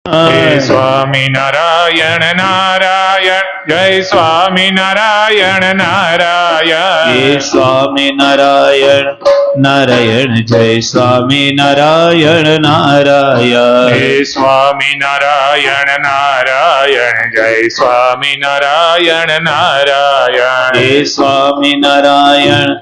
જય સ્વામી નારાયણ નારાયણ, જય સ્વામી નારાયણ નારાયણ, જય સ્વામી નારાયણ નારાયણ, જય સ્વામી નારાયણ નારાયણ, જય સ્વામી નારાયણ નારાયણ, જય સ્વામી નારાયણ નારાયણ, જય સ્વામી નારાયણ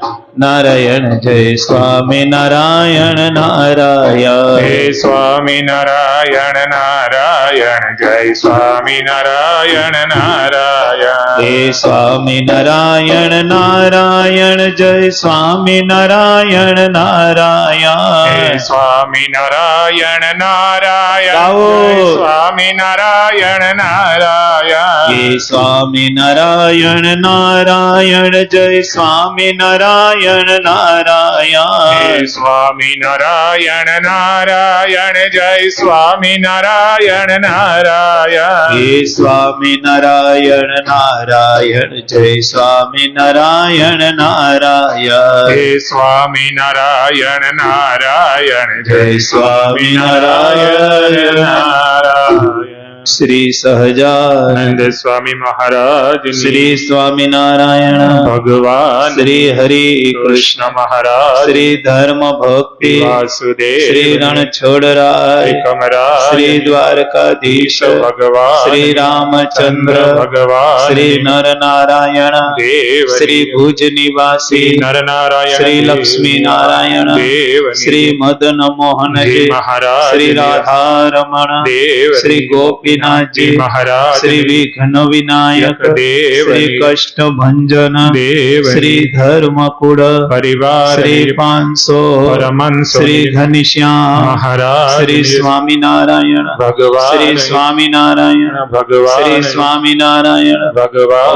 નારાયણ, જય સ્વામી નારાયણ નારાયણ, જય સ્વામી નારાયણ નારાયણ, જય સ્વામી નારાયણ નારાયણ, જય સ્વામી નારાયણ નારાયણ, જય સ્વામી નારાયણ નારાયણ, જય સ્વામી નારાયણ નારાયણ, ગાઓ. જય સ્વામી નારાયણ નારાયણ, જય સ્વામી નારાયણ નારાયણ, જય સ્વામી નારાયણ નારાયણ, જય સ્વામી નારાયણ નારાયણ, જય સ્વામી નારાયણ નારાયણ, જય સ્વામી નારાયણ નારાયણ, જય સ્વામી નારાયણ નારાયણ, જય સ્વામી નારાયણ નારાયણ, જય સ્વામી નારાયણ નારાયણ. શ્રી સહજાનંદ આનંદ સ્વામી મહારાજ, શ્રી સ્વામિનારાયણ ભગવાન શ્રી હરિ કૃષ્ણ કૃષ્ણ મહારાજ, શ્રી ધર્મ ભક્તિ વાસુદેવ, શ્રી રણછોડરાય કમરાજ, શ્રી દ્વારકાધીશ ભગવાન, શ્રી રામચંદ્ર ભગવાન, શ્રી નર નારાયણ દેવ, શ્રી ભુજ નિવાસી નરનારાયણ, શ્રી લક્ષ્મી નારાયણ દેવ, શ્રી મદન મોહનજી મહારાજ, શ્રી રાધારમણ દેવ, શ્રી ગોપીનાથજી મહારાજ, શ્રી વિઘ્ન વિનાયક દેવ, શ્રી કષ્ટ ભંજન દેવ, શ્રી ધર્મકુળ પરિવાર, શ્રી 500 પરમહંસો, શ્રી ઘનશ્યામ મહારાજ, શ્રી સ્વામિનારાયણ ભગવાન, શ્રી સ્વામિનારાયણ ભગવાન, શ્રી સ્વામિનારાયણ ભગવાન,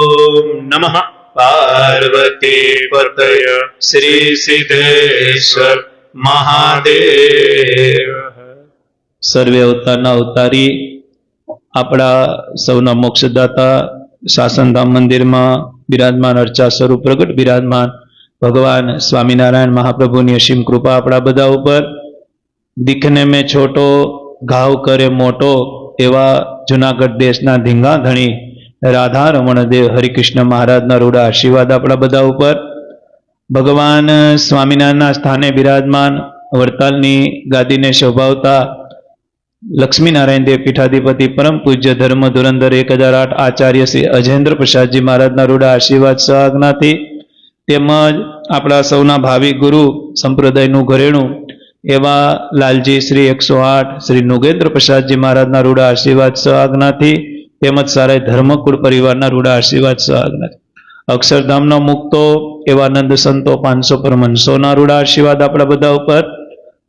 ઓમ નમઃ પાર્વતી પતય શ્રી સિદ્ધેશ્વર મહાદેવ. સર્વે અવતારના અવતારી આપણા સૌના મોક્ષદાતા શાસનધામ મંદિરમાં બિરાજમાન અર્ચા સ્વરૂપ પ્રગટ બિરાજમાન ભગવાન સ્વામિનારાયણ મહાપ્રભુની અસીમ કૃપા આપણા બધા ઉપર. દીખને મેં છોટો ઘાવ કરે મોટો એવા જુનાગઢ દેશના ધીંગા ધણી રાધા રમણ દેવ હરિકૃષ્ણ મહારાજના રૂડા આશીર્વાદ આપણા બધા ઉપર. ભગવાન સ્વામિનારાયણના સ્થાને બિરાજમાન વડતાલની ગાદીને શોભાવતા લક્ષ્મીનારાયણ દેવ પીઠાધિપતિ પરમ પૂજ્ય ધર્મ ધુરંધર 1008 આચાર્ય શ્રી અજેન્દ્ર પ્રસાદજી મહારાજના રૂડા આશીર્વાદ સહાજ્ઞાથી તેમજ આપણા સૌના ભાવિ ગુરુ સંપ્રદાયનું ઘરેણું એવા લાલજી શ્રી 108 શ્રી નુગેન્દ્ર પ્રસાદજી મહારાજના રૂડા આશીર્વાદ સહાજ્ઞાથી તેમજ સારા ધર્મકુળ પરિવારના રૂડા આશીર્વાદ સહાજ્ઞાથી અક્ષરધામના મુક્તો એવા નંદ સંતો 500 પરમહંસોના રૂડા આશીર્વાદ આપણા બધા ઉપર.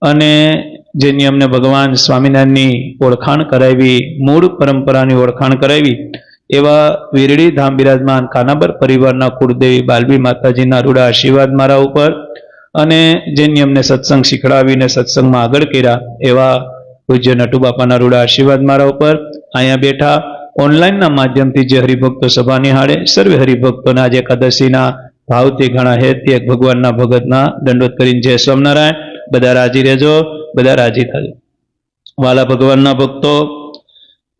અને જેની અમને ભગવાન સ્વામિનારાયણની ઓળખાણ કરાવી, મૂળ પરંપરાની ઓળખાણ કરાવી એવા વીરડી ધામ બિરાજમાન ખાનાબર પરિવારના કુળદેવી બાલબી માતાજીના રૂડા આશીર્વાદ મારા ઉપર. અને જેની અમને સત્સંગ શીખડાવીને સત્સંગમાં આગળ કર્યા એવા પૂજ્ય નટુ બાપાના રૂડા આશીર્વાદ મારા ઉપર. અહીંયા બેઠા ઓનલાઈનના માધ્યમથી જે હરિભક્તો સભા નિહાળે સર્વે હરિભક્તોના આજે એકાદશીના ભાવથી ઘણા હેતથી એક ભગવાનના ભગતના દંડોત કરીને જય સ્વામિનારાયણ. બધા રાજી રહેજો, બધા રાજી થજો. વાલા ભગવાનના ભક્તો,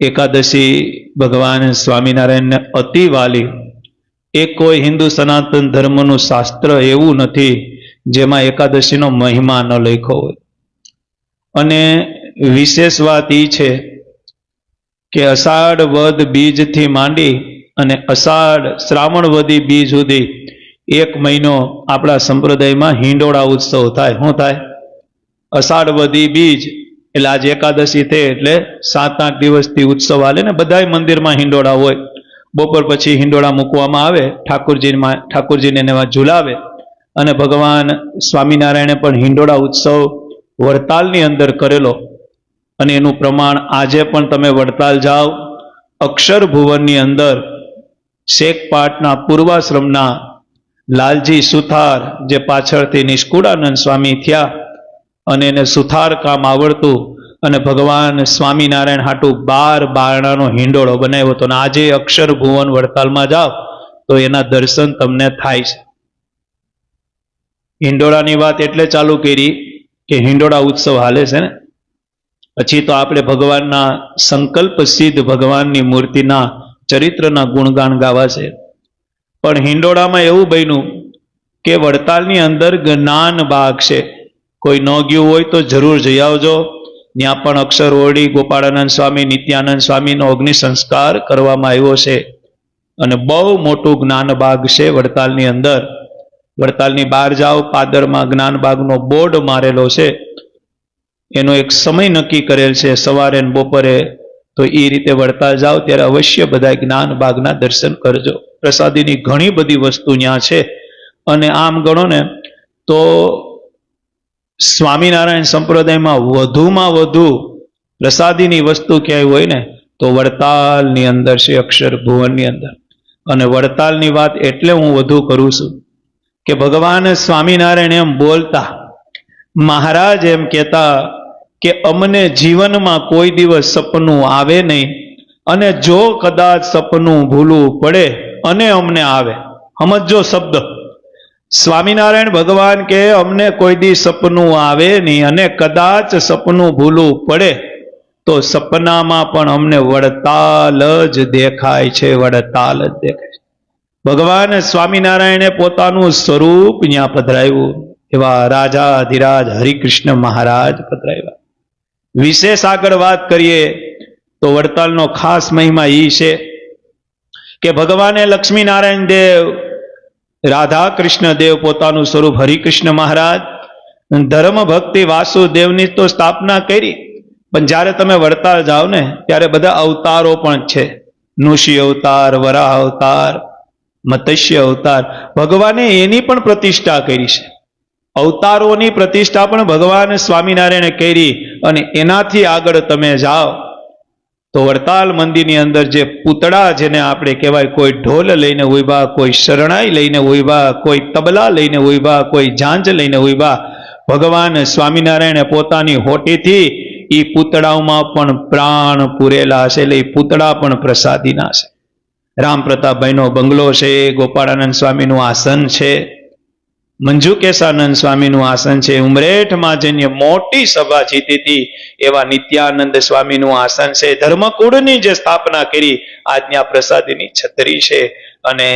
એકાદશી ભગવાન સ્વામિનારાયણને અતિ વાલી. એક કોઈ હિન્દુ સનાતન ધર્મનું શાસ્ત્ર એવું નથી જેમાં એકાદશીનો મહિમા ન લખ્યો હોય. અને વિશેષ વાત એ છે કે અષાઢ વદ બીજથી માંડી અને અષાઢ શ્રાવણ વદી બીજ સુધી 1 મહિનો આપણા સંપ્રદાયમાં હિંડોળા ઉત્સવ થાય. શું થાય? અષાઢ વદી બીજ એટલે આજે એકાદશી થઈ એટલે 7-8 દિવસથી ઉત્સવ હાલે ને બધાય મંદિરમાં હિંડોળા હોય. બપોર પછી હિંડોળા મૂકવામાં આવે, ઠાકોરજીને એવા ઝુલાવે. અને ભગવાન સ્વામિનારાયણે પણ હિંડોળા ઉત્સવ વડતાલની અંદર કરેલો. અને એનું પ્રમાણ આજે પણ તમે વડતાલ જાઓ, અક્ષર ભુવનની અંદર શેખપાટના પૂર્વાશ્રમના લાલજી સુથાર જે પાછળથી નિષ્કુળાનંદ સ્વામી થયા અને એને સુથાર કામ આવડતું અને ભગવાન સ્વામિનારાયણ હાટું 12 બારણાનો હિંડોળો બનાવ્યો હતો. અને આજે અક્ષર ભુવન વડતાલમાં જાઓ તો એના દર્શન તમને થાય છે. હિંડોળાની વાત એટલે ચાલુ કરી કે હિંડોળા ઉત્સવ હાલે છે ને, પછી તો આપણે ભગવાનના સંકલ્પ સિદ્ધ ભગવાનની મૂર્તિના ચરિત્રના ગુણગાન ગાવા છે. પણ હિંડોળામાં એવું બન્યું કે વડતાલની અંદર જ્ઞાન બાગ છે. કોઈ ન ગયું હોય તો જરૂર જઈ આવજો. ત્યાં પણ અક્ષર ઓરડી ગોપાળાનંદ સ્વામી, નિત્યાનંદ સ્વામીનો અગ્નિ સંસ્કાર કરવામાં આવ્યો છે. અને બહુ મોટું જ્ઞાન બાગ છે વડતાલની અંદર. વડતાલની બહાર જાઓ, પાદરમાં જ્ઞાન બાગનો બોર્ડ મારેલો છે. એનો એક સમય નક્કી કરેલ છે, સવારે ને બપોરે. તો એ રીતે વડતાલ જાઓ ત્યારે અવશ્ય બધા જ્ઞાન બાગના દર્શન કરજો. પ્રસાદીની ઘણી બધી વસ્તુ ત્યાં છે. અને આમ ગણો ને તો સ્વામિનારાયણ સંપ્રદાયમાં વધુમાં વધુ પ્રસાદીની વસ્તુ ક્યાંય હોય ને તો વડતાલની અંદર છે, અક્ષર ભુવનની અંદર. અને વડતાલની વાત એટલે હું વધુ કરું છું કે ભગવાન સ્વામિનારાયણ એમ બોલતા, મહારાજ એમ કહેતા કે અમને જીવનમાં કોઈ દિવસ સપનું આવે નહીં, અને જો કદાચ સપનું ભૂલવું પડે અને અમને આવે, સમજો શબ્દ, સ્વામિનારાયણ ભગવાન કે અમને કોઈ દી સપનું આવે નહીં અને કદાચ સપનું ભૂલવું પડે તો સપનામાં પણ અમને વડતાલ જ દેખાય છે, વડતાલ જ દેખાય છે. ભગવાન સ્વામિનારાયણે પોતાનું સ્વરૂપ ત્યાં પધરાવ્યું. એવા રાજાધિરાજ હરિકૃષ્ણ મહારાજ પધરાવ્યા. વિશેષ આગળ વાત કરીએ તો વડતાલનો ખાસ મહિમા એ છે કે ભગવાને લક્ષ્મીનારાયણ દેવ, રાધા કૃષ્ણ દેવ પોતાનું સ્વરૂપ હરિકૃષ્ણ મહારાજ, ધર્મ ભક્તિ વાસુદેવની તો સ્થાપના કરી. પણ જ્યારે તમે વડતાલ જાઓ ને ત્યારે બધા અવતારો પણ છે. નૃષિ અવતાર, વરાહ અવતાર, મત્સ્ય અવતાર, ભગવાને એની પણ પ્રતિષ્ઠા કરી છે. અવતારોની પ્રતિષ્ઠા પણ ભગવાન સ્વામિનારાયણે કરી. અને એનાથી આગળ તમે જાઓ તો વડતાલ મંદિરની અંદર જે પૂતળા, જેને આપણે કહેવાય, કોઈ ઢોલ લઈને ઉભા, કોઈ શરણાઈ લઈને ઉભા, કોઈ તબલા લઈને ઉભા, કોઈ ઝાંઝ લઈને ઉભા, ભગવાન સ્વામિનારાયણે પોતાની હોટીથી એ પૂતળાઓમાં પણ પ્રાણ પૂરેલા છે. એટલે એ પૂતળા પણ પ્રસાદીના છે. રામ પ્રતાપભાઈનો બંગલો છે, ગોપાળાનંદ સ્વામીનું આસન છે, મંજુકેશાનંદ સ્વામીનું આસન છે, ઉમરેઠમાં જેની મોટી સભા જીતી હતી એવા નિત્યાનંદ સ્વામીનું આસન છે, ધર્મકુળની જે સ્થાપના કરી આજના પ્રસાદીની છત્રી છે. અને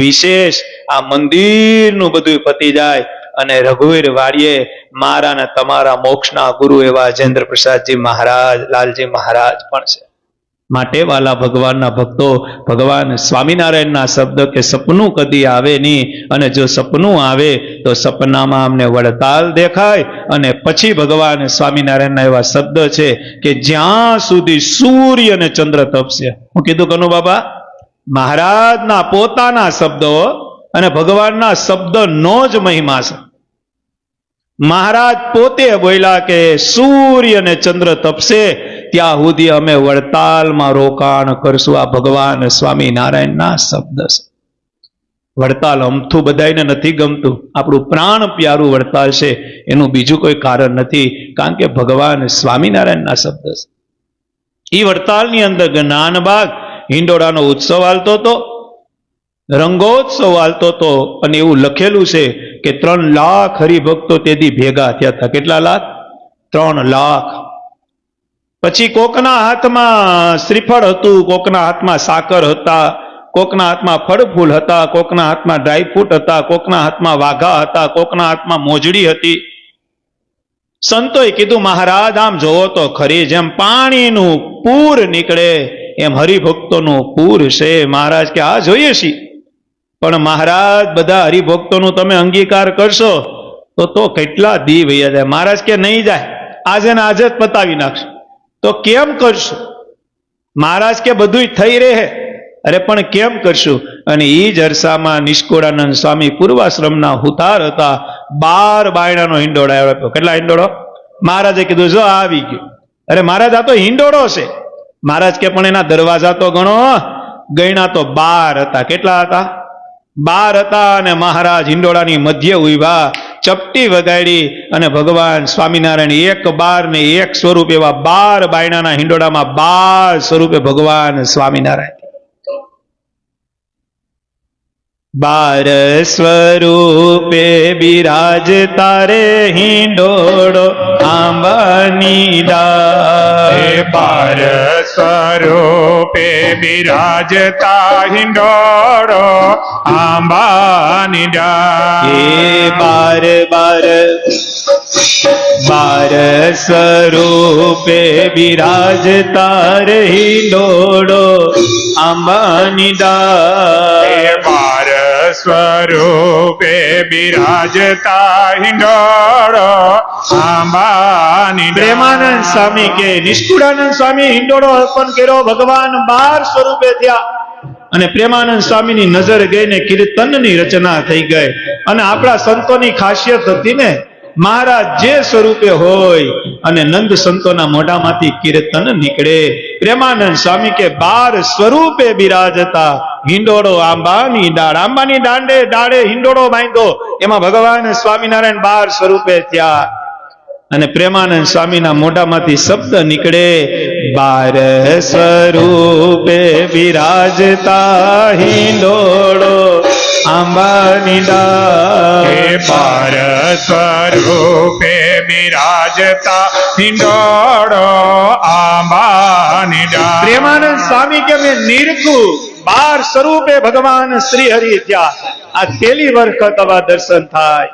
વિશેષ આ મંદિરનું બધું પતી જાય અને રઘુવીર વાડીએ મારા ને તમારા મોક્ષના ગુરુ એવા જેન્દ્ર પ્રસાદજી મહારાજ, લાલજી મહારાજ પણ છે. માટે વાલા ભગવાનના ભક્તો, ભગવાન સ્વામિનારાયણના શબ્દ કે સપનું કદી આવે નહીં, અને જો સપનું આવે તો સપનામાં અમને વડતાલ દેખાય. અને પછી ભગવાન સ્વામિનારાયણના એવા શબ્દ છે કે જ્યાં સુધી સૂર્ય અને ચંદ્ર તપશે. હું કીધું કનુ બાબા, મહારાજના પોતાના શબ્દો અને ભગવાનના શબ્દનો જ મહિમા છે. મહારાજ પોતે બોલ્યા કે સૂર્ય અને ચંદ્ર તપશે ત્યાં સુધી અમે વડતાલમાં રોકાણ કરશું. આ ભગવાન સ્વામિનારાયણના શબ્દ છે. વડતાલ અમથું બધાને નથી ગમતું, આપણું પ્રાણ પ્યારું વડતાલ છે. એનું બીજું કોઈ કારણ નથી, કારણ કે ભગવાન સ્વામિનારાયણના શબ્દ છે. એ વડતાલની અંદર જ્ઞાનબાગ હિંડોળાનો ઉત્સવ હાલતો હતો, રંગોત્સવ હાલતો હતો. અને એવું લખેલું છે કે 3 લાખ હરિભક્તો તેથી ભેગા થયા હતા. કેટલા લાખ? 3 લાખ. પછી કોકના હાથમાં શ્રીફળ હતું, કોકના હાથમાં સાકર હતા, કોકના હાથમાં ફળ ફૂલ હતા, કોકના હાથમાં ડ્રાયફ્રૂટ હતા, કોકના હાથમાં વાઘા હતા, કોકના હાથમાં મોજડી હતી. સંતોએ કીધું, મહારાજ આમ જોવો તો ખરી, જેમ પાણીનું પૂર નીકળે એમ હરિભક્તોનું પૂર છે. મહારાજ કે આ જોઈએ છીએ, પણ મહારાજ બધા હરિભક્તોનું તમે અંગીકાર કરશો તો કેટલા દી વૈયા જાય. મહારાજ કે નહીં જાય, આજે ને આજે જ પતાવી નાખશો. તો કેમ કરશું? મહારાજ કે બધું થઈ રહે. અરે પણ કેમ કરશું? અને એ જ અરસામાં નિષ્કુળાનંદ સ્વામી પૂર્વાશ્રમના હુતાર હતા. 12 બાયણાનો હિંડોળો આવ્યો. કેટલા હિંડોળો? મહારાજે કીધું જો આવી ગયું. અરે મહારાજ આ તો હિંડોળો છે. મહારાજ કે પણ એના દરવાજા તો ગણો. ગયણા તો 12 હતા. કેટલા હતા? 12 હતા. અને મહારાજ હિંડોળાની મધ્ય ઉભા, ચપટી વગાડી, અને ભગવાન સ્વામિનારાયણ 1 12 ને 1 સ્વરૂપ એવા 12 બાયણાના હિંડોળામાં 12 સ્વરૂપે ભગવાન સ્વામિનારાયણ. બાર સ્વરૂપે બિરાજતા રે હિંડોળો આંબાની ડાળ. હે બાર સ્વરૂપે બિરાજતા હિંડોળો આંબાની ડાળ. હે બાર સ્વરૂપે બિરાજતા રે હિંડોળો આંબાની ડાળ. હે બાર સ્વરૂપે બિરાજતા હિંડોળો આંબાની ડાળ. પ્રેમાનંદ સ્વામી કે નિષ્કુળાનંદ સ્વામી હિંડોળો અર્પણ કર્યો, ભગવાન 12 સ્વરૂપે થયા. અને પ્રેમાનંદ સ્વામીની નજર ગઈ ને કીર્તનની રચના થઈ ગઈ. અને આપણા સંતોની ખાસિયત હતી ને, મહારાજ જે સ્વરૂપે હોય અને નંદ સંતોના મોઢામાંથી કીર્તન નીકળે. પ્રેમાનંદ સ્વામી કે 12 સ્વરૂપે બિરાજતા હિંડોળો આંબાની ડાળ. આંબાની ડાળે હિંડોળો બાંધ્યો, એમાં ભગવાન સ્વામિનારાયણ 12 સ્વરૂપે થયા. અને પ્રેમાનંદ સ્વામીના મોઢામાંથી શબ્દ નીકળે, 12 સ્વરૂપે બિરાજતા હિંડોળો આંબાની ડાળ. હે બાર સ્વરૂપે બિરાજતા હિંડોળો આંબાની ડાળ. પ્રેમાનંદ સ્વામી કે મેં નિરખું 12 સ્વરૂપે ભગવાન શ્રી હરિ થયા. આ પહેલી વખત આવા દર્શન થાય.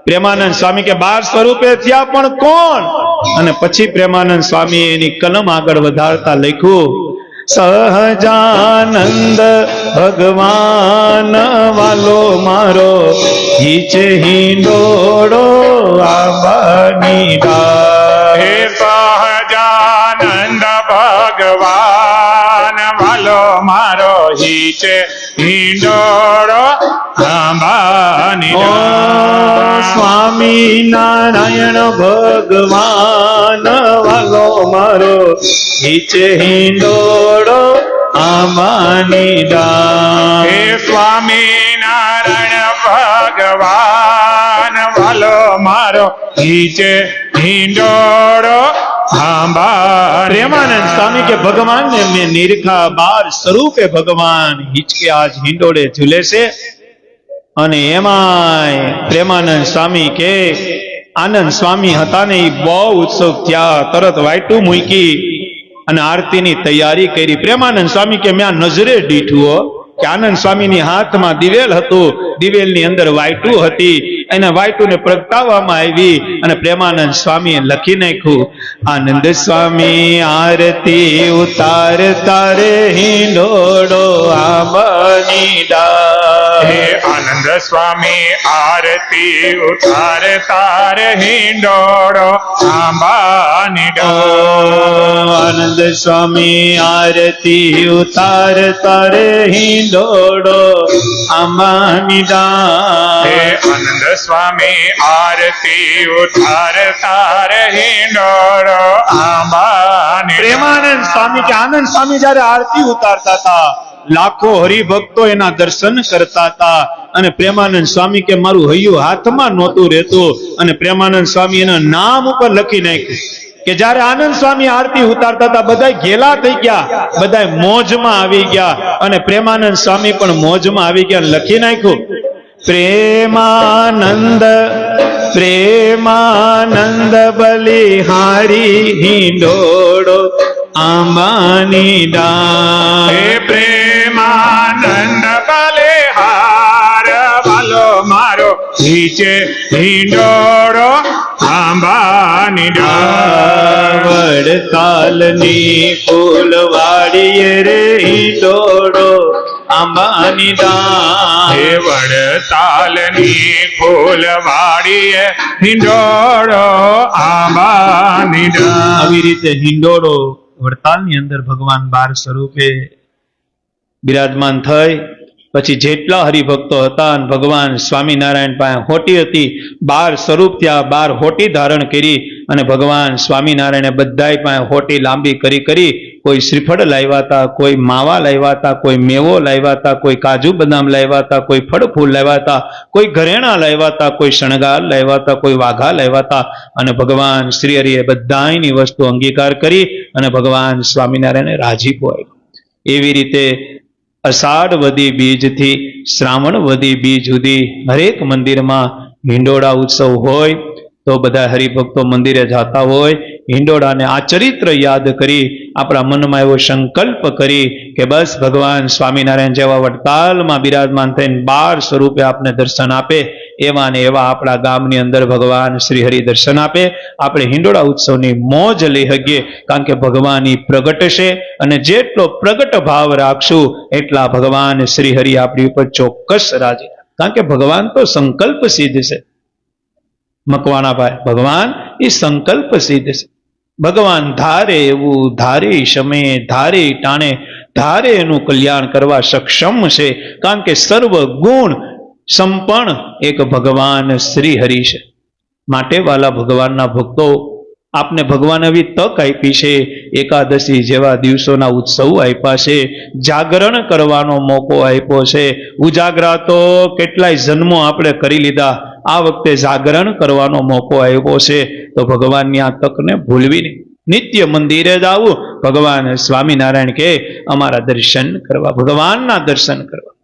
પ્રેમાનંદ સ્વામી કે 12 સ્વરૂપે થયા, પણ કોણ? અને પછી પ્રેમાનંદ સ્વામી એની કલમ આગળ વધારતા લખ્યું, સહજાનંદ ભગવાન વાલો મારો હિચે હિંડોળો આંબાની ડાળ. હે સહજાનંદ ભગવાન વાલો મારો હિચે હિંડોળો આંબાની ડાળ. સ્વામી નારાયણ ભગવાન વાલો મારો હિચે હિંડોળો આંબાની ડાળ. હે સ્વામી નારાયણ ભગવાન વાલો મારો હિચે હિંડોળો આંબા. પ્રેમાનંદ સ્વામી કે ભગવાન ને મેં નિરખા 12 સ્વરૂપે ભગવાન હિચકે આજ હિંડોળે ઝૂલે છે. અને એમાંય પ્રેમાનંદ સ્વામી કે આનંદ સ્વામી હતા ને, એ બહુ ઉત્સવ થયા. તરત વાયટું મૂકી અને આરતીની તૈયારી કરી. પ્રેમાનંદ સ્વામી કે મેં નજરે દીઠું કે આનંદ સ્વામીની હાથમાં દિવેલ હતું, દિવેલની અંદર વાયટું હતી. એને વાયટુને પ્રગટાવવામાં આવી અને પ્રેમાનંદ સ્વામીએ લખી નાખ્યું, આનંદ સ્વામી આરતી ઉતારતા રે હિંડોળો આંબાની ડાળ. હે આનંદ સ્વામી આરતી ઉતારતા રે હિંડોળો આંબાની ડાળ. આનંદ સ્વામી આરતી ઉતારતા રે હિંડોળો આંબાની ડાળ. હે આનંદ સ્વામી આરતી ઉતારતા રે હિંડોળો આંબાની ડાળ. પ્રેમાનંદ સ્વામી કે આનંદ સ્વામી જયારે આરતી ઉતારતા હતા, લાખો હરિભક્તો એના દર્શન કરતા હતા. અને પ્રેમાનંદ સ્વામી કે મારું હૈયું હાથમાં નહોતું રહેતું. અને પ્રેમાનંદ સ્વામી એના નામ ઉપર લખી નાખ્યું કે જયારે આનંદ સ્વામી આરતી ઉતારતા હતા, બધા ઘેલા થઈ ગયા, બધા મોજમાં આવી ગયા. અને પ્રેમાનંદ સ્વામી પણ મોજમાં આવી ગયા. લખી નાખ્યું, પ્રેમાનંદ બલિહારી હિંડોળો આંબાની ડાળ. હે પ્રેમાનંદ બલિહાર વાલો મારો હિચે હિંડોળો આંબાની ડાળ. વડતાલની ફૂલવાડીએ રે હિંડોળો આંબાની ડાળ. હે વડતાલની ફૂલવાડીએ હિંડોળો આંબાની ડાળ. આવી રીતે હિંડોળો વડતાલની અંદર ભગવાન 12 સ્વરૂપે બિરાજમાન થઈ. પછી જેટલા હરિભક્તો હતા અને ભગવાન સ્વામિનારાયણ પાસે હોટી હતી, 12 સ્વરૂપ ત્યાં 12 હોટી ધારણ કરી. અને ભગવાન સ્વામિનારાયણે બધાય પાસે હોટી લાંબી કરી કોઈ શ્રીફળ લાવ્યા હતા, કોઈ માવા લાવ્યા હતા, કોઈ મેવો લાવ્યા હતા, કોઈ કાજુ બદામ લાવ્યા હતા, કોઈ ફળ ફૂલ લાવ્યા હતા, કોઈ ઘરેણા લાવ્યા હતા, કોઈ શણગાર લાવ્યા હતા, કોઈ વાઘા લાવ્યા હતા. અને ભગવાન શ્રી હરિએ બધાની વસ્તુ અંગીકાર કરી અને ભગવાન સ્વામિનારાયણે રાજીપો આપ્યો. એવી રીતે અષાઢ વદી બીજથી શ્રાવણ વદી બીજ સુધી હરેક મંદિરમાં હિંડોળા ઉત્સવ હોય તો બધા હરિભક્તો મંદિરે જતા હોય, હિંડોળાને આ ચરિત્ર યાદ કરી આપણા મનમાં એવો સંકલ્પ કરી કે બસ ભગવાન સ્વામિનારાયણ જેવા વડતાલમાં બિરાજમાન થઈને 12 સ્વરૂપે આપને દર્શન આપે, એવા ને એવા આપણા ગામની અંદર ભગવાન શ્રી હરિ દર્શન આપે, આપણે હિંડોળા ઉત્સવની મોજ લઈ શકીએ. કારણ કે ભગવાન ઈ પ્રગટ છે અને જેટલો પ્રગટ ભાવ રાખશું એટલા ભગવાન શ્રી હરિ આપણી ઉપર ચોક્કસ રાજી. કારણ કે ભગવાન તો સંકલ્પ સિદ્ધ છે. મકવાણાભાઈ, ભગવાન એ સંકલ્પ સિદ્ધ છે. ભગવાન ધારે એવું, ધારે સમયે, ધારે ટાણે, ધારે એનું કલ્યાણ કરવા સક્ષમ છે. કારણ કે સર્વ ગુણ સંપન્ન એક ભગવાન શ્રી હરિ છે. માટે વાલા ભગવાનના ભક્તો, આપને ભગવાન આવી તક આપી છે, એકાદશી જેવા દિવસોના ઉત્સવ આપ્યા છે, જાગરણ કરવાનો મોકો આપ્યો છે. ઉજાગરા તો કેટલાય જન્મો આપણે કરી લીધા, આ વખતે જાગરણ કરવાનો મોકો આવ્યો છે, તો ભગવાનની આ તકને ભૂલવી નહીં. નિત્ય મંદિરે જ આવું, ભગવાન સ્વામિનારાયણ કે અમારા દર્શન કરવા, ભગવાનના દર્શન કરવા.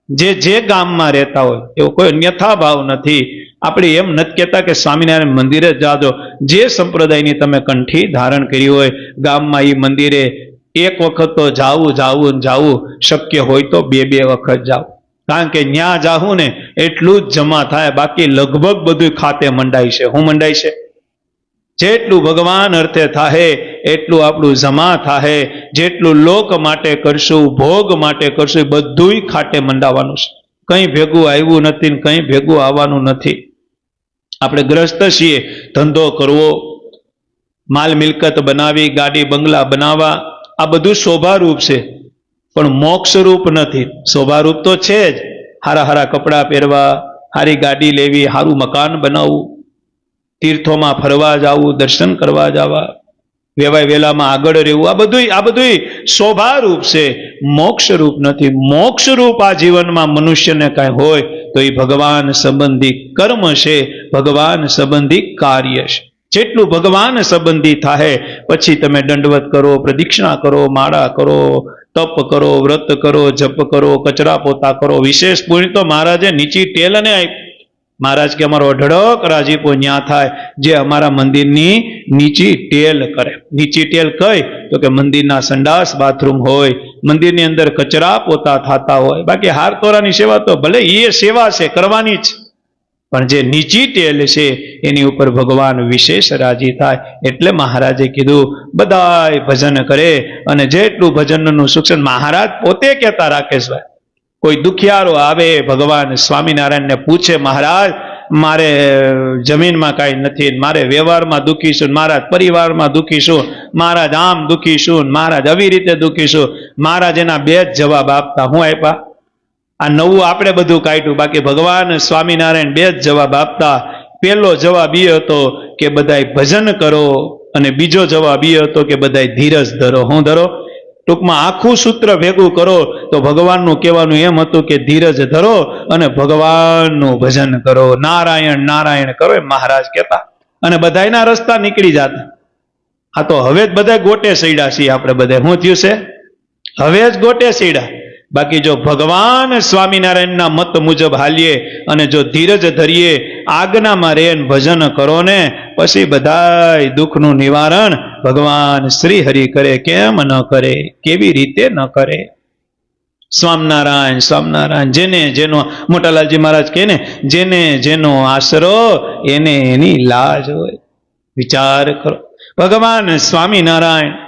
જે ગામમાં રહેતા હોય એવો કોઈ અન્યથા ભાવ નથી. આપણે એમ નથી કહેતા કે સ્વામિનારાયણ મંદિરે જ જાજો. જે સંપ્રદાયની તમે કંઠી ધારણ કરી હોય, ગામમાં એ મંદિરે એક વખત તો જાવું, શક્ય હોય તો 2 વખત જાવ. કારણ કે ન્યા જાહું ને એટલું જ જમા થાય, બાકી લગભગ બધું ખાતે મંડાય છે. હું મંડાય છે? જેટલું ભગવાન અર્થે થાહે એટલું આપણું જમા થાહે. જેટલું લોક માટે કરશું, ભોગ માટે કરશું, બધું ખાતે મંડાવાનું છે. કંઈ ભેગું આવ્યું નથી ને કંઈ ભેગું આવવાનું નથી. આપણે ગ્રસ્ત છીએ, ધંધો કરવો, માલ મિલકત બનાવી, ગાડી બંગલા બનાવવા, આ બધું શોભારૂપ છે, પણ મોક્ષરૂપ નથી. શોભારૂપ તો છે જ, હારા કપડાં પહેરવા, સારી ગાડી લેવી, સારું મકાન બનાવવું, તીર્થોમાં ફરવા જવું, દર્શન કરવા જવા, વેવાય વેલામાં આગળ રહેવું, આ બધું શોભારૂપ છે, મોક્ષરૂપ નથી. મોક્ષરૂપ આ જીવનમાં મનુષ્યને કાંઈ હોય તો એ ભગવાન સંબંધી કર્મ છે, ભગવાન સંબંધી કાર્ય છે. જેટલું ભગવાન સંબંધી થાય પછી તમે દંડવત કરો, પ્રદક્ષિણા કરો, માળા કરો, તપ કરો, વ્રત કરો, જપ કરો, કચરા પોતા કરો. વિશેષ પુણ્ય તો મહારાજે નીચી ટેલને આપ્યું. મહારાજ કે અમારો અઢળક રાજીપો ન્યા થાય જે અમારા મંદિરની નીચી ટેલ કરે. નીચી ટેલ કઈ? તો કે મંદિરના સંડાસ બાથરૂમ હોય, મંદિરની અંદર કચરા પોતા થતા હોય. બાકી હાર તોરાની સેવા તો ભલે એ સેવા છે, કરવાની જ, પણ જે નીચી ટેલ છે એની ઉપર ભગવાન વિશેષ રાજી થાય. એટલે મહારાજે કીધું બધાય ભજન કરે, અને જેટલું ભજનનું સૂક્ષ્મ મહારાજ પોતે કહેતા, રાકેશભાઈ, કોઈ દુખિયારો આવે ભગવાન સ્વામિનારાયણને પૂછે, મહારાજ મારે જમીનમાં કાંઈ નથી, મારે વ્યવહારમાં દુઃખી છું, મહારાજ પરિવારમાં દુઃખી છું, મહારાજ આમ દુઃખી છું, મહારાજ આવી રીતે દુઃખી છું. મહારાજ એના 2 જ જવાબ આપતા. હું આપ્યા? આ નવું આપણે બધું કાઢ્યું, બાકી ભગવાન સ્વામિનારાયણ 2 જ જવાબ આપતા. પહેલો જવાબ એ હતો કે બધાય ભજન કરો, અને બીજો જવાબ એ હતો કે બધાય ધીરજ ધરો. હું ધરો? ટૂંકમાં આખું સૂત્ર ભેગું કરો તો ભગવાનનું કહેવાનું એમ હતું કે ધીરજ ધરો અને ભગવાનનું ભજન કરો, નારાયણ નારાયણ કરો, એમ મહારાજ કહેતા. અને બધાયના રસ્તા નીકળી જતા. આ તો હવે જ બધા ગોટે સૈડા છીએ આપણે બધા. શું થયું છે? હવે જ ગોટે સૈડા. બાકી જો ભગવાન સ્વામિનારાયણના મત મુજબ હાલીએ અને જો ધીરજ ધરીએ, આજ્ઞામાં રહે, ભજન કરો ને, પછી બધાય દુઃખનું નિવારણ ભગવાન શ્રી હરિ કરે. કેમ ન કરે? કેવી રીતે ન કરે? સ્વામિનારાયણ સ્વામિનારાયણ. જેને જેનો, મોટાલાલજી મહારાજ કહે ને, જેને જેનો આશરો એને એની લાજ હોય. વિચાર કરો, ભગવાન સ્વામિનારાયણ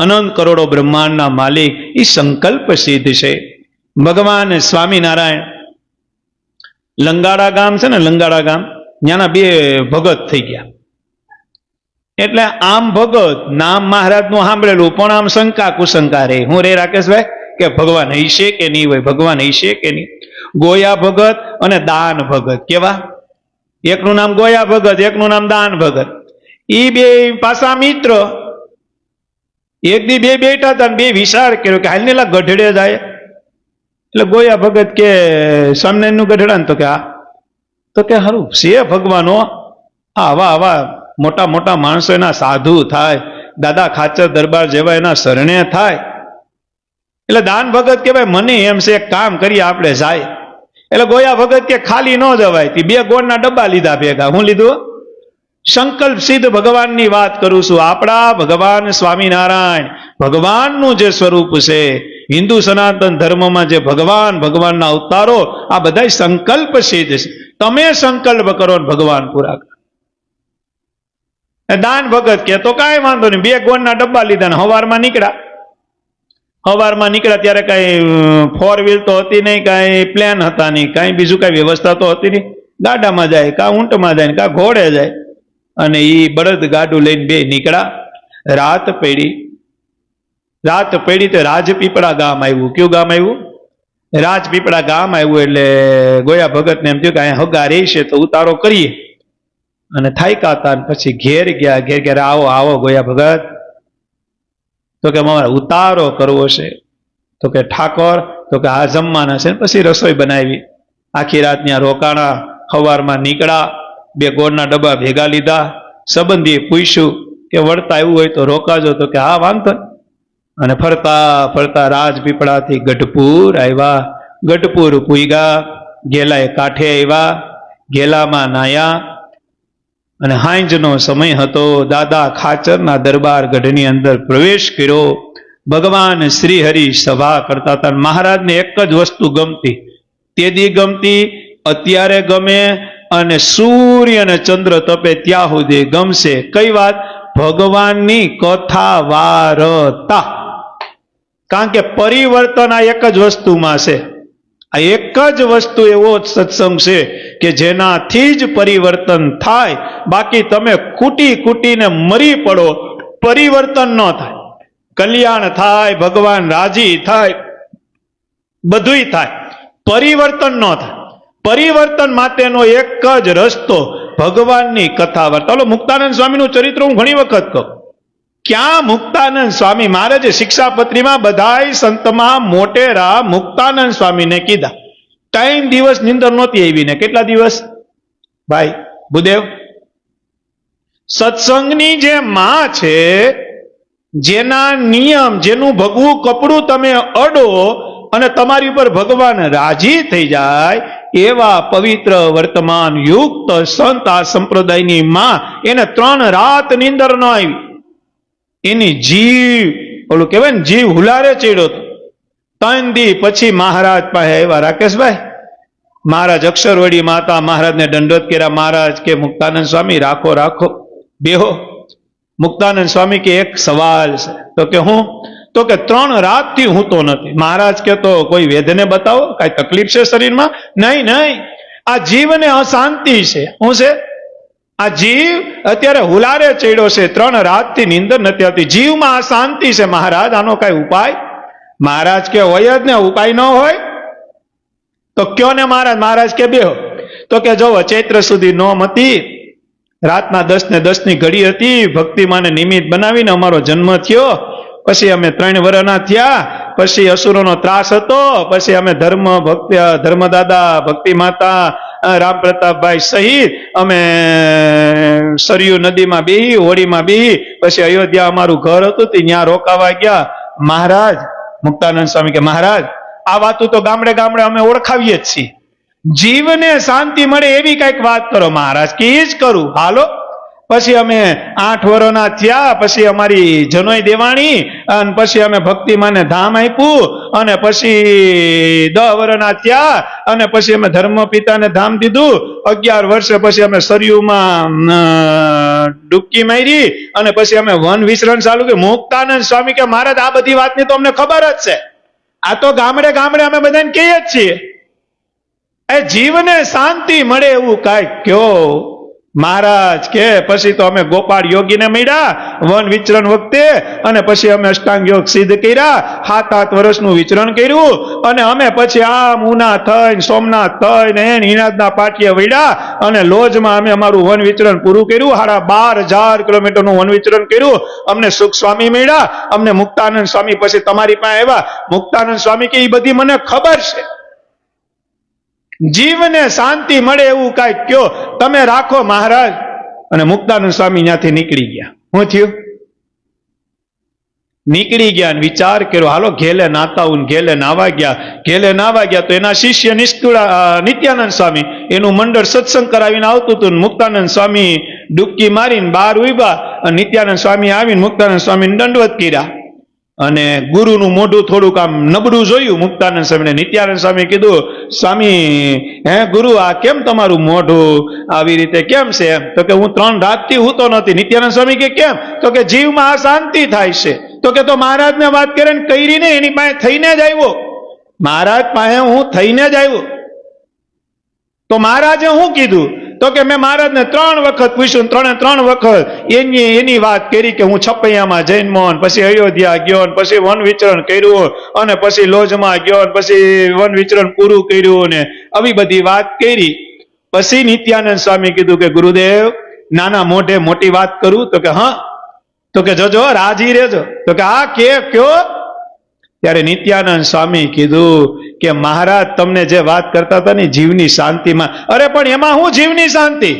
અનંત કરોડો બ્રહ્માંડના માલિક, એ સંકલ્પ સિદ્ધ છે. ભગવાન સ્વામિનારાયણ લંગાડા ગામ છે ને, લંગાડા ગામ, ત્યાંના 2 ભગત થઈ ગયા. એટલે આમ ભગત નામ મહારાજનું સાંભળેલું, પણ આમ શંકા કુશંકા રે. હું રે રાકેશભાઈ કે ભગવાન હૈશે કે નહીં હોય, ભગવાન હૈશે કે નહીં. ગોયા ભગત અને દાન ભગત. કેવા? એકનું નામ ગોયા ભગત, એકનું નામ દાન ભગત. એ 2 પાછા મિત્ર. એક દી 2 બેઠા હતા, 2 વિચાર કર્યો કે હાલનેલા ગઢડે જાય. એટલે ગોયા ભગત કે સ્વામિનારાયણનું ગઢડા ને, તો કે હારું છે ભગવાનો, આવા મોટા મોટા માણસો એના સાધુ થાય, દાદા ખાચર દરબાર જેવા એના શરણે થાય. એટલે દાન ભગત કે ભાઈ મને એમ છે એક કામ કરીએ આપણે જાય. એટલે ગોયા ભગત કે ખાલી ન જવાય. તે 2 ગોળના ડબ્બા લીધા ભેગા. હું લીધું? સંકલ્પ સિદ્ધ ભગવાનની વાત કરું છું. આપણા ભગવાન સ્વામિનારાયણ ભગવાનનું જે સ્વરૂપ છે, હિન્દુ સનાતન ધર્મમાં જે ભગવાનના અવતારો, આ બધા સંકલ્પ સિદ્ધ છે. તમે સંકલ્પ કરો ને ભગવાન પૂરા કરો. દાન ભગત કે તો કાંઈ વાંધો નહીં. 2 ગોળના ડબ્બા લીધા ને સવારમાં નીકળ્યા ત્યારે કાંઈ 4 વ્હીલ તો હતી નહીં, કાંઈ પ્લેન હતા નહીં, કાંઈ બીજું કાંઈ વ્યવસ્થા તો હતી નહીં. ગાડામાં જાય, કાં ઊંટમાં જાય, કાં ઘોડે જાય. અને એ બળદ ગાડું લઈને 2 નીકળ્યા. રાત પડી તો રાજપીપળા ગામ આવ્યું. કયું ગામ આવ્યું? રાજપીપળા ગામ આવ્યું. એટલે ગોયા ભગતને એમ થયું કે અહીંયા હગા રહેશે તો ઉતારો કરીએ. અને થાક્યા હતા. પછી ઘેર ગયા. આવો ગોયા ભગત. તો કે અમારે ઉતારો કરવો છે. તો કે ઠાકોર, તો કે આ જમવાના છે. પછી રસોઈ બનાવી. આખી રાત ત્યાં રોકાણા. સવારમાં નીકળ્યા. 2 ગોળના ડબ્બા ભેગા લીધા. સંબંધીએ પૂછ્યું કે વળતા એવું હોય તો રોકાજો. તો કે હા વાંધો. અને ફરતા રાજપીપળાથી ગઢપુર આવ્યા. ગઢપુર પૂગ્યા. ગેલાએ કાંઠે આવ્યા. ગેલામાં નાયા. અને હાંજનો સમય હતો. દાદા ખાચરના દરબાર ગઢની અંદર પ્રવેશ કર્યો. ભગવાન શ્રી હરિ સભા કરતા હતા. મહારાજને એક જ વસ્તુ ગમતી, તેદી ગમતી, અત્યારે ગમે, અને સૂર્ય અને ચંદ્ર તપે ત્યાં સુધી ગમશે. કઈ વાત? ભગવાનની કથા વાર્તા. કારણ કે પરિવર્તન આ એક જ વસ્તુમાં છે. આ એક જ વસ્તુ એવો સત્સંગ છે કે જેનાથી જ પરિવર્તન થાય. બાકી તમે કૂટીને મરી પડો, પરિવર્તન ન થાય. કલ્યાણ થાય, ભગવાન રાજી થાય, બધુંય થાય, પરિવર્તન ન થાય. પરિવર્તન માટેનો એક જ રસ્તો ભગવાનની કથા વાર્તા. ચાલો, મુક્તાનંદ સ્વામીનું ચરિત્ર હું ઘણી વખત કહું. ક્યાં મુક્તાનંદ સ્વામી મહારાજે શિક્ષાપત્રીમાં બધાય સંતમાં મોટેરા મુક્તાનંદ સ્વામીને કીધા. 3 દિવસ નીંદર નહોતી આવીને. કેટલા દિવસ ભાઈ ભૂદેવ? સત્સંગની જે માં છે, જેના નિયમ, જેનું ભગવું કપડું તમે અડો અને તમારી ઉપર ભગવાન રાજી થઈ જાય, એવા પવિત્ર વર્તમાન યુક્ત સંત આ સંપ્રદાયની માં, એને 3 રાત નીંદર ન આવી. એની જીવ, ઓલું કહેવાય ને, જીવ હુલારે ચડ્યો હતો. 3 દી પછી મહારાજ પાસે આવ્યા. રાકેશભાઈ, મહારાજ અક્ષરવડી માતા મહારાજને દંડોત કર્યા. મહારાજ કે મુક્તાનંદ સ્વામી રાખો બેહો. મુક્તાનંદ સ્વામી કે એક સવાલ છે. તો કે હું? તો કે 3 રાતથી હું તો નથી. મહારાજ કે તો કોઈ વેદને બતાવો, કઈ તકલીફ છે શરીરમાં? નહીં, આ જીવને અશાંતિ છે. શું છે? આ જીવ અત્યારે હુલારે ચડ્યો છે. 3 રાતથી નીંદર નથી આવતી. જીવમાં અશાંતિ છે. મહારાજ, આનો કઈ ઉપાય? મહારાજ કે હોય જ ને, ઉપાય ન હોય તો કયો ને મહારાજ. મહારાજ કે બેહો. તો કે જો ચૈત્ર સુધી નોમ હતી, રાતના 10 ને 10 ની ઘડી હતી. ભક્તિમાને નિમિત્ત બનાવીને અમારો જન્મ થયો. પછી અમે 3 વર્ષના થયા. પછી અસુરોનો ત્રાસ હતો. પછી અમે ધર્મદાદા, ભક્તિ માતા, રામ પ્રતાપભાઈ સહિત અમે સરયુ નદીમાં બેહી, હોળીમાં બેહી. પછી અયોધ્યા અમારું ઘર હતું, ત્યાં રોકાવા ગયા. મહારાજ, મુક્તાનંદ સ્વામી કે મહારાજ, આ વાતો તો ગામડે અમે ઓળખાવીએ જ છીએ. જીવને શાંતિ મળે એવી કઈક વાત કરો. મહારાજ કે જ કરું, હાલો. પછી અમે 8 વર્ષના થયા. પછી અમારી જનોઈ દેવાણી, અને પછી અમે ભક્તિમાને ધામ આપ્યું. અને પછી 10 વર્ષના થયા. અને પછી અમે ધર્મ પિતાને ધામ દીધું. 11 વર્ષે પછી અમે સરયુમાં ડૂબકી મારી. અને પછી અમે વન વિચરણ ચાલુ કર્યું. મુક્તાનંદ સ્વામી કે મહારાજ, આ બધી વાતની તો અમને ખબર જ છે. આ તો ગામડે અમે બધાને કહીએ જ છીએ. એ જીવને શાંતિ મળે એવું કાંઈક કયો. મહારાજ કે પછી તો અમે ગોપાળ યોગીને મળ્યા વન વિચરણ વખતે. અને પછી અમે અષ્ટાંગ યોગ સિદ્ધ કર્યા. 7 વર્ષનું વિચરણ કર્યું. અને અમે પછી આમ ઉના થઈને, સોમનાથ થઈને, હિનાદના પાટીએ વળ્યા. અને લોજમાં અમે અમારું વન વિચરણ પૂરું કર્યું. 12,000 કિલોમીટરનું વન વિચરણ કર્યું. અમને સુખ સ્વામી મળ્યા. અમને મુક્તાનંદ સ્વામી પછી તમારી પાસે આવ્યા. મુક્તાનંદ સ્વામી કે એ બધી મને ખબર છે. જીવને શાંતિ મળે એવું કાંઈક કયો, તમે રાખો મહારાજ. અને મુક્તાનંદ સ્વામી ત્યાંથી નીકળી ગયા. શું થયું? નીકળી ગયા અને વિચાર કર્યો, હાલો ઘેલે નાતા હું, ઘેલે નાવા ગયા તો એના શિષ્ય નિત્યાનંદ સ્વામી એનું મંડળ સત્સંગ કરાવીને આવતું હતું. મુક્તાનંદ સ્વામી ડૂબકી મારીને બહાર ઉભા અને નિત્યાનંદ સ્વામી આવીને મુક્તાનંદ સ્વામીને દંડવત કર્યા અને ગુરુનું મોઢું થોડુંક આમ નબળું જોયું મુક્તાનંદ સ્વામીને. નિત્યાનંદ સ્વામી કીધું, સ્વામી હે ગુરુ, આ કેમ તમારું મોઢું આવી રીતે કેમ છે? તો કે હું 3 રાતથી હૂતો નથી. નિત્યાનંદ સ્વામી કે કેમ? તો કે જીવમાં અશાંતિ થાય છે. તો કે તો મહારાજને વાત કરે ને કરીને એની પાસે થઈને જ આવ્યો. મહારાજ પાસે હું થઈને જ આવ્યો. તો મહારાજે શું કીધું? તો કે મેં મહારાજને 3 વખત પૂછ્યું, 3 વખત એની વાત કરી કે હું છપૈયામાં જૈનમો, પછી અયોધ્યા ગયો, પછી વન વિચરણ કર્યું, અને પછી લોજમાં ગયો, પછી વન વિચરણ પૂરું કર્યું ને આવી બધી વાત કરી. પછી નિત્યાનંદ સ્વામી કીધું કે ગુરુદેવ, નાના મોઢે મોટી વાત કરું? તો કે હા. તો કે જોજો રાજી રહેજો. તો કે હા કયો? ત્યારે નિત્યાનંદ સ્વામી કીધું કે મહારાજ તમને જે વાત કરતા હતા ને જીવની શાંતિમાં, અરે પણ એમાં હું જીવની શાંતિ?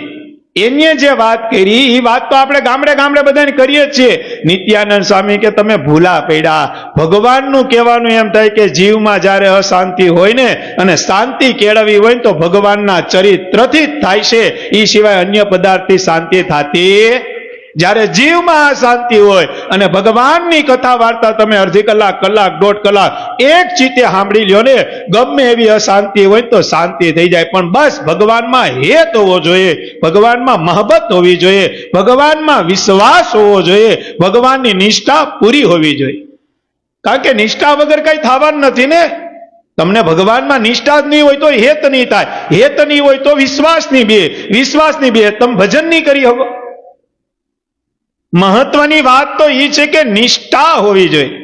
એને જે વાત કરી એ વાત તો આપણે ગામડે બધાને કરીએ જ છીએ. નિત્યાનંદ સ્વામી કે તમે ભૂલા પડ્યા. ભગવાનનું કહેવાનું એમ થાય કે જીવમાં જ્યારે અશાંતિ હોય ને અને શાંતિ કેળવવી હોય તો ભગવાનના ચરિત્રથી જ થાય છે, એ સિવાય અન્ય પદાર્થથી શાંતિ થતી. જ્યારે જીવમાં શાંતિ હોય અને ભગવાનની કથા વાર્તા તમે અડધી કલાક, 1.5 કલાક એક ચિત્તે સાંભળી લ્યો ને, ગમે એવી અશાંતિ હોય તો શાંતિ થઈ જાય. પણ બસ ભગવાનમાં હેત હોવો જોઈએ, ભગવાનમાં મહબત હોવી જોઈએ, ભગવાનમાં વિશ્વાસ હોવો જોઈએ, ભગવાનની નિષ્ઠા પૂરી હોવી જોઈએ. કારણ કે નિષ્ઠા વગર કઈ થવાનું નથી ને. તમને ભગવાનમાં નિષ્ઠા જ નહીં હોય તો હેત નહીં થાય, હેત નહીં હોય તો વિશ્વાસ નહીં બે, વિશ્વાસ નહીં બે તમે ભજન નહીં કરી શકો. મહત્વની વાત તો એ છે કે નિષ્ઠા હોવી જોઈએ.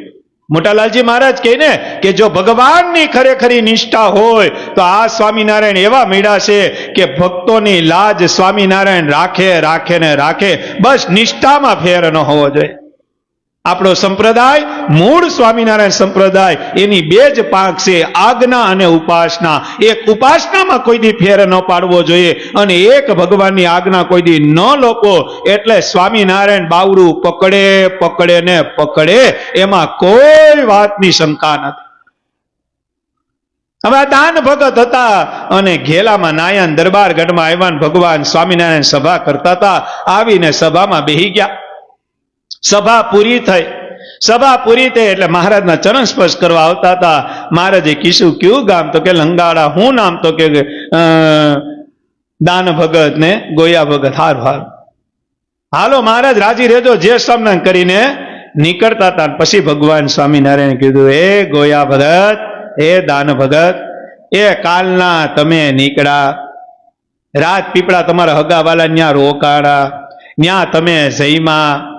મોટાલાલજી મહારાજ કહે ને કે જો ભગવાનની ખરેખરી નિષ્ઠા હોય તો આ સ્વામિનારાયણ એવા મળ્યા છે કે ભક્તોની લાજ સ્વામિનારાયણ રાખે ને રાખે. બસ નિષ્ઠામાં ફેર ન હોવો જોઈએ. આપણો સંપ્રદાય મૂળ સ્વામિનારાયણ સંપ્રદાય, એની 2 જ પાંખ છે, આજ્ઞા અને ઉપાસના. એક ઉપાસનામાં કોઈ દી ફેર ન પાડવો જોઈએ અને એક ભગવાનની આજ્ઞા કોઈ દી ન લોપો. એટલે સ્વામિનારાયણ બાવડું પકડે એમાં કોઈ વાતની શંકા નથી. હવે દાન ભગત હતા અને ઘેલામાં નાયન દરબારગઢમાં આવ્યા, ભગવાન સ્વામિનારાયણ સભા કરતા હતા. આવીને સભામાં બેહી ગયા. સભા પૂરી થઈ એટલે મહારાજના ચરણ સ્પર્શ કરવા આવતા હતા. મહારાજે કીધું કયું ગામ? તો કે લંગાડા. હું નામ? તો કે દાન ભગત ને ગોયા ભગત. હારું હાલો મહારાજ રાજી રહેજો, જે સન્માન કરીને નીકળતા હતા. પછી ભગવાન સ્વામિનારાયણ કીધું, એ ગોયા ભગત, એ દાન ભગત, એ કાલના તમે નીકળ્યા, રાત પીપળા તમારા હગાવાલા ત્યાં રોકાણા, ત્યાં તમે જઈમાં.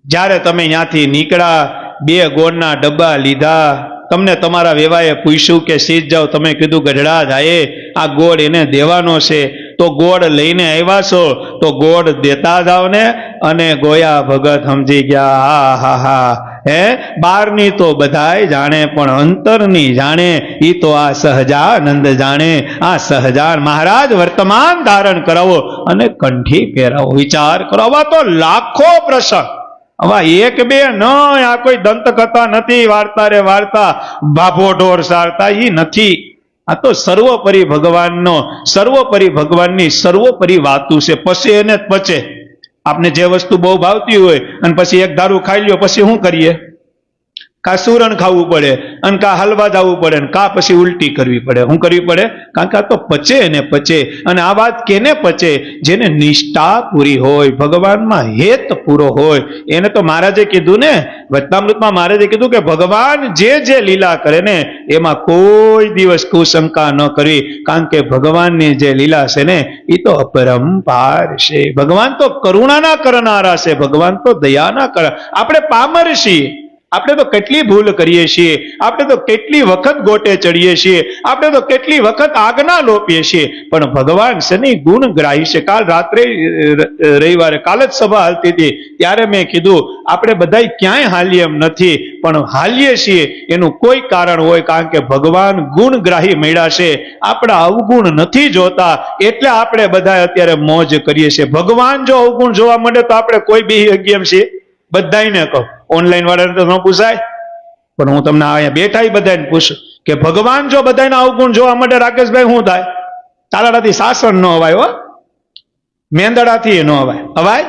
જ્યારે તમે ત્યાંથી નીકળ્યા 2 ગોળના ડબ્બા લીધા. તમને તમારા વેવાએ પૂછ્યું કે સીધ જાઓ, તમે કીધું ગઢડા જાય, આ ગોળ એને દેવાનો છે. તો ગોળ લઈને આવ્યા છો તો ગોળ દેતા જાઓ ને. અને ગોયા ભગત સમજી ગયા, હા હે બહારની તો બધાય જાણે પણ અંતરની જાણે, ઈ તો આ સહજાનંદ જાણે. આ સહજાન મહારાજ વર્તમાન ધારણ કરાવો અને કંઠી પહેરાવો. વિચાર કરો, આવા તો લાખો પ્રસંગ. હવે 1 2 ન, આ કોઈ દંતકથા નથી, વાર્તા રે વાર્તા, ભાભો ઢોર સારતા ઈ નથી. આ તો સર્વોપરી ભગવાનનો, સર્વોપરી ભગવાનની સર્વોપરી વાતું છે. પછી એને જ પચે. આપને જે વસ્તુ બહુ ભાવતી હોય અને પછી 1 ધારું ખાઈ લ્યો, પછી શું કરીએ? કા સુરણ ખાવું પડે અને કા હલવા જવું પડે ને કા પછી ઉલટી કરવી પડે. શું કરવી પડે? કારણ કે આ તો પચે ને પચે. અને આ વાત કેને પચે? જેને નિષ્ઠા પૂરી હોય, ભગવાનમાં હેત પૂરો હોય. એને તો મહારાજે કીધું ને, વચનામૃતમાં મહારાજે કીધું કે ભગવાન જે લીલા કરે ને એમાં કોઈ દિવસ કુશંકા ન કરવી. કારણ કે ભગવાનની જે લીલા છે ને એ તો અપરંપાર છે. ભગવાન તો કરુણાના કરનારા છે, ભગવાન તો દયાના કર. આપણે પામર છીએ, આપણે તો કેટલી ભૂલ કરીએ છીએ, આપણે તો કેટલી વખત ગોટે ચડીએ છીએ, આપણે તો કેટલી વખત આજ્ઞા લોપીએ છીએ. પણ ભગવાન છે ને ગુણગ્રાહી છે. કાલ રાત્રે રવિવારે કાલ જ સભા હાલતી હતી ત્યારે મેં કીધું આપણે બધા ક્યાંય હાલીએ એમ નથી, પણ હાલીએ છીએ એનું કોઈ કારણ હોય. કારણ કે ભગવાન ગુણગ્રાહી મળ્યા છે, આપણા અવગુણ નથી જોતા, એટલે આપણે બધા અત્યારે મોજ કરીએ છીએ. ભગવાન જો અવગુણ જોવા મળે તો આપણે કોઈ બી અગિયમ છીએ? બધાને કહું, ઓનલાઈન વાળાને તો ન પૂછાય, પણ હું તમને અહીંયા બેઠા બધાને પૂછું કે ભગવાન જો બધાના અવગુણ જોવા માટે રાકેશભાઈ શું થાય? તાલાડાથી સાસણ ન અવાય, હો, મેંદડાથી ન અવાય, અવાય,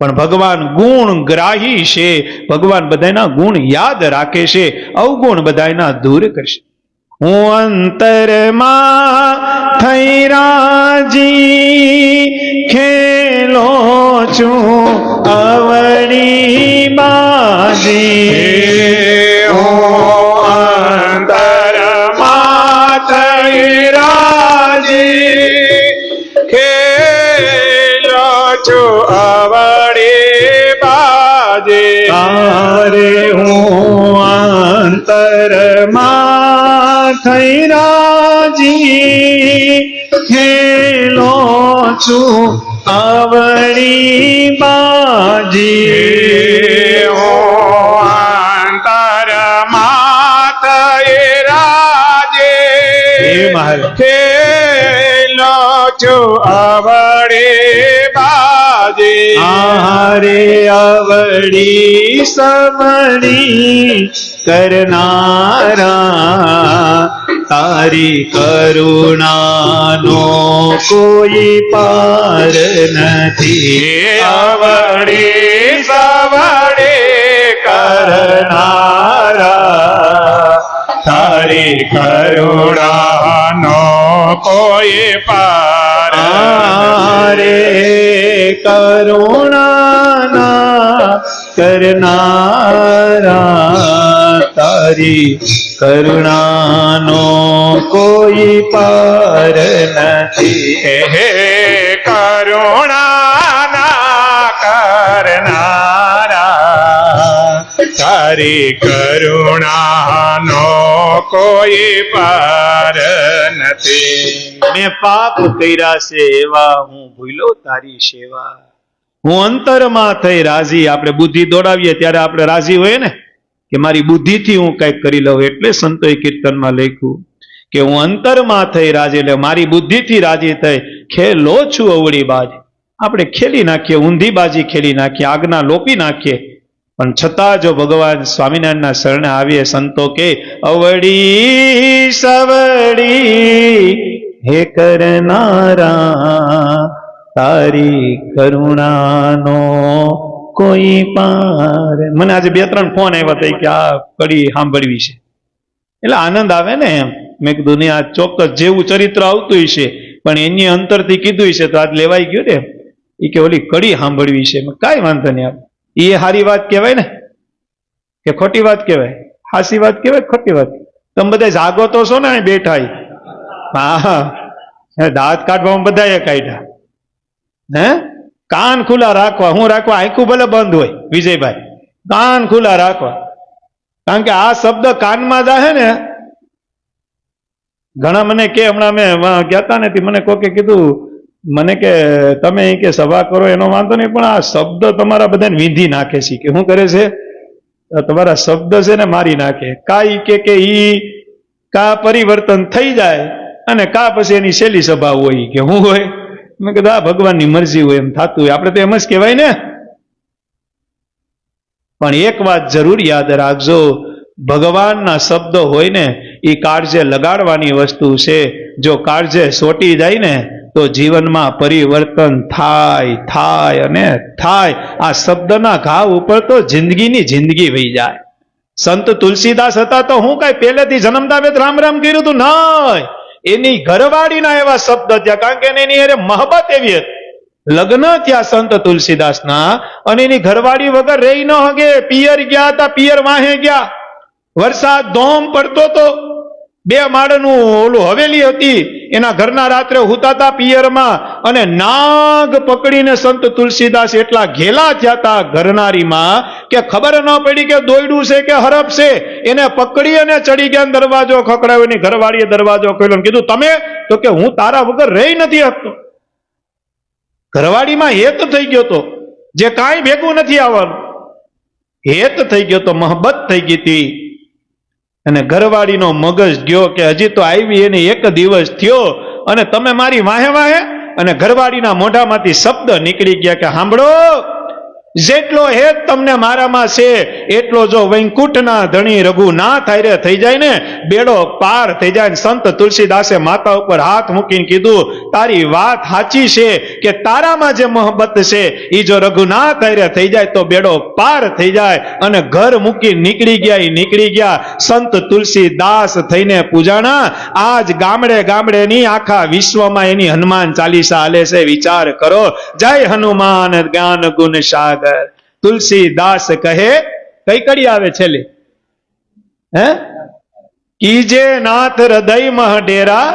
પણ ભગવાન ગુણ ગ્રાહી છે. ભગવાન બધાના ગુણ યાદ રાખે છે, અવગુણ બધાના દૂર કરશે. હું અંતરમાં થઈ રાજી ખેલો છું અવળી બાજી. હું અંતરમાં થઈ રાજી ખેલો છું અવળી બાજી. તારે હું અંતરમાં થઈ રાજી ખેલો છું અવળી બાજી. હું અંતરમાં થઈ રાજી ખેલો છું અવળી બાજી. હારે અવળી સમણી કરનારા તારી કરુણાનો કોઈ પાર નથી. અવળી સવળી કરનારા તારી કરુણાનો કોઈ પાર રે કરુણાના કરનારા તારી કરુણાનો કોઈ પાર નથી. હે કરુણાના કરનારા તારી કરુણાનો કોઈ પાર નથી. મેં પાપ કર્યા છે એવા હું ભૂલો તારી સેવા. હું અંતરમાં થઈ રાજી. આપણે બુદ્ધિ દોડાવીએ ત્યારે આપણે રાજી હોય ને કે મારી બુદ્ધિથી હું કંઈક કરી લઉં. એટલે સંતોએ કીર્તનમાં લખ્યું કે હું અંતરમાં થઈ રાજી, એટલે મારી બુદ્ધિથી રાજી થઈ ખેલો છું અવળી બાજી. આપણે ખેલી નાખીએ, ઊંધી બાજી ખેલી નાખીએ, આજ્ઞા લોપી નાખીએ, પણ છતાં જો ભગવાન સ્વામિનારાયણના શરણે આવીએ, સંતો કે અવળી સવળી હે કરનારા તારી કરુણાનો કોઈ પાર. મને આજે 2-3 ફોન આવ્યા હતા કે આ કડી સાંભળવી છે, એટલે આનંદ આવે ને એમ. મેં કીધું નહીં, આ ચોક્કસ જેવું ચરિત્ર આવતું છે પણ એની અંતરથી કીધું છે તો આજ લેવાઈ ગયું ને. એ કે ઓલી કડી સાંભળવી છે. કાંઈ વાંધો નહીં, એ સારી વાત કહેવાય ને કે ખોટી વાત કહેવાય? હાસી વાત કહેવાય, ખોટી વાત? તમે બધા જાગો તો છો ને બેઠા? હા, દાંત કાઢવામાં બધાએ કાઢ્યા. હે, કાન ખુલ્લા રાખવા. હું રાખવા? આંખું ભલે બંધ હોય વિજયભાઈ, કાન ખુલ્લા રાખવા. કારણ કે આ શબ્દ કાનમાં જાહે ને. ઘણા મને કે હમણાં મેં ગયા હતા ને, મને કોકે કીધું, મને કે તમે કે સભા કરો એનો વાંધો નહીં, પણ આ શબ્દ તમારા બધાને વીંધી નાખે છે. કે શું કરે છે? તમારા શબ્દ છે ને મારી નાખે. કાઈ કે ઈ કા પરિવર્તન થઈ જાય અને કા પછી એની છેલ્લી સભા હોય કે હું હોય. મેં કીધું આ ભગવાનની મરજી હોય, એમ થતું હોય. આપણે તો એમ જ કહેવાય ને. પણ એક વાત જરૂર યાદ રાખજો, ભગવાનના શબ્દો હોય ને એ કાળજે લગાડવાની વસ્તુ છે. જો કાળજે સોટી જાય ને તો જીવનમાં પરિવર્તન થાય થાય અને થાય. આ શબ્દના ઘાવ ઉપર તો જિંદગીની જિંદગી વહી જાય. સંત તુલસીદાસ હતા તો હું કઈ પહેલેથી જન્મતા વેદ રામ રામ કર્યું હતું? નહીં, એની ઘરવાળીના એવા શબ્દ થયા, કારણ કે એની અરે મહબત એવી હતી. લગ્ન થયા સંત તુલસીદાસના અને એની ઘરવાળી વગર રહી ન હગે. પિયર ગયા હતા, પિયર વાહે ગયા. વરસાદ ધોમ પડતો તો, 2 માળનું ઓલું હવેલી હતી, એના ઘરના રાત્રે હુતાતા પિયરમાં, અને નાગ પકડીને સંત તુલસીદાસ એટલા ઘેલા થયા હતા ઘરનારીમાં કે ખબર ન પડી કે દોયડું છે કે હરફ છે. એને પકડી અને ચડી ગયા, દરવાજો ખખડાવ્યો. એની ઘરવાળીએ દરવાજો ખોલ્યો, કીધું તમે? તો કે હું તારા વગર રહી નથી શકતો. ઘરવાળીમાં હેત થઈ ગયો તો, જે કાંઈ ભેગું નથી આવવાનું. હેત થઈ ગયો તો, મહબત થઈ ગઈ હતી. અને ઘરવાળીનો મગજ ગયો કે હજી તો આવી એને 1 દિવસ થયો અને તમે મારી વાહે વાહે. અને ઘરવાળીના મોઢામાંથી શબ્દ નીકળી ગયા કે સાંભળો, જેટલો હેત તમને મારામાં છે એટલો જો વૈકુંઠના ધણી રઘુનાથ હારે થઈ જાય ને બેડો પાર થઈ જાય. સંત તુલસીદાસે માતા ઉપર હાથ મૂકીને કીધું, તારી વાત સાચી છે કે તારામાં જે મોહબ્બત છે એ જો રઘુનાથ હારે થઈ જાય તો બેડો પાર થઈ જાય. અને ઘર મૂકી નીકળી ગયા, એ નીકળી ગયા. સંત તુલસીદાસ થઈને પૂજાણા. આજ ગામડે ગામડે ની આખા વિશ્વમાં એની હનુમાન ચાલીસા હાલે છે. વિચાર કરો. જય હનુમાન જ્ઞાન ગુણ સાગર. તુલસીદાસ કહે, કઈ કડી આવે છેલ્લે? હે? કીજે નાથ હૃદય મહ ડેરા,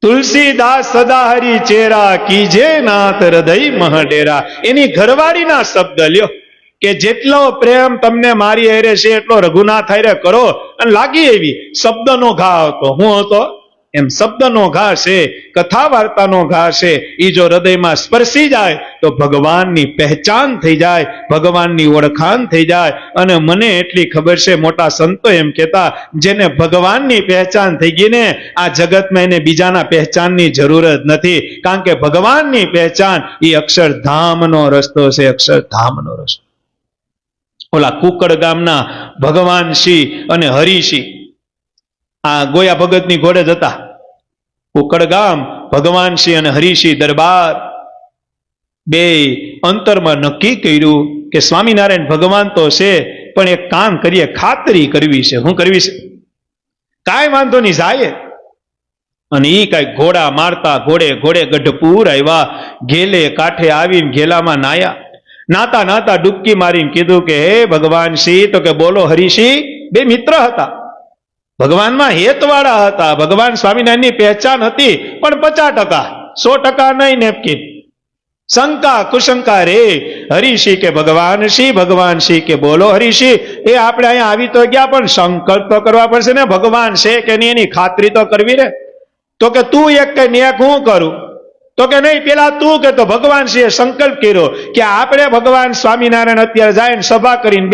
તુલસીદાસ સદા હરી ચેરા, કીજે નાથ હૃદય મહ ડેરા. એની ઘરવાળીના શબ્દ લ્યો કે જેટલો પ્રેમ તમને મારી હારે છે એટલો રઘુનાથ હારે કરો. અને લાગી એવી શબ્દનો ઘા હતો. હું હતો એમ શબ્દનો ઘા છે, કથા વાર્તાનો ઘા છે. એ જો હૃદયમાં સ્પર્શી જાય તો ભગવાનની પહેચાન થઈ જાય, ભગવાનની ઓળખાણ થઈ જાય. અને મને એટલી ખબર છે, મોટા સંતો એમ કહેતા, જેને ભગવાનની પહેચાન થઈ ગઈ ને આ જગતમાં એને બીજાના પહેચાનની જરૂર જ નથી. કારણ કે ભગવાનની પહેચાન એ અક્ષરધામનો રસ્તો છે, અક્ષરધામનો રસ્તો. ઓલા કુકડ ગામના ભગવાન શ્રી અને હરિશ્રી આ ગોયા ભગતની ઘોડે જ હતા. કુકડ ગામ, ભગવાન શ્રી અને હરિશ્રી દરબાર બે અંતરમાં નક્કી કર્યું કે સ્વામિનારાયણ ભગવાન તો છે પણ એક કામ કરીએ, ખાતરી કરવી છે. શું કરવી છે? કાંઈ વાંધો નહીં જાય. અને ઈ કાંઈ ઘોડા મારતા ઘોડે ઘોડે ગઢપુર આવ્યા. ઘેલે કાંઠે આવીને ઘેલામાં નાયા. નાતા નાતા ડૂબકી મારીને કીધું કે હે ભગવાન શ્રી, તો કે બોલો હરિશ્રી. બે મિત્ર હતા, ભગવાનમાં હેતવાળા હતા. ભગવાન સ્વામિનારાયણની પહેચાન હતી પણ 50%, 100% નહીં. નેપકીન શંકા કુશંકા રે. હરિશ્રી કે ભગવાન શ્રી કે બોલો હરિશ્રી. એ આપણે અહીંયા આવી તો ગયા પણ સંકલ્પ તો કરવા પડશે ને, ભગવાન છે કે નહીં એની ખાતરી તો કરવી ને. તો કે તું એક કઈ ને એક હું કરું? તો કે નહીં, પેલા તું કે. તો ભગવાન શ્રીએ સંકલ્પ કર્યો કે આપણે ભગવાન સ્વામિનારાયણ અત્યારે જાય સભા કરીને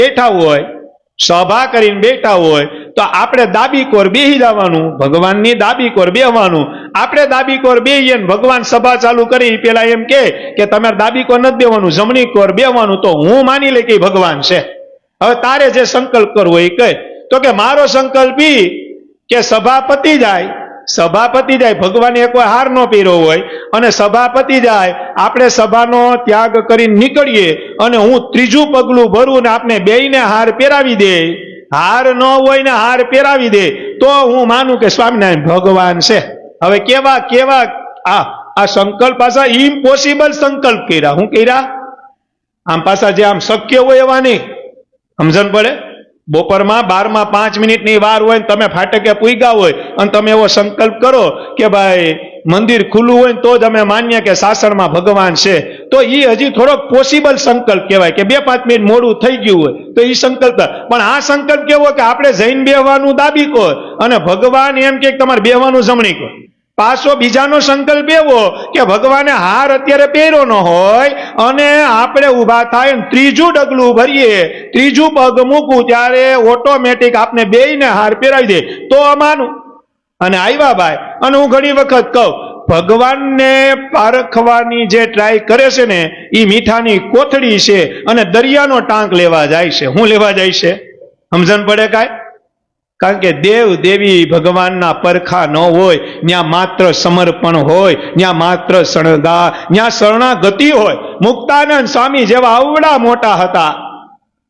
બેઠા હોય તો આપણે દાબીકોર બેહી જવાનું, ભગવાનની દાબીકોર બેહવાનું. આપણે દાબીકોર બેહીએ ને ભગવાન સભા ચાલુ કરી પેલા એમ કે તમારે દાબીકોર નથી બેવાનું, જમણી કોર બેવાનું. તો હું માની લે કે ભગવાન છે. હવે તારે જે સંકલ્પ કરવો એ કહે. તો કે મારો સંકલ્પ ઈ કે સભાપતિ જાય, ભગવાને કોઈ હાર નો પહેર્યો હોય અને સભાપતિ જાય, આપણે સભાનો ત્યાગ કરીને નીકળીએ અને હું ત્રીજું પગલું ભરું ને આપણે બેયને હાર પહેરાવી દે. હાર ન હોય ને હાર પહેરાવી દે તો હું માનું કે સ્વામિનારાયણ ભગવાન છે. હવે કેવા આ સંકલ્પ પાછા ઇમ્પોસિબલ સંકલ્પ કર્યા. હું કર્યા? આમ પાછા જે આમ શક્ય હોય એવા નહીં. સમજણ પડે? બપોરમાં 12માં 5 મિનિટની વાર હોય ને તમે ફાટકે પૂગ્યા હોય અને તમે એવો સંકલ્પ કરો કે ભાઈ મંદિર ખુલ્લું હોય તો જ અમે માનીએ કે સાસણમાં ભગવાન છે, તો એ હજી થોડોક પોસિબલ સંકલ્પ કહેવાય. કે 2-5 મિનિટ મોડું થઈ ગયું હોય તો એ સંકલ્પ. પણ આ સંકલ્પ કેવો કે આપણે જઈને બેહવાનું દાબી કો અને ભગવાન એમ કે તમારે બેહવાનું જમણી કો. પાછો બીજાનો સંકલ્પ એવો કે ભગવાને હાર અત્યારે પહેર્યો ન હોય અને આપણે ઊભા થાય ત્રીજું ડગલું ભરીએ, ત્રીજું પગ મૂકું ત્યારે ઓટોમેટિક આપણે બેયને હાર પહેરાવી દે તો અમાનું. અને આવ્યા ભાઈ. અને હું ઘણી વખત કહું, ભગવાનને પારખવાની જે ટ્રાય કરે છે ને એ મીઠાની કોથળી છે અને દરિયાનો ટાંક લેવા જાય છે. હું લેવા જાય છે? સમજણ પડે કાંઈ? કારણ કે દેવ દેવી ભગવાનના પરખા ન હોય, ત્યાં માત્ર સમર્પણ હોય, ત્યાં માત્ર ત્યાં શરણાગતિ હોય. મુક્તાનંદ સ્વામી જેવા અવડા મોટા હતા,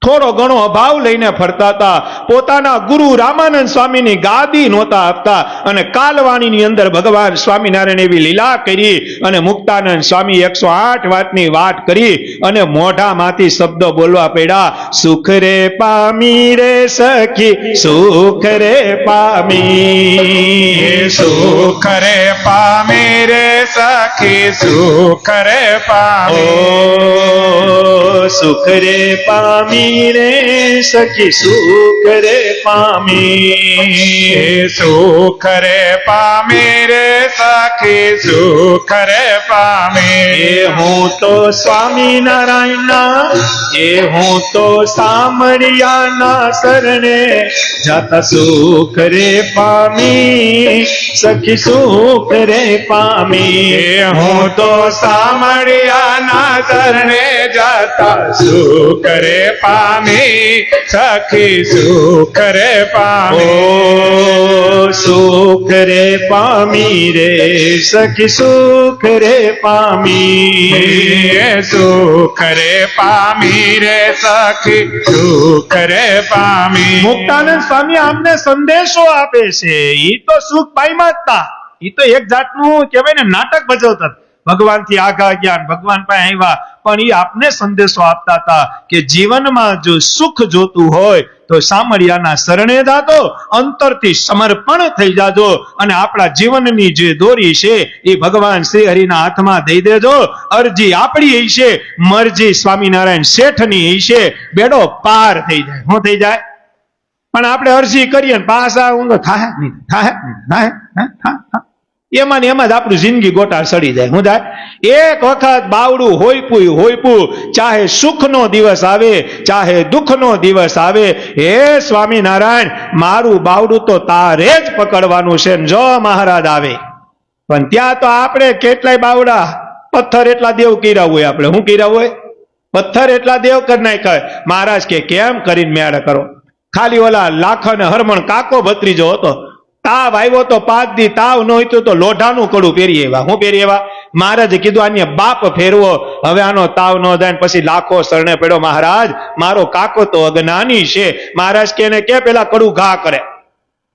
થોડો ઘણો અભાવ લઈને ફરતા હતા. પોતાના ગુરુ રામાનંદ સ્વામીની ગાદી નહોતા આપતા અને કાલવાણીની અંદર ભગવાન સ્વામિનારાયણ એવી લીલા કરી અને મુક્તાનંદ સ્વામી 108 વાતની વાત કરી અને મોઢામાંથી શબ્દો બોલવા પડ્યા. સુખ રે પામી રે સખી, સુખ રે પામી, સુખ રે પામી રે સખી, સુખ રે પામી, સુખ રે પામી રે સખી, સુખ રે પામી, સુખ રે પામી રે સખી, સુખ રે પામી. હું તો સ્વામિનારાયણના એ હું તો સામળિયાના શરણે જાતા સુખ રે પામી, સખી સુખ રે પામી. એ હું તો સામળિયાના શરણે જાતા સુખ રે પામી, સખી સુખ રે પામી. ઓ સુખ રે પામી રે સખી સુખ રે પામી. એ સુખ રે પામી રે સખી સુખ રે પામી. મુક્તાનંદ સ્વામી આપને સંદેશો આપે છે. ઈ તો સુખ પામ્યા જ તા. ઈ તો એક જાતનું કહેવાય ને નાટક ભજવતા. ભગવાનથી આઘા જ્ઞાન, ભગવાન પાસે આવ્યા, પણ ઈ આપને સંદેશો આપતા હતા કે જીવનમાં જો સુખ જોતું હોય તો સામળિયાના શરણે જાજો, અંતરથી સમર્પણ થઈ જાજો અને આપણા જીવનની જે દોરી છે એ ભગવાન શ્રી હરિના હાથમાં દઈ દેજો. અરજી આપણી હશે, મરજી સ્વામિનારાયણ શેઠની હશે, બેડો પાર થઈ જાય. શું થઈ જાય? પણ આપણે અરજી કરીએ ને પાછા ઊંઘો થાય નહીં, થાય નહીં, થાય એમાં ને એમાં જ આપણું જિંદગી ગોટાળ સડી જાય. શું થાય? એક વખત બાવડું હોયપું, ચાહે સુખનો દિવસ આવે ચાહે દુઃખનો દિવસ આવે, હે સ્વામિનારાયણ મારું બાવડું તો તારે જ પકડવાનું છે ને જો મહારાજ આવે. પણ ત્યાં તો આપણે કેટલાય બાવડા પથ્થર એટલા દેવ કર્યા હોય. આપણે શું કર્યા હોય? પથ્થર એટલા દેવ કરી નાખ્યા. મહારાજ કે કેમ કરીને મેળ કરો? ખાલી ઓલા લાખ અને હરમણ કાકો ભત્રીજો હતો, તાવ આવ્યો તો 5 દી તાવ ન હોય તો લોઢાનું કડું પહેરી આવ્યા. હું પહેરી આવ્યા? મહારાજે કીધું આને બાપ ફેરવો, હવે આનો તાવ ન જાય. પછી લાખો શરણે પડ્યો, મહારાજ મારો કાકો તો અજ્ઞાની છે. મહારાજ કે એને કે પેલા કડું ઘા કરે,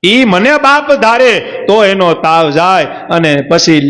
ઈ મને બાપ ધારે તો એનો તાવ જાય. અને પછી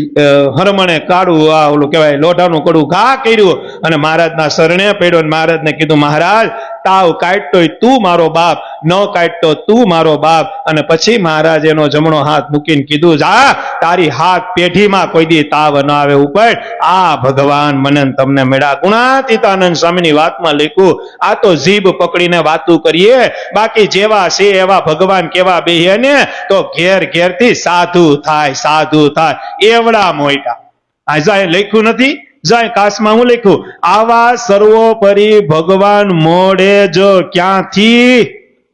હરમણે કાળું આ ઓલું કહેવાય લોઢાનું કડું ઘા કર્યું અને મહારાજના શરણે પડ્યો. મહારાજને કીધું મહારાજ તાવ કાઢતો તું મારો બાપ, ન કાઢતો તું મારો બાપ. અને પછી મહારાજ એનો જમણો હાથ મૂકીને કીધું જા તારી હાથ પેઢીમાં કોઈ દી તાવ ન આવે ઉપર. આ ભગવાન મને તમને મળ્યા. ગુણાતીતાનંદ સ્વામીની વાતમાં લખ્યું, આ તો જીભ પકડીને વાતું કરીએ, બાકી જેવા છે એવા ભગવાન કેવા બેહે ને તો ઘેર ઘેર થી સાધુ થાય, સાધુ થાય. એવડા મોટા આ જાય લખ્યું નથી. જાય કાશમાં હું લખ્યું, આવા સર્વોપરી ભગવાન મોડે જો ક્યાંથી,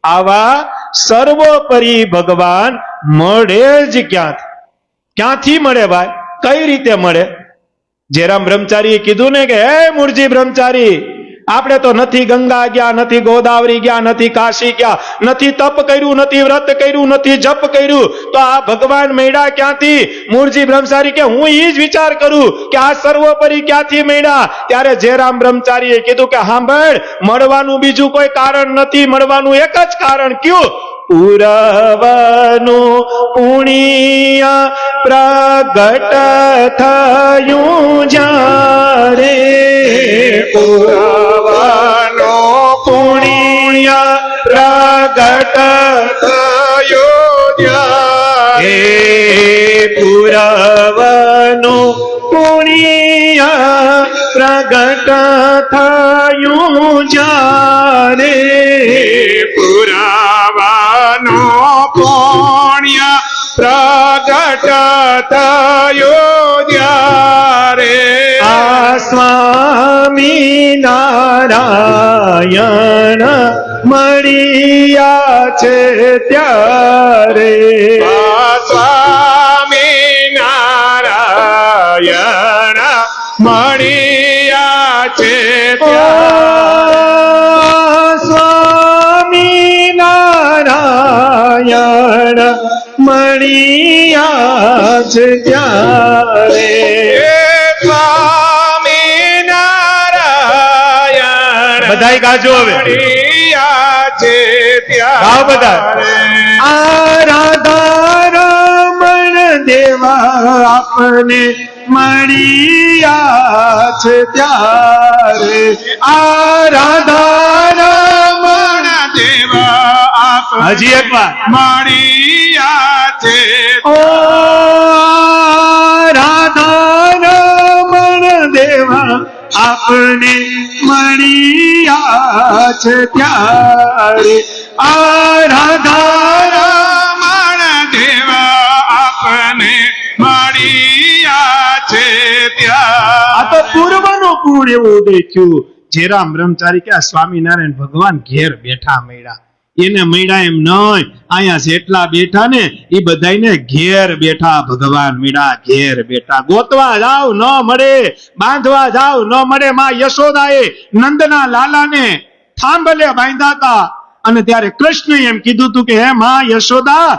આવા સર્વોપરી ભગવાન મળે જ ક્યાંથી મળે ભાઈ? કઈ રીતે મળે? જેરામ બ્રહ્મચારીએ કીધું ને કે હે મૂળજી બ્રહ્મચારી, આપણે તો નથી ગંગા ગયા, નથી ગોદાવરી ગયા, નથી કાશી ગયા, નથી તપ કર્યું, નથી વ્રત કર્યું, નથી જપ કર્યું, તો આ ભગવાન મળ્યા ક્યાંથી? મૂળજી બ્રહ્મચારી કે હું ઈ જ વિચાર કરું કે આ સર્વોપરી ક્યાંથી મળ્યા. ત્યારે જેરામ બ્રહ્મચારીએ કીધું કે સાંભળ, મળવાનું બીજું કોઈ કારણ નથી, મળવાનું એક જ કારણ. કયું? પુરવાનું પુણ્ય પ્રગટ થયું જ્યારે, પુરાવાનો પુણ્ય પ્રગટ થયો જ્યારે. પુરવાનું પુણ્ય પ્રગટ થયું જ્યારે, પુરાવાનો પુણ્ય પ્રગટ થયો જ્યારે. આ સ્વામી નારાયણ મળ્યા છે ત્યારે, સ્વામી નારાયણ મળ્યા છે સ્વામી નારાયણ મળ્યા છે ત્યારે. બધાય ગાજો હવે છે ગાઓ બધા. આરાધા રમણ દેવા આપને મળ્યા છે ત્યારે, આરાધા રમણ દેવા આપ હજી એક વાર મળ્યા છે. ઓ રાધા રમણ દેવા આપને મળ્યા છે ત્યારે, આરાધા રમણ દેવા આપને મળ્યા છે ત્યાં. આ તો પૂર્વનું પૂર્ણ એવું દેખ્યું. જેરામ બ્રહ્મચારી કે આ સ્વામિનારાયણ ભગવાન ઘેર બેઠા મળ્યા. એને મળ્યા એમ નહીં, અહીંયા જેટલા બેઠા ને એ બધાને ઘેર બેઠા ભગવાન મળ્યા. ઘેર બેઠા ગોતવા જાવ ન મળે, બાંધવા જાવ ન મળે. માં યશોદાએ નંદના લાલાને થાંભલે બાંધ્યા હતા અને ત્યારે કૃષ્ણએ એમ કીધું હતું કે હે માં યશોદા,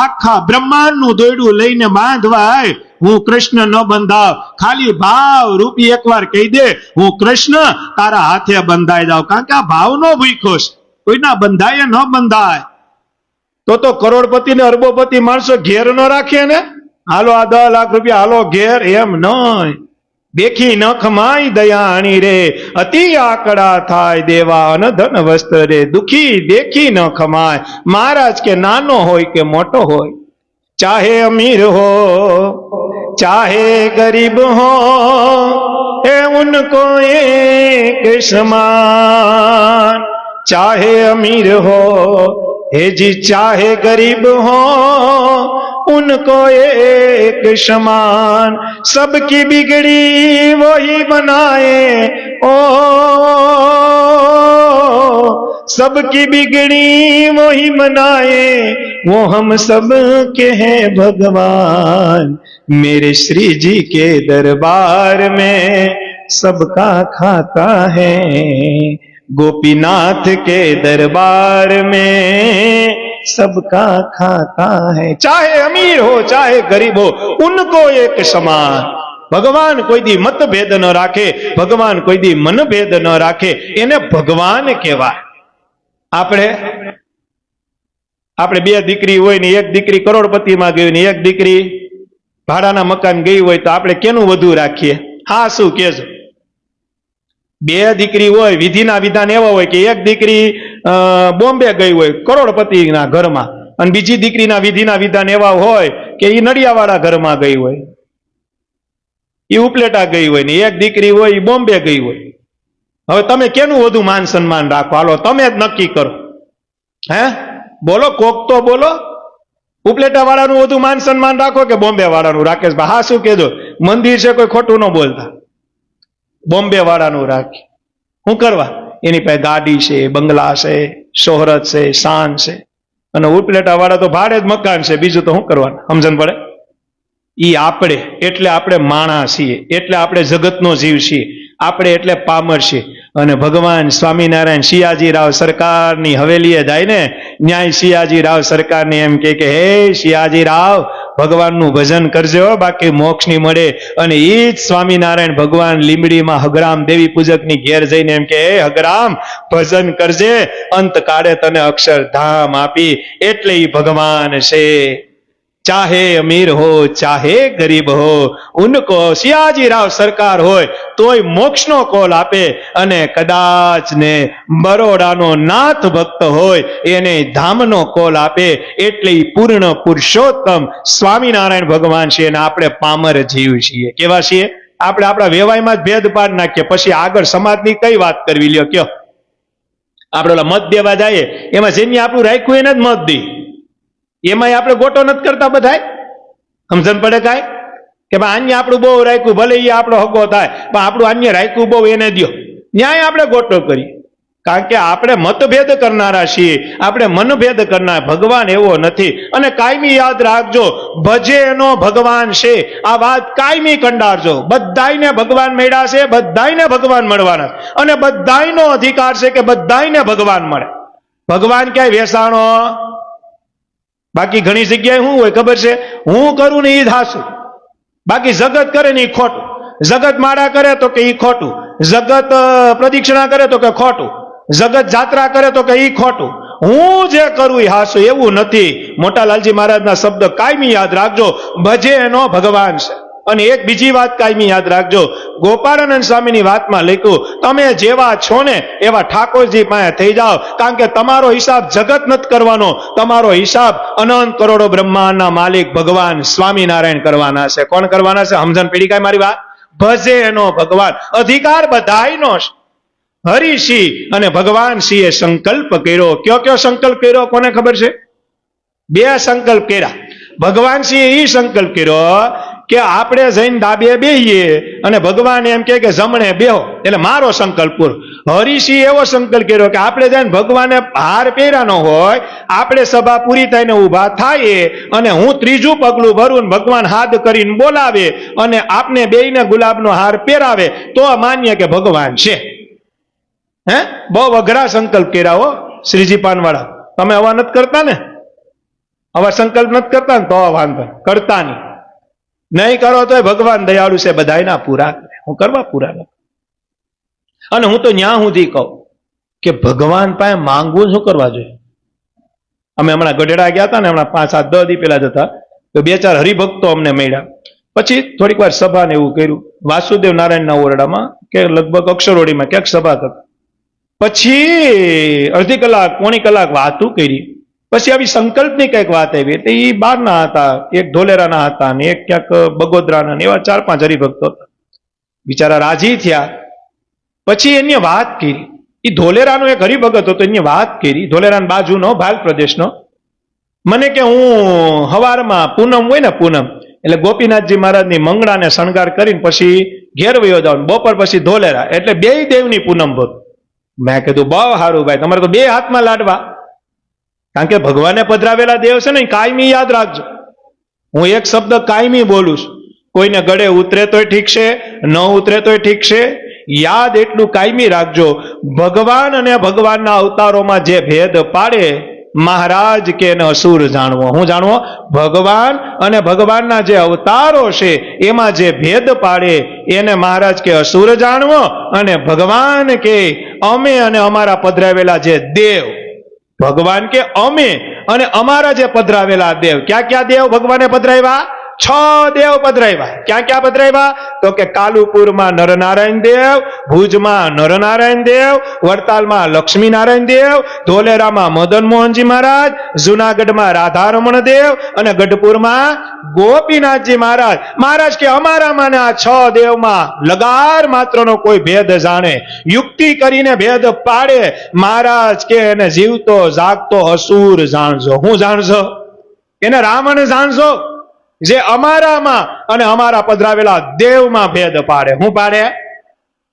આખા બ્રહ્માંડ નું દોયડું લઈને બાંધવાય, હું કૃષ્ણ ન બંધાવ, ખાલી ભાવ રૂપી એકવાર કહી દે, હું કૃષ્ણ તારા હાથે બંધાઈ જાવ. કારણ કે આ ભાવનો ભૂખ્યો છે, કોઈના બંધાય ન બંધાય. તો કરોડપતિ ને અરબોપતિ માણસો ઘેર ન રાખે ને, હાલો આ 10 લાખ રૂપિયા હાલો ઘેર, એમ નહીં. દેખી ન ખમાય દયાણી રે, અતિ આકડા થાય દેવા અન ધન વસ્ત્ર રે. દુખી દેખી ન ખમાય. મહારાજ કે નાનો હોય કે મોટો હોય, ચાહે અમીર હો ચાહે ગરીબ હો, એ ઉनको एक समान. चाहे अमीर हो हे जी चाहे गरीब हो, उनको एक समान. सबकी बिगड़ी वही बनाए, ओ सबकी बिगड़ी वही बनाए, वो हम सब के हैं भगवान. मेरे श्री जी के दरबार में सबका खाता है, गोपीनाथ के दरबार में सबका खाता है. चाहे अमीर हो चाहे गरीब हो, उनको एक समान. ભગવાન કોઈ દી મતભેદ ન રાખે, ભગવાન કોઈ દી મનભેદ ન રાખે, એને ભગવાન કહેવાય. આપણે બે દીકરી હોય ને, એક દીકરી કરોડપતિમાં ગઈ ને એક દીકરી ભાડાના મકાન ગઈ હોય, તો આપણે કેનું વધુ રાખીએ? હા શું કેજો? બે દીકરી હોય, વિધિના વિધાન એવા હોય કે એક દીકરી બોમ્બે ગઈ હોય કરોડપતિના ઘરમાં, અને બીજી દીકરીના વિધિના વિધાન એવા હોય કે એ નડિયાવાળા ઘરમાં ગઈ હોય, એ ઉપલેટા ગઈ હોય, ને એક દીકરી હોય એ બોમ્બે ગઈ હોય. હવે તમે કેનું વધુ માન સન્માન રાખો? હાલો તમે જ નક્કી કરો. હે બોલો, કોક તો બોલો. ઉપલેટા વાળાનું વધુ માન સન્માન રાખો કે બોમ્બે વાળાનું? રાકેશભાઈ હા શું કહેજો? મંદિર છે કોઈ ખોટું ન બોલતા, બોમ્બે વાળાનું રાખી. શું કરવા? એની પાસે ગાડી છે, બંગલા છે, શોહરત છે, શાન છે. અને ઉપલેટા વાળા તો ભાડે જ મકાન છે, બીજું તો શું કરવાનું? સમજણ પડે? ઈ આપણે એટલે આપણે માણા છીએ, એટલે આપણે જગતનો જીવ છીએ, આપણે એટલે પામર છીએ. અને ભગવાન સ્વામિનારાયણ સિયાજીરાવ સરકારની હવેલીએ જાય ને, ન્યાય સિયાજીરાવ સરકારને એમ કે હે સિયાજીરાવ, ભગવાનનું ભજન કરજો, બાકી મોક્ષ ની મળે. અને એ જ સ્વામિનારાયણ ભગવાન લીંબડીમાં હગરામ દેવી પૂજકની ઘેર જઈને એમ કે હે હગરામ, ભજન કરજે, અંત કાળે તને અક્ષરધામ આપી. એટલે એ ભગવાન છે. ચાહે અમીર હો ચાહે ગરીબ હો, ઉनको સિયાજીરાવ સરકાર હોય તોય મોક્ષનો કોલ આપે. અને કદાચ ને બરોડાનો નાથ ભક્ત હોય એને ધામનો કોલ આપે. એટલે પૂર્ણ પુરુષોત્તમ સ્વામિનારાયણ ભગવાન છે, અને આપણે પામર જીવ છીએ. કેવા છીએ આપણે? આપણા વેવાયમાં જ ભેદ પાડ નાખીએ, પછી આગળ સમાજની કઈ વાત કરવી? લ્યો કયો. આપણે ઓલા મત દેવા જઈએ, એમાં જેની આપણું રાખ્યું એને જ મત દઈ, એમાં આપણે ગોટો નથી કરતા બધા. સમજણ પડે કાંઈ? કે ભાઈ અન્ય આપણું બહુ રાખ્યું, ભલે એ આપણો હગો થાય, પણ આપણું અન્ય રાખ્યું બહુ એને દો, ન્યાય આપણે ગોટો કરીએ. કારણ કે આપણે મતભેદ કરનારા છીએ, આપણે મનભેદ કરનાર. ભગવાન એવો નથી. અને કાયમી યાદ રાખજો, ભજે એનો ભગવાન છે. આ વાત કાયમી કંડારજો. બધાયને ભગવાન મળ્યા છે, બધાયને ભગવાન મળવાના, અને બધાયનો અધિકાર છે કે બધાયને ભગવાન મળે. ભગવાન ક્યાંય વેસાણો? બાકી ઘણી જગ્યાએ શું હોય ખબર છે? હું કરું ને એ જ હાસું, બાકી જગત કરે ને એ ખોટું. જગત માળા કરે તો કે એ ખોટું, જગત પ્રદક્ષિણા કરે તો કે ખોટું, જગત જાત્રા કરે તો કે એ ખોટું. હું જે કરું એ હાસું, એવું નથી. મોટા લાલજી મહારાજના શબ્દ કાયમી યાદ રાખજો, ભજે એનો ભગવાન છે. અને એક બીજી વાત કાયમી યાદ રાખજો, ગોપાળાનંદ સ્વામીની વાતમાં લખ્યું, તમે જેવા છો ને એવા ઠાકોરજી પાસે થઈ જાઓ. કારણ કે તમારો હિસાબ જગત નથી કરવાનો, તમારો હિસાબ અનંત કરોડો બ્રહ્માંડના માલિક ભગવાન સ્વામિનારાયણ કરવાના છે. કોણ કરવાના છે? સમજણ પડી કાંઈ મારી વાત? ભજે એનો ભગવાન. અધિકાર બધાયનો છે. હરિસિંહ અને ભગવાન સિંહે સંકલ્પ કર્યો. કયો સંકલ્પ કર્યો? કોને ખબર છે? બે સંકલ્પ કર્યા. ભગવાન સિંહે એ સંકલ્પ કર્યો કે આપણે જઈને ડાબે બેહીએ અને ભગવાન એમ કે જમણે બેહો, એટલે મારો સંકલ્પ પૂરો. હરિસિંહ એવો સંકલ્પ કર્યો કે આપણે જઈને ભગવાને હાર પહેર્યા ન હોય, આપણે સભા પૂરી થઈને ઊભા થાય અને હું ત્રીજું પગલું ભરું, ભગવાન હાથ કરીને બોલાવે અને આપને બેયને ગુલાબનો હાર પહેરાવે તો માન્ય કે ભગવાન છે. હે, બહુ અઘરા સંકલ્પ કર્યા હો શ્રીજી પાનવાળા. તમે હવા નથી કરતા ને, આવા સંકલ્પ નથી કરતા ને તો વાંધો કરતા નહીં કરો તો ભગવાન દયાળુ છે, બધાયના પૂરા કરે. હું કરવા પૂરા નથી. અને હું તો ન્યા સુધી કહું કે ભગવાન પાસે માંગવું શું કરવા જોઈએ. અમે હમણાં ગઢડા ગયા હતા ને, હમણાં 5-7 દી પેલા જતા, તો 2-4 હરિભક્તો અમને મળ્યા. પછી થોડીક વાર સભા ને એવું કર્યું વાસુદેવ નારાયણના ઓરડામાં, કે લગભગ અક્ષરોડીમાં ક્યાંક સભા કરતા. પછી અડધી કલાક પોણી કલાક વાતું કરી. પછી આવી સંકલ્પની કંઈક વાત આવી. એટલે એ બહારના હતા, એક ધોલેરાના હતા ને એક ક્યાંક બગોદરાના, એવા 4-5 હરિભક્તો હતા. બિચારા રાજી થયા. પછી એને વાત કરી. એ ધોલેરાનો એક હરિભગત હતો, એને વાત કરી, ધોલેરાની બાજુનો ભાલ પ્રદેશનો. મને કે હું હવારમાં પૂનમ હોય ને, પૂનમ એટલે ગોપીનાથજી મહારાજની મંગળાને શણગાર કરીને પછી ઘેર વયો જાવ, બપોર પછી ધોલેરા, એટલે 2 દેવની પૂનમ ભરું. મેં કીધું બહુ સારું ભાઈ, તમારે તો 2 હાથમાં લાડવા. કારણ કે ભગવાને પધરાવેલા દેવ છે ને, કાયમી યાદ રાખજો. હું એક શબ્દ કાયમી બોલું છું. કોઈને ગળે ઉતરે તોય ઠીક છે, ન ઉતરે તોય ઠીક છે, યાદ એટલું કાયમી રાખજો. ભગવાન અને ભગવાનના અવતારોમાં જે ભેદ પાડે, મહારાજ કે એને અસુર જાણવો. હું જાણવો? ભગવાન અને ભગવાનના જે અવતારો છે એમાં જે ભેદ પાડે એને મહારાજ કે અસુર જાણવો. અને ભગવાન કે અમે અને અમારા પધરાવેલા જે દેવ, ભગવાન કે અમે અને અમારા જે પધરાવેલા દેવ, ક્યાં ક્યાં દેવ ભગવાને પધરાવ્યા? 6 દેવ પધરાવ્યા. ક્યાં ક્યાં પધરાવ્યા? તો કે કાલુપુરમાં નરનારાયણ દેવ, ભુજમાં નરનારાયણ દેવ, વડતાલમાં લક્ષ્મી નારાયણ દેવ, ધોલેરામાં મદન મોહનજી મહારાજ, જુનાગઢમાં રાધારમણ દેવ અને ગઢપુરમાં ગોપીનાથજી મહારાજ. મહારાજ કે અમારામાં આ 6 દેવમાં લગાર માત્રનો કોઈ ભેદ જાણે, યુક્તિ કરીને ભેદ પાડે, મહારાજ કે એને જીવતો જાગતો અસુર જાણજો. હું જાણજો? એને રાવણ જાણજો, જે અમારામાં અને અમારા પધરાવેલા દેવમાં ભેદ પાડે. હું પાડે?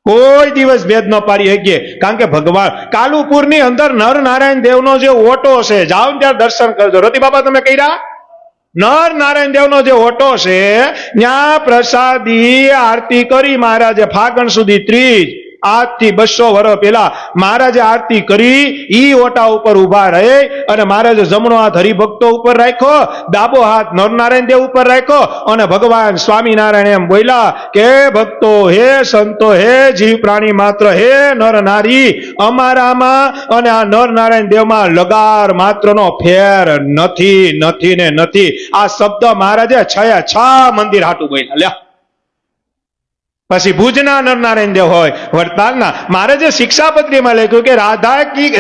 કોઈ દિવસ ભેદ ન પાડી શકીએ. કારણ કે ભગવાન કાલુપુરની અંદર નર નારાયણ દેવનો જે ઓટો છે, જાઓ ને ત્યારે દર્શન કરજો. રતિ બાબા તમે કર્યા? નર નારાયણ દેવનો જે ઓટો છે, ત્યાં પ્રસાદી આરતી કરી મહારાજે. ફાગણ સુધી 30, આજથી 200 વર્ષ પહેલા મહારાજે આરતી કરી. ઈ ઓટા ઉપર ઉભા રહે અને મહારાજે જમણો હાથ હરિભક્તો ઉપર રાખ્યો, ડાબો હાથ નરનારાયણ દેવ ઉપર રાખ્યો અને ભગવાન સ્વામિનારાયણ એમ બોલ્યા કે ભક્તો, હે સંતો, હે જીવ પ્રાણી માત્ર, હે નર નારી, અમારામાં અને આ નર નારાયણ દેવમાં લગાર માત્રનો ફેર નથી, નથી ને નથી. આ શબ્દ મહારાજે 6 મંદિર હાટું બોલ્યા. લ્યા, પછી ભુજના નરનારાયણ દેવ હોય, વડતાલના મહારાજે શિક્ષાપત્રીમાં લખ્યું કે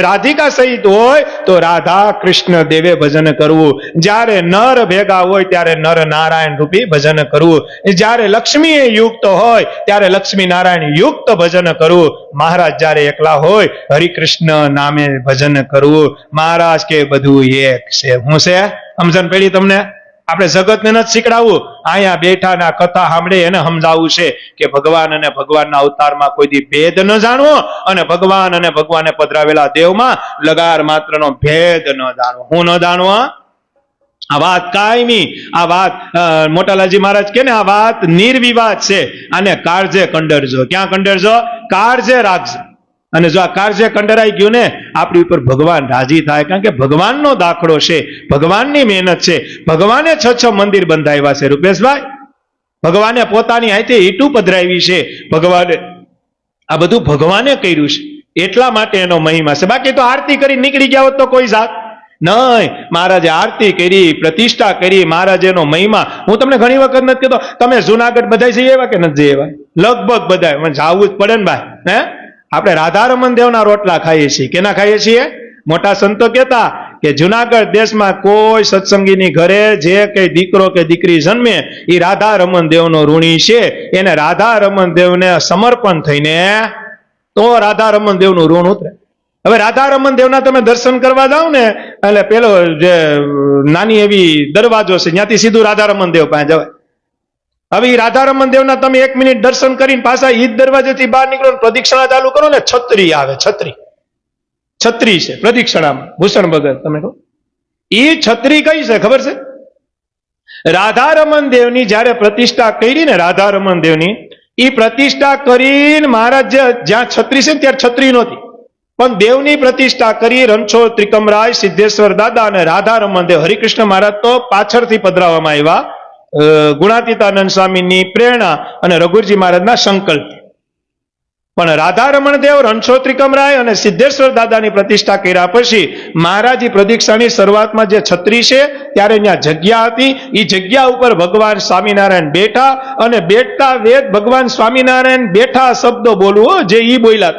રાધિકા સહિત હોય તો રાધા કૃષ્ણ દેવે ભજન કરવું. જ્યારે નર ભેગા હોય ત્યારે નર નારાયણ રૂપી ભજન કરવું. જ્યારે લક્ષ્મી યુક્ત હોય ત્યારે લક્ષ્મી નારાયણ યુક્ત ભજન કરવું. મહારાજ જ્યારે એકલા હોય હરિકૃષ્ણ નામે ભજન કરવું. મહારાજ કે બધું એક છે. હું છે? સમજણ પડી તમને? આપણે જગતને નથી શીખડાવવું, અહીંયા બેઠાના કથા સાંભળે એને સમજાવવું છે કે ભગવાન અને ભગવાનના અવતારમાં કોઈ દી ભેદ ન જાણવો અને ભગવાન અને ભગવાને પધરાવેલા દેવમાં લગાર માત્રનો ભેદ ન જાણવો. હું ન જાણવો? આ વાત કાયમી, આ વાત મોટાલાલજી મહારાજ કે ને, આ વાત નિર્વિવાદ છે. આને કાળજે કંડરજો. ક્યાં કંડરજો? કાળજે રાખજો. અને જો આ કાળજે કંડરાઈ ગયું ને, આપણી ઉપર ભગવાન રાજી થાય. કારણ કે ભગવાનનો દાખલો છે, ભગવાનની મહેનત છે. ભગવાને 6 મંદિર બંધાવ્યા છે રૂપેશભાઈ. ભગવાને પોતાની હાથે ઈટું પધરાવી છે. ભગવાને આ બધું ભગવાને કર્યું છે, એટલા માટે એનો મહિમા છે. બાકી તો આરતી કરી નીકળી ગયા હોત તો કોઈ જાત નહીં. મહારાજે આરતી કરી, પ્રતિષ્ઠા કરી, મહારાજેનો મહિમા. હું તમને ઘણી વખત નથી કહેતો, તમે જુનાગઢ બધા જઈ આવ્યા કે નથી જઈ આવ્યા? લગભગ બધા. મને જાવું જ પડે ને ભાઈ. હે, આપણે રાધારમણ દેવના રોટલા ખાઈએ છીએ. કેના ખાઈએ છીએ? મોટા સંતો કહેતા કે જુનાગઢ દેશમાં કોઈ સત્સંગીની ઘરે જે કઈ દીકરો કે દીકરી જન્મે એ રાધારમણ દેવનો ઋણી છે. એને રાધારમણ દેવને સમર્પણ થઈને તો રાધારમણ દેવનું ઋણ ઉતરે. હવે રાધારમણ દેવના તમે દર્શન કરવા જાઓ ને, એટલે પેલો જે નાની એવી દરવાજો છે, ત્યાંથી સીધું રાધારમણ દેવ પાસે જવાય. હવે ઈ રાધારમણ દેવના તમે 1 મિનિટ દર્શન કરીને પાછા ઈ જ દરવાજેથી બહાર નીકળો ને પ્રદક્ષિણા ચાલુ કરો ને, છત્રી આવે, છત્રી છે પ્રદક્ષિણામાં ભૂષણ ભગત. તમે કહો ઈ છત્રી કઈ છે ખબર છે? રાધારમણ દેવની જયારે પ્રતિષ્ઠા કરી ને, રાધારમણ દેવની ઈ પ્રતિષ્ઠા કરીને મહારાજ જ્યાં છત્રી છે ને ત્યારે છત્રી નહોતી, પણ દેવની પ્રતિષ્ઠા કરી રણછોડ ત્રિકમરાય, સિદ્ધેશ્વર દાદા અને રાધારમણ દેવ. હરિકૃષ્ણ મહારાજ તો પાછળથી પધરાવવામાં આવ્યા ગુણાતીતાનંદ સ્વામીની પ્રેરણા અને રઘુરજી મહારાજના સંકલ્પ. પણ રાધારમણ દેવ, રણછોડ ત્રિકમરાય અને સિદ્ધેશ્વર દાદાની પ્રતિષ્ઠા કર્યા પછી મહારાજી પ્રદીક્ષાની શરૂઆતમાં જે છત્રી છે ત્યારે ત્યાં જગ્યા હતી. એ જગ્યા ઉપર ભગવાન સ્વામિનારાયણ બેઠા અને બેઠતા વેદ ભગવાન સ્વામિનારાયણ બેઠા શબ્દો બોલવો જે ઈ બોલ્યા.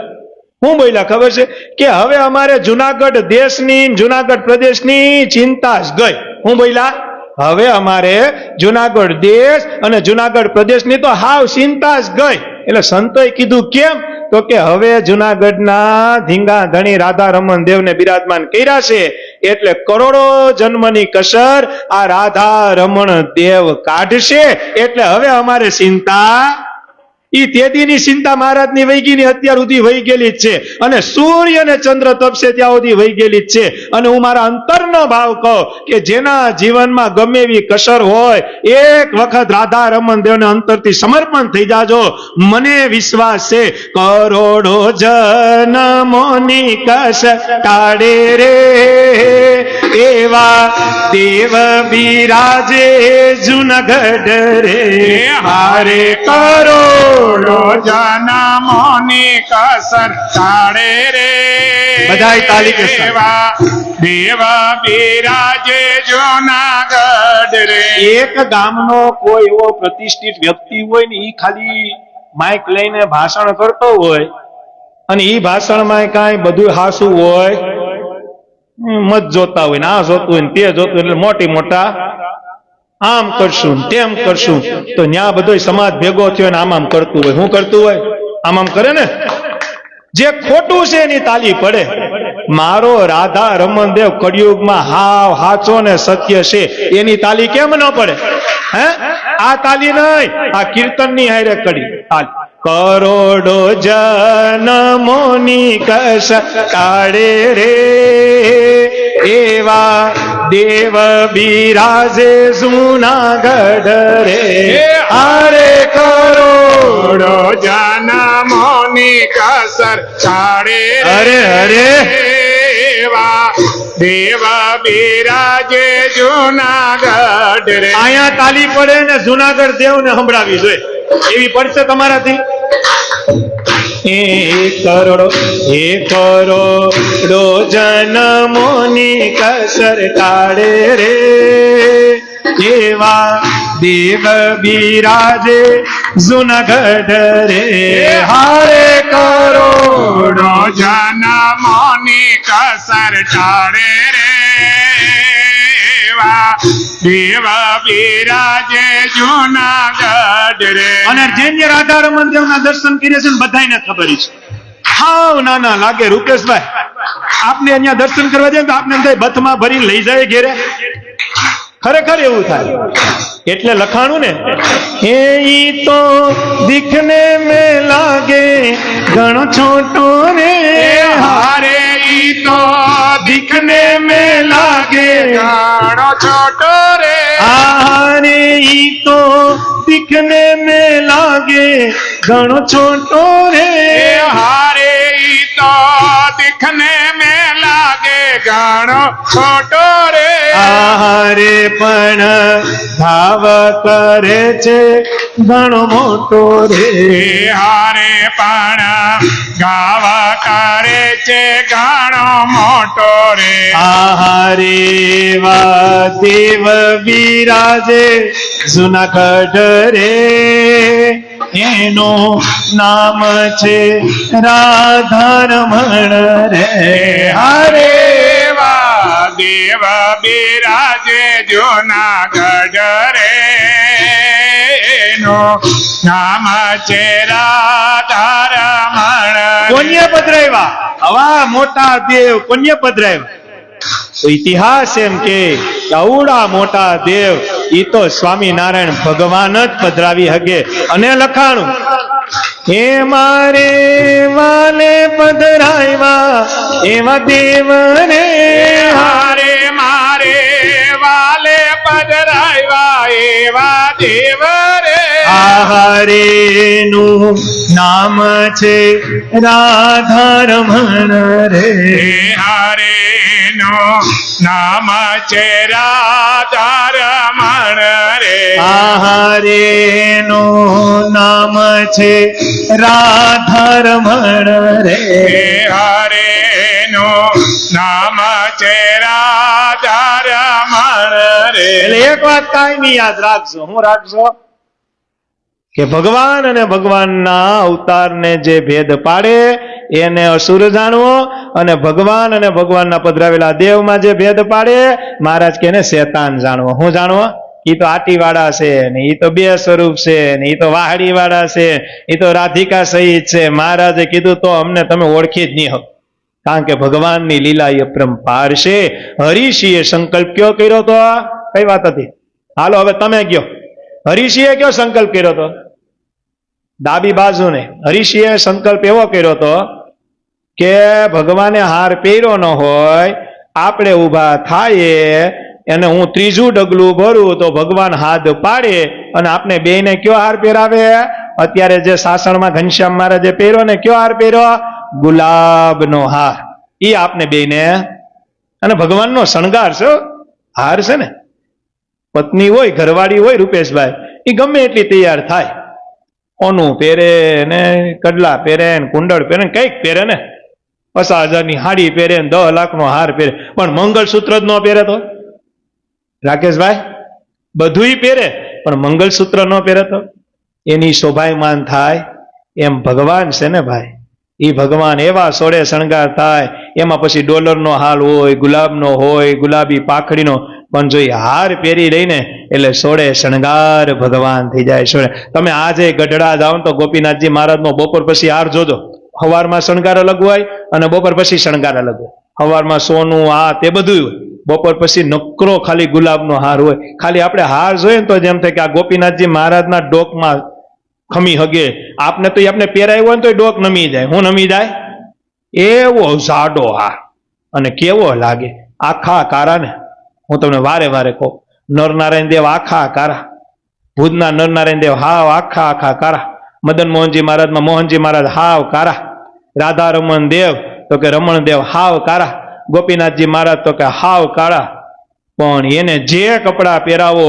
શું બોલ્યા ખબર છે? કે હવે અમારે જુનાગઢ દેશની, જુનાગઢ પ્રદેશની ચિંતા જ ગઈ. શું બોલ્યા? હવે અમારે જુનાગઢ દેશ અને જુનાગઢ પ્રદેશની તો હાવ ચિંતા જ ગઈ. એટલે સંતોએ કીધું કેમ? તો કે હવે જુનાગઢના ધીંગા ધણી રાધારમણ દેવને બિરાજમાન કર્યા છે એટલે કરોડો જન્મની કસર આ રાધારમણ દેવ કાઢશે. એટલે હવે અમારે ચિંતા, ઈ તેદીની ચિંતા મહારાજની વહી ગઈ, અત્યાર સુધી વહી ગયેલી જ છે. અને સૂર્ય અને ચંદ્ર તપશે ત્યાં સુધી વહી ગયેલી જ છે. અને હું મારા અંતરનો ભાવ કહું કે જેના જીવનમાં ગમે એવી કસર હોય, એક વખત રાધારમણ દેવને અંતરથી સમર્પણ થઈ જાજો. મને વિશ્વાસ છે કરોડો જન્મોની કસર ટાળે રે એવા દેવ બિરાજે જુનાગઢ રે. હારે કરોડો જનમોની કસર ટાળે રે બધાય તાલી કે સાથ. દેવ બિરાજે જુનાગઢ રે. એક ગામનો કોઈ એવો પ્રતિષ્ઠિત વ્યક્તિ હોય ને, ઈ ખાલી માઇક લઈને ભાષણ કરતો હોય અને ઈ ભાષણમાં કાંઈ બધું હાસું હોય, મત જોતા હોય ને આ જોતું હોય ને તે જોતું હોય, એટલે મોટી મોટા આમ કરશું તેમ કરશું, તો ન્યા બધો સમાજ ભેગો થયો ને આમ કરતું હોય. શું કરતું હોય? આમ કરે ને. જે ખોટું છે એની તાલી પડે. મારો રાધારમણ દેવ કળિયુગમાં હાવ હાચો ને સત્ય છે એની તાલી કેમ ન પડે? હે, આ તાલી નહીં, આ કીર્તનની હારે કરી તાલી. કરોડો જન્મોની કસર ટાળે રે એવા દેવ બિરાજે જુનાગઢ રે. હારે કરોડો જનમોની કસર ટાળે અરે અરે એવા દેવ બિરાજે જુનાગઢ રે. અહીંયા તાલી પડે ને જુનાગઢ દેવને સંભળાવી જોઈએ એવી પડશે તમારાથી. એ કરોડો જન્મોની કસર ટાળે રે એવા દેવ બિરાજે જુનાગઢ રે. હારે કરોડો જનમોની કસર ટાળે રે એવા દેવ બિરાજે જુનાગઢ રે. અને જેને રાધારમણ દેવના દર્શન કર્યા છે ને બધાને ખબર છે. હાવ નાના લાગે રૂપેશભાઈ, આપને અહીંયા દર્શન કરવા જાય તો આપને એમ થાય બથમાં ભરીને લઈ જાય ઘેરે. ખરેખર એવું થાય. એટલે લખાણું ને, એ ઈ તો દિખને में લાગે ઘણો છોટો રે. હારે ઈ તો દિખને में લાગે ઘણો છોટો રે. હારે ઈ તો દિખને में લાગે ઘણો છોટો રે. હારે ઈ તો દિખને में લાગે ઘણો છોટો રે. હારે પણ ભાવ કરે છે ઘણો મોટો રે. હારે પણ ગાવ કરે છે ઘણો મોટો રે. હારે વા દેવ બિરાજે જુનાગઢ રે એનું નામ છે રાધારમણ રે. હારે વા દેવ બિરાજે જુનાગઢ રે એનું નામ છે રાધારમણ. કોને પધરાવ્યા? આવા મોટા દેવ કોને પધરાવ્યા? તો ઇતિહાસ એમ કે આવડા મોટા દેવ ઈ તો સ્વામિનારાયણ ભગવાન જ પધરાવી હગે. અને લખાણું હે મારે વાલે પધરાવ્યા એવા દેવ રે હારે મારે વાલે પધરાવ્યા એવા દેવ રે આહારે નું નામ છે રાધા રમણ રે હારે નો નામ છે રાધા રમણ રે આહારે નું નામ છે રાધા રમણ રે હારે નો નામ છે રાધા રમણ રે એટલે એક વાત કાયમી યાદ રાખજો. હું રાખજો કે ભગવાન અને ભગવાનના અવતારને જે ભેદ પાડે એને અસુર જાણવો, અને ભગવાન અને ભગવાનના પધરાવેલા દેવમાં જે ભેદ પાડે મહારાજ કે એને શેતાન જાણવો. હું જાણવો? ઈ તો આટીવાળા છે ને ઈ તો બે સ્વરૂપ છે ને ઈ તો વાહડી વાળા છે, ઈ તો રાધિકા સહિત છે. મહારાજે કીધું તો અમને તમે ઓળખી જ નહીં હો, કારણ કે ભગવાનની લીલા એ અપરંપાર છે. હરિષીએ સંકલ્પ કયો કર્યો તો? કઈ વાત હતી? હાલો હવે તમે કયો. હરિષીએ કયો સંકલ્પ કર્યો તો? ડાબી બાજુને હરિષીએ સંકલ્પ એવો કર્યો તો કે ભગવાને હાર પહેર્યો ન હોય, આપણે ઊભા થાય અને હું ત્રીજું ડગલું ભરું તો ભગવાન હાથ પાડે અને આપણે બેયને કયો હાર પહેરાવે? અત્યારે જે સાસણમાં ઘનશ્યામ મહારાજે પહેર્યો ને, કયો હાર પહેર્યો? ગુલાબનો હાર. ઈ આપને બેયને, અને ભગવાનનો શણગાર છે, હાર છે ને. પત્ની હોય, ઘરવાળી હોય રૂપેશભાઈ, એ ગમે એટલી તૈયાર થાય, ઓનું પહેરે ને કડલા પહેરે ને કુંડળ પહેરે ને કઈક પહેરે ને, 50,000ની હાડી પહેરે ને 10 લાખનો હાર પહેરે, પણ મંગળસૂત્ર જ ન પહેરે તો રાકેશભાઈ? બધુંય પહેરે પણ મંગળસૂત્ર ન પહેરે તો એની શોભાયમાન થાય. એમ ભગવાન છે ને ભાઈ, એ ભગવાન એવા સોળે શણગાર થાય, એમાં પછી ડોલરનો હાલ હોય, ગુલાબનો હોય, ગુલાબી પાખડીનો, પણ જો એ હાર પહેરી લઈને એટલે સોળે શણગાર ભગવાન થઈ જાય. સોળે તમે આજે ગઢડા જાઓ તો ગોપીનાથજી મહારાજનો બપોર પછી હાર જોજો. સવારમાં શણગાર અલગ હોય અને બપોર પછી શણગાર અલગ હોય. સવારમાં સોનું આ તે બધું હોય, બપોર પછી નકરો ખાલી ગુલાબનો હાર હોય. ખાલી આપણે હાર જોઈએ ને તો જેમ થાય કે આ ગોપીનાથજી મહારાજના ડોકમાં ખમી હગે. આપને તો આપણે પહેરાયો હોય ને તો ડોક નમી જાય. હું નમી જાય? એવો જાડો હાર, અને કેવો લાગે, આખા કારા ને. હું તમને વારે વારે કહું, નરનારાયણ દેવ આખા કારા, ભુજના નરનારાયણ દેવ હાવ આખા કારા, મદન મોહનજી મહારાજમાં મોહનજી મહારાજ હાવ કારા, રાધા રમણ દેવ તો કે રમણ દેવ હાવ કારા, ગોપીનાથજી મહારાજ તો કે હાવ કાળા. પણ એને જે કપડા પહેરાવો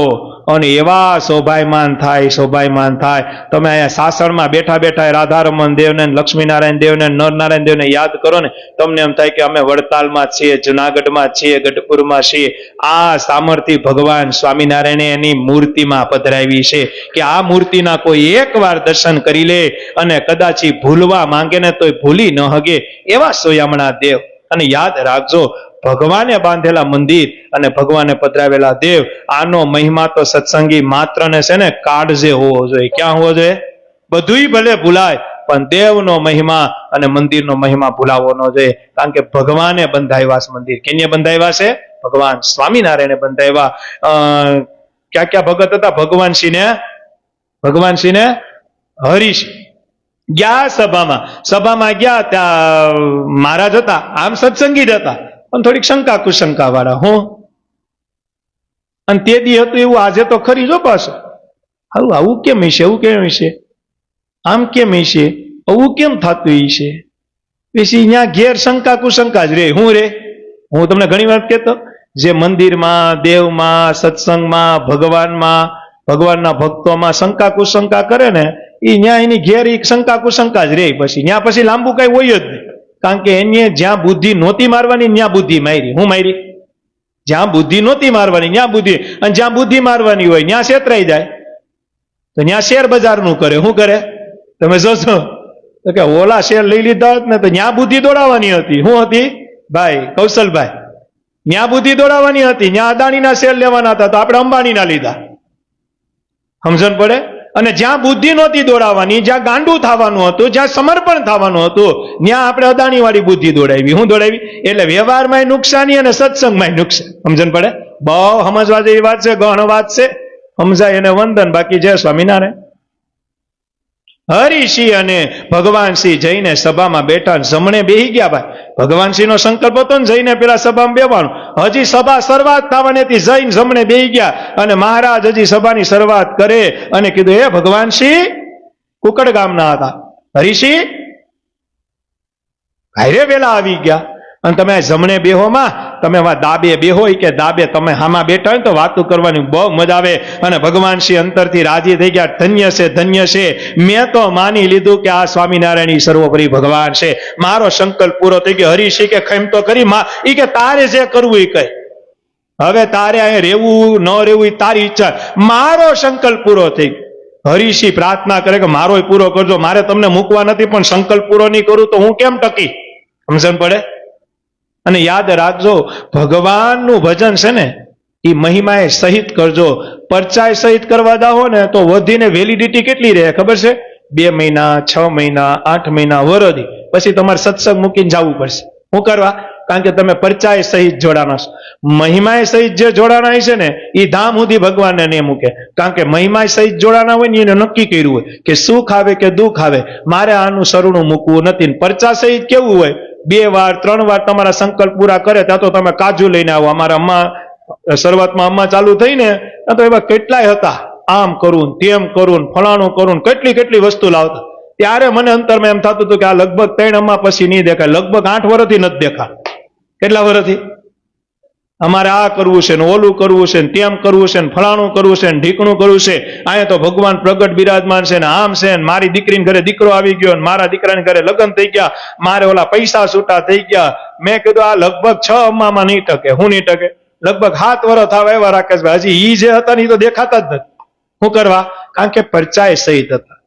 અને એવા શોભાયમાન થાય. તમે અહીંયા સાસણમાં બેઠા બેઠા રાધા રમણ દેવને, લક્ષ્મીનારાયણ દેવને, નરનારાયણ દેવને યાદ કરો ને, તમને એમ થાય કે અમે વડતાલમાં છીએ, જુનાગઢમાં છીએ, ગઢપુરમાં છીએ. આ સામર્થ્ય ભગવાન સ્વામિનારાયણે એની મૂર્તિમાં પધરાવી છે કે આ મૂર્તિના કોઈ એકવાર દર્શન કરી લે અને કદાચ ભૂલવા માંગે ને તોય ભૂલી ન હગે એવા સોયામણા દેવ. અને યાદ રાખજો, ભગવાને બાંધેલા મંદિર અને ભગવાને પધરાવેલા દેવ, આનો મહિમા તો સત્સંગી માત્ર ને છે ને કાળજે હોવો જોઈએ. ક્યાં હોવો જોઈએ? બધુંય ભલે ભૂલાય પણ દેવનો મહિમા અને મંદિરનો મહિમા ભૂલાવો ન જોઈએ. કારણ કે ભગવાને બંધાવ્યા છે મંદિર. કેને બંધાવ્યા છે? ભગવાન સ્વામિનારાયણે બંધાવ્યા. ક્યાં ભગત હતા? ભગવાનસિંહને હરીશ ગયા સભામાં ગયા, ત્યાં મહારાજ હતા, આમ સત્સંગી જ હતા પણ થોડીક શંકા કુશંકા વાળા. હું અને તે દી હતું એવું આજે તો ખરી જો પાછું. આવું કેમ હશે? આવું કેમ હશે? આમ કેમ હશે? આવું કેમ થતું હશે? પછી ત્યાં ઘેર શંકા કુશંકા જ રે. હું રે? હું તમને ઘણી વાર કહેતો, જે મંદિરમાં, દેવમાં, સત્સંગમાં, ભગવાનમાં, ભગવાનના ભક્તોમાં શંકા કુશંકા કરે ને, એ ત્યાં એની ઘેર શંકા કુશંકા જ રે. પછી ત્યાં પછી લાંબુ કઈ હોય જ નહીં. કારણ કે એને જ્યાં બુદ્ધિ નહોતી મારવાની ત્યાં બુદ્ધિ મારી. હું મારી? જ્યાં બુદ્ધિ નહોતી મારવાની ત્યાં બુદ્ધિ, અને જ્યાં બુદ્ધિ મારવાની હોય ત્યાં છેતરાઈ જાય તો ત્યાં શેર બજારનું કરે. શું કરે? તમે જોશો તો કે ઓલા શેર લઈ લીધા હોત ને તો ત્યાં બુદ્ધિ દોડાવવાની હતી. શું હતી ભાઈ કૌશલભાઈ? ત્યાં બુદ્ધિ દોડાવવાની હતી. ત્યાં અદાણીના શેર લેવાના હતા તો આપણે અંબાણીના લીધા. સમજણ પડે? અને જ્યાં બુદ્ધિ નહોતી દોડાવવાની, જ્યાં ગાંડું થવાનું હતું, જ્યાં સમર્પણ થવાનું હતું, ત્યાં આપણે અદાણી વાળી બુદ્ધિ દોડાવી. શું દોડાવી? એટલે વ્યવહારમાં નુકસાની અને સત્સંગમાં નુકસાન. સમજણ પડે? બહુ સમજવા જેવી વાત છે, ગહન વાત છે. સમજાય એને વંદન, બાકી જય સ્વામિનારાયણ. હરિસિંહ અને ભગવાનસિંહ જઈને સભામાં બેઠા ને જમણે બેહી ગયા. ભાઈ ભગવાનસિંહ નો સંકલ્પ હતો ને જઈને પેલા સભામાં બેવાનું. હજી સભા શરૂઆત થવાની હતી, જઈને જમણે બેહી ગયા અને મહારાજ હજી સભાની શરૂઆત કરે અને કીધું, હે ભગવાનસિંહ, કુકડ ગામના હતા, હરિસિંહ હારે વેલા આવી ગયા અને તમે જમણે બેહોમાં, તમે દાબે બેહો કે દાબે તમે હામાં બેઠા હોય તો વાતો કરવાની બહુ મજા આવે. અને ભગવાન શ્રી અંતરથી રાજી થઈ ગયા, ધન્ય છે ધન્ય છે, મેં તો માની લીધું કે આ સ્વામિનારાયણ સર્વોપરી ભગવાન છે, મારો સંકલ્પ પૂરો થઈ ગયો. હરિષી કે ખેમ તો કરી માં, ઈ કે તારે જે કરવું એ કહે, હવે તારે અહીંયા રહેવું ન રહેવું એ તારી ઈચ્છા, મારો સંકલ્પ પૂરો થઈ ગયો. હરિષી પ્રાર્થના કરે કે મારો પૂરો કરજો, મારે તમને મૂકવા નથી, પણ સંકલ્પ પૂરો નહીં કરું તો હું કેમ ટકી? સમજણ પડે? અને યાદ રાખજો, ભગવાનનું ભજન છે ને એ મહિમાએ સહિત કરજો. પરચાય સહિત કરવા દાહો ને તો વધીને વેલિડિટી કેટલી રહે ખબર છે? 2 મહિના, 6 મહિના, 8 મહિના, વરદી. પછી તમારે સત્સંગ મૂકીને જવું પડશે. શું કરવા? કારણ કે તમે પરચાય સહિત જોડાના છો. મહિમાએ સહિત જે જોડાના છે ને એ ધામ સુધી ભગવાનને નહીં મૂકે, કારણ કે મહિમાએ સહિત જોડાના હોય ને એને નક્કી કર્યું હોય કે સુખ આવે કે દુઃખ આવે, મારે આનું સરણું મૂકવું નથી. પરચા સહિત કેવું હોય? 2 વાર 3 વાર તમારા સંકલ્પ પૂરા કરે ત્યાં તો તમે કાજુ લઈને આવો. અમારા અમ્મા શરૂઆતમાં અમ્મા ચાલુ થઈ ને ત્યાં તો એવા કેટલાય હતા, આમ કરું તેમ કરું ફલાણું કરું, કેટલી વસ્તુ લાવતા. ત્યારે મને અંતરમાં એમ થતું હતું કે આ લગભગ 3 અમ્મા પછી નહીં દેખાય, લગભગ 8 વર્ષથી નથી દેખા. કેટલા વર્ષથી? અમારે આ કરવું છે ને ઓલું કરવું છે ને તેમ કરવું છે ને ફલાણું કરવું છે ને ઢીકણું કરવું છે. અહીંયા તો ભગવાન પ્રગટ બિરાજમાન છે ને આમ છે ને મારી દીકરીને ઘરે દીકરો આવી ગયો ને મારા દીકરાને ઘરે લગ્ન થઈ ગયા, મારે ઓલા પૈસા છૂટા થઈ ગયા. મેં કીધું આ લગભગ 6 અમ્મામાં નહીં ટકે. હું નહીં ટકે? લગભગ 7 વર્ષ થવા એવા રાકેશભાઈ, હજી ઈ જે હતા ને એ તો દેખાતા જ નથી. શું કરવા? કારણ કે પરચાય સહિત હતા.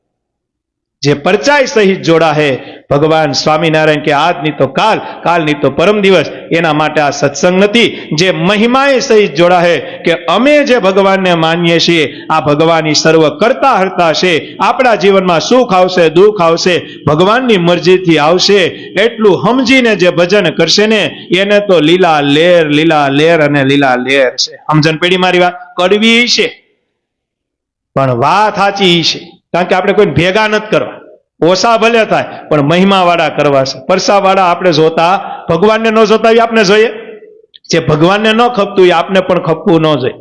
જે પરચાય સહિત જોડા હે ભગવાન સ્વામિનારાયણ કે આજની તો કાલ, કાલની તો પરમ દિવસ, એના માટે આ સત્સંગ નથી. જે મહિમાએ સહિત જોડા હે કે અમે જે ભગવાનને માનીએ છીએ આ ભગવાનની સર્વ કરતા હરતા છે, આપણા જીવનમાં સુખ આવશે દુઃખ આવશે ભગવાનની મરજીથી આવશે, એટલું સમજીને જે ભજન કરશે ને એને તો લીલા લેર અને લીલા લેર છે. સમજણ પડી મારી વાત? કડવી છે પણ વાત સાચી છે, કારણ કે આપણે કોઈ ભેગા નથી કરવા. ઓછા ભલે થાય પણ મહિમા વાળા કરવા છે. પરસા વાળા આપણે જોતા, ભગવાનને ન જોતા એ આપણે જોઈએ. જે ભગવાનને ન ખપતું એ આપણે પણ ખપવું ન જોઈએ.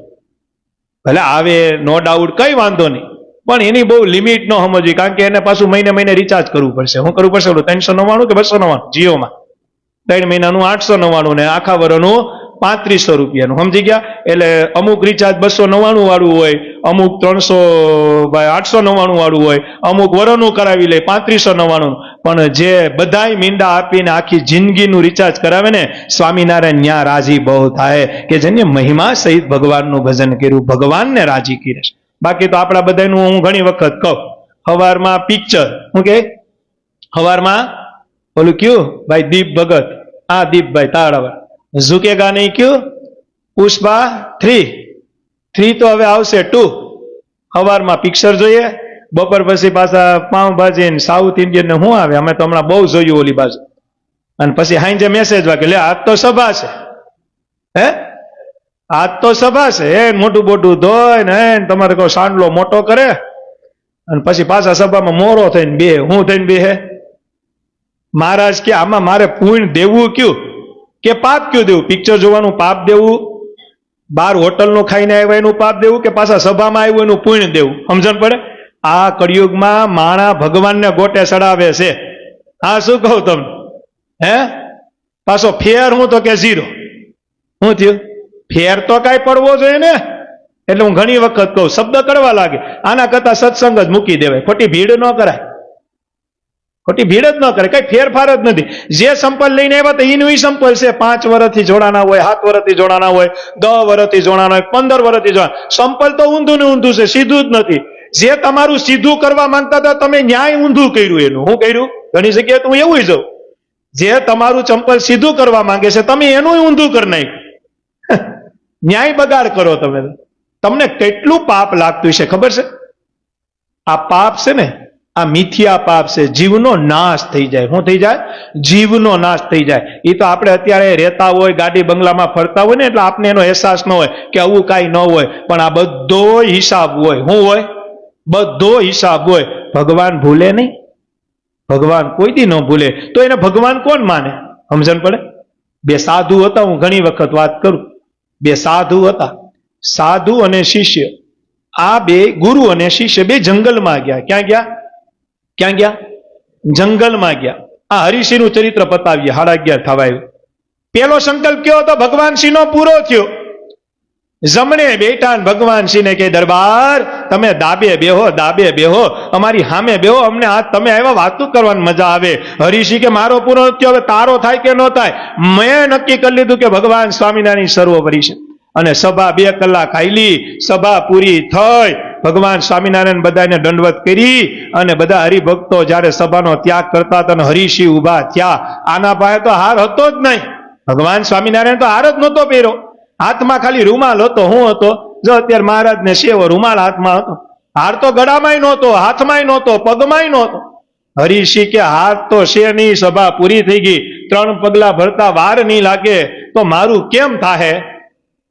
ભલે આવે નો ડાઉટ, કઈ વાંધો નહીં, પણ એની બહુ લિમિટ ન સમજવી, કારણ કે એને પાછું મહિને રિચાર્જ કરવું પડશે. શું કરવું પડશે? 399 કે 299 જીઓમાં 3 મહિનાનું 899 ને આખા વર્ષનું 3500 રૂપિયાનું. સમજી ગયા? એટલે અમુક રિચાર્જ 299 વાળું હોય, અમુક 899 વાળું હોય, અમુક વરનું કરાવી લે 3599. પણ જે બધાય મીંડા આપીને આખી જિંદગીનું રિચાર્જ કરાવે ને સ્વામિનારાયણ ન્યા રાજી બહુ થાય કે જેને મહિમા સહિત ભગવાનનું ભજન કર્યું, ભગવાનને રાજી કરે છે. બાકી તો આપણા બધાનું હું ઘણી વખત કહું, સવારમાં પિક્ચર, શું કે સવારમાં ઓલું કયું ભાઈ દીપ ભગત, આ દીપભાઈ તાળાવા ઝુકેગા નહીં ક્યું, પુષ્પા 3 તો હવે આવશે 2. સવારમાં પિક્ચર જોઈએ, બપોર પછી પાછા પાઉંભાજી ને સાઉથ ઇન્ડિયન ને શું આવે, અમે તો હમણાં બહુ જોયું ઓલી બાજુ. અને પછી હાંજે મેસેજ વાગે, લે આજ તો સભા છે, હે આજ તો સભા છે, એ મોટું મોટું ધોય ને તમારે કોઈ સાંડલો મોટો કરે અને પછી પાછા સભામાં મોરો થઈને બે. હું થઈને બે હે મહારાજ કે આમાં મારે પુણ્ય દેવું કયું કે પાપ કયું દેવું? પિક્ચર જોવાનું પાપ દેવું, બાર હોટલનું ખાઈને આવ્યા એનું પાપ દેવું, કે પાછા સભામાં આવ્યું એનું પુણ્ય દેવું? સમજણ પડે? આ કળિયુગમાં માણા ભગવાનને ગોટે ચડાવે છે. હા શું કહું તમને? હે પાછો ફેર હું તો કે 0. શું થયું? ફેર તો કઈ પડવો જોઈએ ને. એટલે હું ઘણી વખત કહું, શબ્દ કરવા લાગે, આના કરતા સત્સંગ જ મૂકી દેવાય. ખોટી ભીડ ન કરાય, ખોટી ભીડ જ ન કરે, કઈ ફેરફાર જ નથી. જે સંપલ લઈને આવ્યા તો એનું સંપલ છે. 5 વર્ષથી જોડાના હોય, 7 વર્ષથી જોડાના હોય, 10 વર્ષથી જોડાના હોય, 15 વર્ષથી જોડાના. સંપલ તો ઊંધું ને ઊંધું છે, સીધું જ નથી. જે તમારું સીધું કરવા માંગતા હતા તમે ન્યાય ઊંધું કર્યું. એનું શું કર્યું? ઘણી જગ્યાએ તો હું એવું જાઉં, જે તમારું ચંપલ સીધું કરવા માંગે છે તમે એનું ઊંધું કરી નાખ્યું. ન્યાય બગાડ કરો તમે. તમને કેટલું પાપ લાગતું છે ખબર છે? આ પાપ છે ને આ મિથ્યા પાપ છે, જીવનો નાશ થઈ જાય. શું થઈ જાય? જીવનો નાશ થઈ જાય. એ તો આપણે અત્યારે રહેતા હોય, ગાડી બંગલામાં ફરતા હોય ને, એટલે આપણે એનો અહેસાસ ન હોય કે આવું કાંઈ ન હોય, પણ આ બધો હિસાબ હોય. શું હોય? બધો હિસાબ હોય. ભગવાન ભૂલે નહીં, ભગવાન કોઈ દી ન ભૂલે. તો એને ભગવાન કોણ માને? સમજણ પડે? બે સાધુ હતા, હું ઘણી વખત વાત કરું. બે સાધુ હતા, સાધુ અને શિષ્ય. આ બે ગુરુ અને શિષ્ય બે જંગલમાં ગયા. ક્યાં ગયા? ક્યાં ગયા? જંગલમાં ગયા. આ હરિસિંહનું ચરિત્ર પતાવીએ. 11:30 થવા આવ્યું. પેલો સંકલ્પ કયો હતો? ભગવાન સિંહનો પૂરો થયો. જમણે બેઠા ને ભગવાન સિંહને કે દરબાર તમે દાબે બેહો, દાબે બેહો, અમારી સામે બેહો, અમને આ તમે આવ્યા વાતું કરવાની મજા આવે. હરિસિંહ કે મારો પૂરો થયો, હવે તારો થાય કે ન થાય? મેં નક્કી કરી લીધું કે ભગવાન સ્વામિનારાયણ સર્વોપરી છે. અને સભા 2 કલાક હાલી, સભા પૂરી થઈ. ભગવાન સ્વામિનારાયણ બધાને દંડવત કરી અને બધા હરિભક્તો જયારે સભાનો ત્યાગ કરતા હતા અને હરિસિંહ ઉભા થયા. આના પાસે તો હાર હતો જ નહીં. ભગવાન સ્વામિનારાયણ તો હાર જ નહોતો પહેર્યો, હાથમાં ખાલી રૂમાલ હતો. શું હતો? જો અત્યારે મહારાજ ને સેવો રૂમાલ હાથમાં હતો. હાર તો ગળામાંય નહોતો, હાથમાંય નહોતો, પગમાંય નહોતો. હરિસિંહ કે હાર તો છે નહીં, સભા પૂરી થઈ ગઈ, 3 પગલા ભરતા વાર નહીં લાગે, તો મારું કેમ થાહે?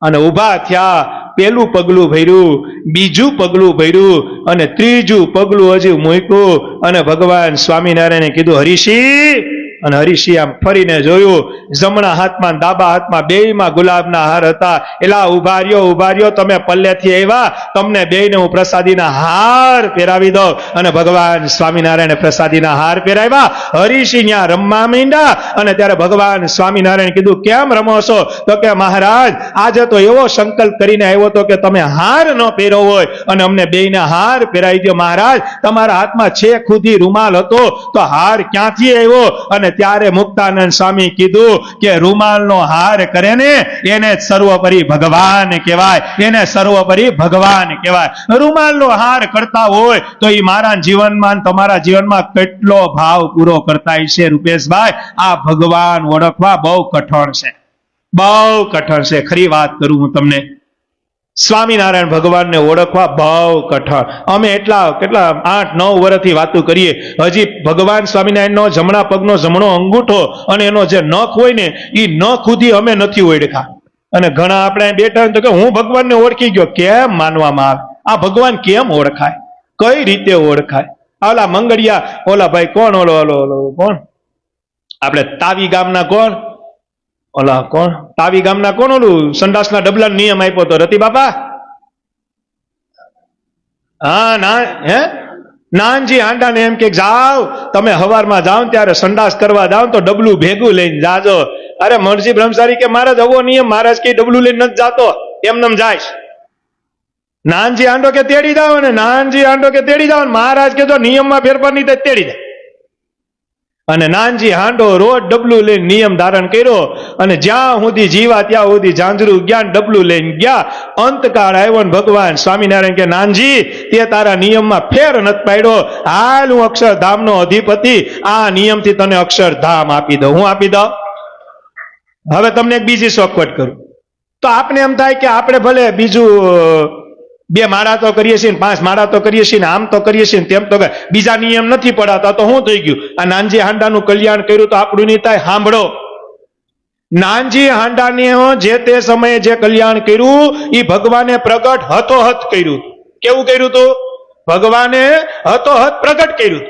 અને ઉભા થયા. પેલું પગલું ભર્યું, બીજું પગલું ભર્યું અને ત્રીજું પગલું હજી મૂક્યું. અને ભગવાન સ્વામિનારાયણે કીધું હરિસિંહ. અને હરિસિંહ આમ ફરીને જોયું, જમણા હાથમાં ડાબા હાથમાં બેયમાં ગુલાબના હાર હતા. એલા ઉભા રહ્યો, તમે પલ્લેથી આવ્યા, તમને બેયને હું પ્રસાદીના હાર પહેરાવી દઉં. અને ભગવાન સ્વામિનારાયણે પ્રસાદીના હાર પહેરાવ્યા. હરિસિંહ ત્યાં રમવા માંડ્યા. અને ત્યારે ભગવાન સ્વામિનારાયણ કીધું કેમ રમો છો? તો કે મહારાજ આજે તો એવો સંકલ્પ કરીને આવ્યો હતો કે તમે હાર ન પહેરો હોય અને અમને બેયને હાર પહેરાવી દો. મહારાજ તમારા હાથમાં છેક સુધી રૂમાલ હતો, તો હાર ક્યાંથી આવ્યો? અને ત્યારે મુક્તાનંદ સ્વામી કીધું કે રૂમાલનો હાર કરે ને એને સર્વોપરી ભગવાન કહેવાય, એને સર્વોપરી ભગવાન કહેવાય. રૂમાલનો હાર કરતા હોય તો એ મારા જીવનમાં તમારા જીવનમાં કેટલો ભાવ પૂરો કરતા છે. રૂપેશભાઈ, આ ભગવાન ઓળખવા બહુ કઠણ છે, બહુ કઠણ છે. ખરી વાત કરું હું તમને, સ્વામિનારાયણ ભગવાનને ઓળખવા બહુ કઠણ. અમે કેટલા 8-9 વર્ષથી વાતો કરીએ, હજી ભગવાન સ્વામિનારાયણનો જમણા પગનો જમણો અંગૂઠો અને એનો જે નખ હોય ને એ નખ સુધી અમે નથી ઓળખા. અને ઘણા આપણે બેઠા તો કે હું ભગવાનને ઓળખી ગયો. કેમ માનવામાં આવે? આ ભગવાન કેમ ઓળખાય? કઈ રીતે ઓળખાય? ઓલા મંગળિયા, ઓલા ભાઈ કોણ, ઓલો કોણ આપણે તાવી ગામના કોણ, ઓલા કોણ તાવી ગામના કોણ ઓલું સંડાસના ડબલા નિયમ આપ્યો તો રતિ બાપા? હા ના, હે નાનજી હાંડાને એમ કે જાઓ તમે હવારમાં જાઓ ત્યારે સંડાસ કરવા જાઓ તો ડબલું ભેગું લઈને જાજો. અરે મરજી બ્રહ્મચારી કે મહારાજ આવો નિયમ, મહારાજ કે ડબલું લઈને નથી જાતો, એમનેમ જાય. નાનજી હાંડો કે તેડી જાઓ, ને નાનજી હાંડો કે તેડી જાઓ, મહારાજ કે જો નિયમમાં ફેરફાર નહીં થાય તેડી જાય. અને નાનજી હાંડો રોજ ડબલું લઈને નિયમ ધારણ કર્યો. અને જ્યાં સુધી જીવા ત્યાં સુધી ઝાંઝરું જ્ઞાન ડબલું લઈને ગયા. અંતકાળ આવ્યો ને ભગવાન સ્વામિનારાયણ કે નાનજી તે તારા નિયમમાં ફેર નથી પાડ્યો, હાલ હું અક્ષરધામનો અધિપતિ, આ નિયમથી તને અક્ષરધામ આપી દઉં. હું આપી દઉં. હવે તમને એક બીજી શોખવટ કરું. તો આપને એમ થાય કે આપણે ભલે બીજું 2 માળા તો કરીએ છીએ, 5 માળા તો કરીએ છીએ, આમ તો કરીએ છીએ, તેમ તો બીજા નિયમ નથી પડાતા, તો શું થઈ ગયું? આ નાનજી હાંડાનું કલ્યાણ કર્યું તો આપણું નહીં થાય? સાંભળો, નાનજી હાંડાને જે તે સમયે જે કલ્યાણ કર્યું એ ભગવાને પ્રગટ હતોહત કર્યું. કેવું કર્યું હતું? ભગવાને હતોહત પ્રગટ કર્યું.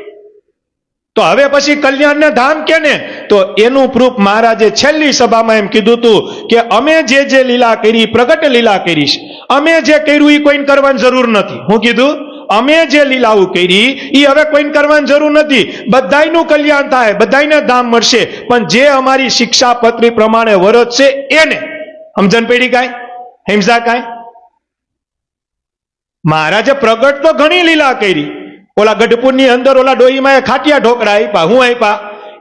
તો હવે પછી કલ્યાણને ધામ કેને? તો એનું પ્રૂફ મહારાજે છેલ્લી સભામાં એમ કીધું હતું કે અમે જે લીલા કરી પ્રગટ લીલા કરીશ, અમે જે કર્યું એ કોઈને કરવાની જરૂર નથી. હું કીધું? અમે જે લીલાઓ કરી એ હવે કોઈને કરવાની જરૂર નથી. બધાયનું કલ્યાણ થાય, બધાયને ધામ મળશે, પણ જે અમારી શિક્ષાપત્રી પ્રમાણે વરત છે એને. સમજણ પડી કાંઈ? હિંસા કાંઈ? મહારાજે પ્રગટ તો ઘણી લીલા કરી. ઓલા ગઢપુરની અંદર ઓલા ડોહીમાં ખાટિયા ઢોકળા આપ્યા. હું આપ્યા?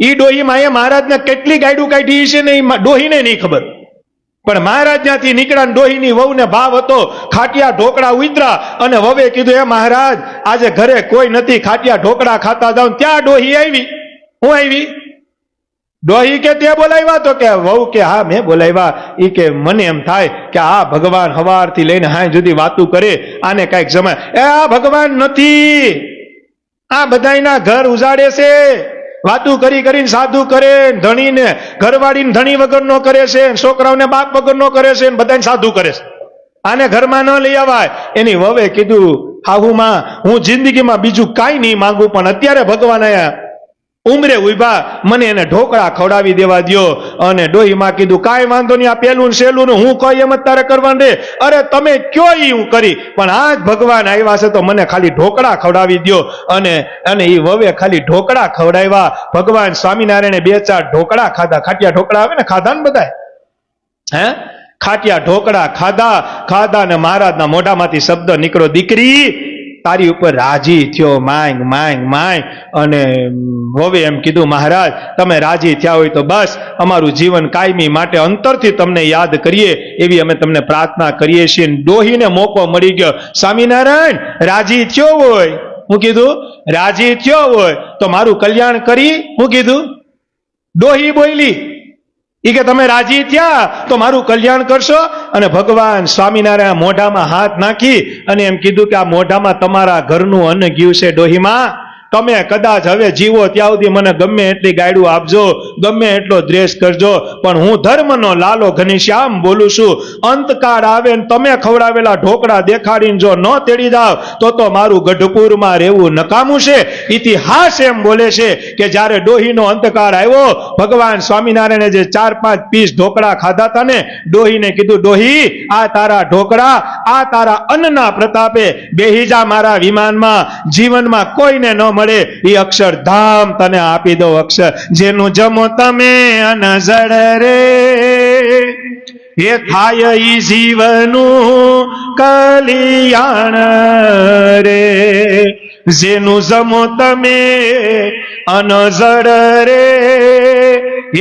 ઈ ડોહીમાં મહારાજને કેટલી ગાયડું કાઢી છે ને એ ડોહીને નહીં ખબર. પણ મહારાજ ત્યાંથી નીકળ્યા, ડોહીની વહુને ભાવ હતો, ખાટિયા ઢોકળા ઉતરા અને વવે કીધું એ મહારાજ આજે ઘરે કોઈ નથી, ખાટિયા ઢોકળા ખાતા જાઉં. ત્યાં ડોહી આવી. હું આવી? ડોહી કે તે બોલાવ્યા? તો કે વહુ કે હા મેં બોલાવ્યા. ઈ કે મને એમ થાય કે આ ભગવાન હવારથી લઈને હાય સુધી વાતું કરે, આને કઈક જમાય. એ આ ભગવાન નથી, આ બધાયના ઘર ઉજાડે છે, વાતું કરી કરીને સાધુ કરે, ધણીને ઘરવાળીને ધણી વગરનો કરે છે, છોકરાઓને બાપ વગરનો કરે છે, બધાને સાધુ કરે છે. આને ઘરમાં ન લઈ આવાય. એની વવે કીધું, હાહુમાં હું જિંદગીમાં બીજું કાંઈ નહીં માંગુ, પણ અત્યારે ભગવાન આયા ઉમરે ઉભા, મને એને ઢોકળા ખવડાવી દેવા દ્યો. અને ડોહીમાં કીધું, કાંઈ વાંધો નહીં, આ પેલું ને સેલું ને હું કહી એમ જ તારે કરવાનું રે. અરે તમે કયો ઈ હું કરી, પણ આજ ભગવાન આવ્યા છે તો મને ખાલી ઢોકળા ખવડાવી દ્યો. અને ઈ વવે ખાલી ઢોકળા ખવડાવ્યા. ભગવાન સ્વામિનારાયણે 2-4 ઢોકળા ખાધા. ખાટિયા ઢોકળા આવે ને, ખાધા ને બધાય? હે, ખાટિયા ઢોકળા ખાધા ને મહારાજના મોઢામાંથી શબ્દ નીકળ્યો, દીકરી તારી ઉપર રાજી થયો, માંગ માંગ માંગ. અને હવે એમ કીધું, મહારાજ તમે રાજી થયા હોય તો બસ અમારું જીવન કાયમી માટે અંતરથી તમને યાદ કરીએ એવી અમે તમને પ્રાર્થના કરીએ છીએ. ડોહીને મોકો મળી ગયો. સ્વામિનારાયણ રાજી થયો હોય, હું કીધું રાજી થયો હોય તો મારું કલ્યાણ કરી, હું કીધું. ડોહી બોલી ઈ કે તમે રાજી થયા તો મારું કલ્યાણ કરશો. અને ભગવાન સ્વામિનારાયણ મોઢામાં હાથ નાખી અને એમ કીધું કે આ મોઢામાં તમારા ઘરનું અન્ન ગયું છે ડોહીમાં, તમે કદાચ હવે જીવો ત્યાં સુધી મને ગમે એટલી ગાયડું આપજો, ગમે એટલો દ્વેષ કરજો, પણ હું ધર્મનો લાલો ઘનશ્યામ બોલું છું. અંતકાળ આવે ને તમે ખવડાવેલા ઢોકળા દેખાડીને જો ન તેડી જાવ તો મારું ગઢપુરમાં રહેવું નકામું છે. ઇતિહાસ એમ બોલે છે કે જ્યારે ડોહીનો અંતકાળ આવ્યો, ભગવાન સ્વામિનારાયણે જે 4-5 પીસ ઢોકળા ખાધા હતા ને, ડોહીને કીધું, ડોહી આ તારા ઢોકળા, આ તારા અન્નના પ્રતાપે બેહી જા મારા વિમાનમાં, જીવનમાં કોઈને ન મળે એ અક્ષરધામ તને આપી દો. અક્ષર જેનું જમો તમે અનજળ રે, એ થાય ઈ જીવનું કલ્યાણ રે. જેનું જમો તમે અનજળ રે,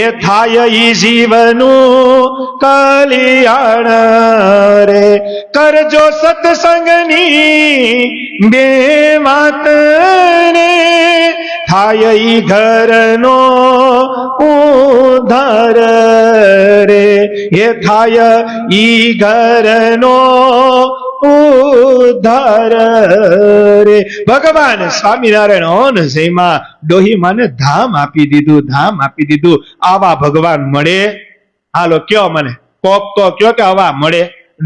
એ થાય ઈ જીવનું કલ્યાણ રે. કરજો સત્સંગની બે વાત ને, થાય ઈ ઘરનો ઉદ્ધાર રે, એ થાય ઈ ઘરનો ઉદ્ધાર રે. ભગવાન સ્વામિનારાયણ ઓન જયમાં ડોહીમાને ધામ આપી દીધું, ધામ આપી દીધું. આવા ભગવાન મળે? હાલો કયો મને, કોક તો કયો કે આવા મળે?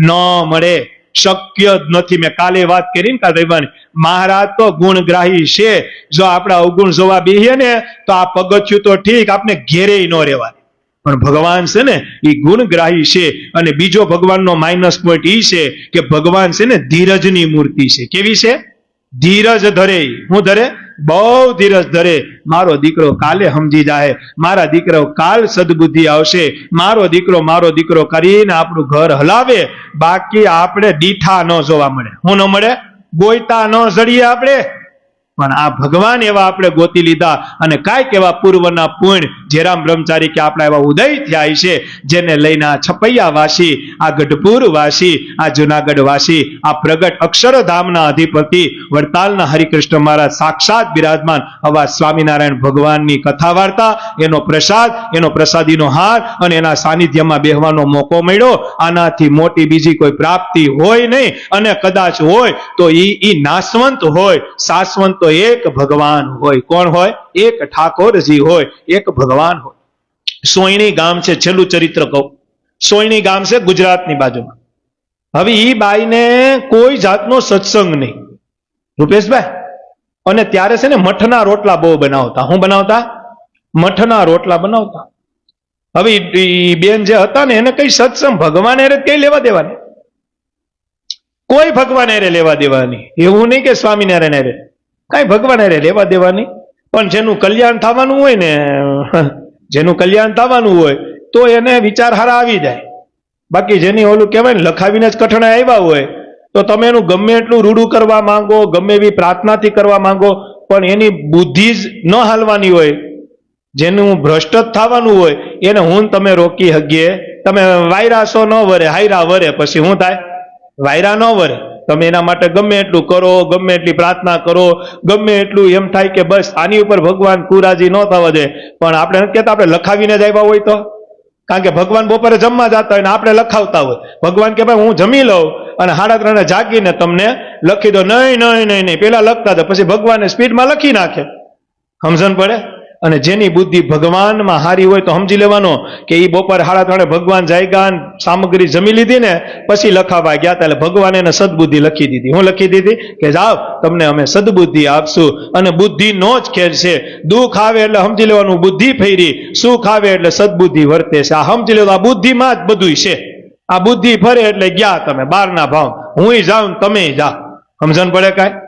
ન મળે, શક્ય જ નથી. મેં કાલે વાત કરી ને કાલે રવિવારે, મહારાજ તો ગુણગ્રાહી છે. જો આપણા અવગુણ જોવા બેહીએ ને તો આ પગથિયું તો ઠીક, આપણે ઘેરે ન રહેવાય, પણ ભગવાન છે ને એ ગુણગ્રાહી છે. અને બીજો ભગવાનનો માઇનસ પોઈન્ટ એ છે કે ભગવાન છે ને ધીરજની મૂર્તિ છે. કેવી છે? ધીરજ ધરે. હું ધરે? બહુ ધીરજ ધરે. મારો દીકરો કાલે સમજી જાય, મારા દીકરો કાલ સદબુદ્ધિ આવશે, મારો દીકરો કરીને આપણું ઘર હલાવે. બાકી આપણે દીઠા ન જોવા મળે. હું ન મળે? ગોયતા ન જડીએ આપણે. પણ આ ભગવાન એવા આપણે ગોતી લીધા. અને કાંઈક એવા પૂર્વના પુણ્ય જેરામ બ્રહ્મચારી કે આપણા એવા ઉદય થયા છે, જેને લઈને આ છપૈયા વાસી, આ ગઢપુર વાસી, આ જુનાગઢ વાસી, આ પ્રગટ અક્ષરધામના અધિપતિ વડતાલના હરિકૃષ્ણ મહારાજ સાક્ષાત બિરાજમાન આવા સ્વામિનારાયણ ભગવાનની કથા વાર્તા, એનો પ્રસાદ, એનો પ્રસાદીનો હાર અને એના સાનિધ્યમાં બેહવાનો મોકો મળ્યો. આનાથી મોટી બીજી કોઈ પ્રાપ્તિ હોય નહીં. અને કદાચ હોય તો ઈ નાશવંત હોય, શાશ્વંત તો એક ભગવાન હોય. કોણ હોય? એક ઠાકોરજી હોય, એક ભગવાન હોય. સોયણી ગામ છે, છેલ્લું ચરિત્ર કહું. સોયણી ગામ છે ગુજરાતની બાજુમાં. હવે ઈ બાઈને કોઈ જાતનો સત્સંગ નહીં, રૂપેશભાઈ. અને ત્યારે છે ને મઠના રોટલા બહુ બનાવતા. હું બનાવતા? મઠના રોટલા બનાવતા. હવે ઈ બેન જે હતા ને એને કઈ સત્સંગ ભગવાન એરે કઈ લેવા દેવાની? કોઈ ભગવાન એરે લેવા દેવાની. એવું નહીં કે સ્વામિનારાયણ એરે કઈ ભગવાન અરે લેવા દેવાની. પણ જેનું કલ્યાણ થવાનું હોય ને, જેનું કલ્યાણ થવાનું હોય તો એને વિચાર હારા આવી જાય. બાકી જેની ઓલું કહેવાય ને લખાવીને જ કઠણા આવ્યા હોય તો તમે એનું ગમે એટલું રૂડું કરવા માંગો, ગમે એવી પ્રાર્થનાથી કરવા માંગો, પણ એની બુદ્ધિ જ ન હાલવાની હોય, જેનું ભ્રષ્ટ જ થવાનું હોય, એને હું તમે રોકી શકીએ? તમે વાયરા સો ન વરે, હાયરા વરે, પછી શું થાય? વાયરા ન વરે. તમે એના માટે ગમે એટલું કરો, ગમે એટલી પ્રાર્થના કરો, ગમે એટલું એમ થાય કે બસ આની ઉપર ભગવાન કુરાજી ન થવા દે. પણ આપણે નથી કહેતા આપણે લખાવીને જ આવ્યા હોય તો? કારણ કે ભગવાન બપોરે જમવા જતા હોય ને આપણે લખાવતા હોય. ભગવાન કે ભાઈ હું જમી લઉં અને 3:30 જાગીને તમને લખી દો. નહીં નહીં નહીં નહીં, પેલા લખતા હતા, પછી ભગવાને સ્પીડમાં લખી નાખે. સમજણ પડે? અને જેની બુદ્ધિ ભગવાનમાં હારી હોય તો સમજી લેવાનો કે એ બપોરે 3:30 ભગવાન જાગ્યા, સામગ્રી જમી લીધી ને પછી લખાવા ગયા હતા, એટલે ભગવાને એને સદબુદ્ધિ લખી દીધી. હું લખી દીધી કે જાઓ તમને અમે સદબુદ્ધિ આપશું. અને બુદ્ધિનો જ ખેલ છે. દુઃખ આવે એટલે સમજી લેવાનું બુદ્ધિ ફેરી, સુખ આવે એટલે સદબુદ્ધિ વર્તે છે. આ સમજી લેવાનું, આ બુદ્ધિમાં જ બધું છે. આ બુદ્ધિ ફરે એટલે ગયા તમે બારના ભાવ. હું જાઉં તમે જા. સમજણ પડે કાંઈ?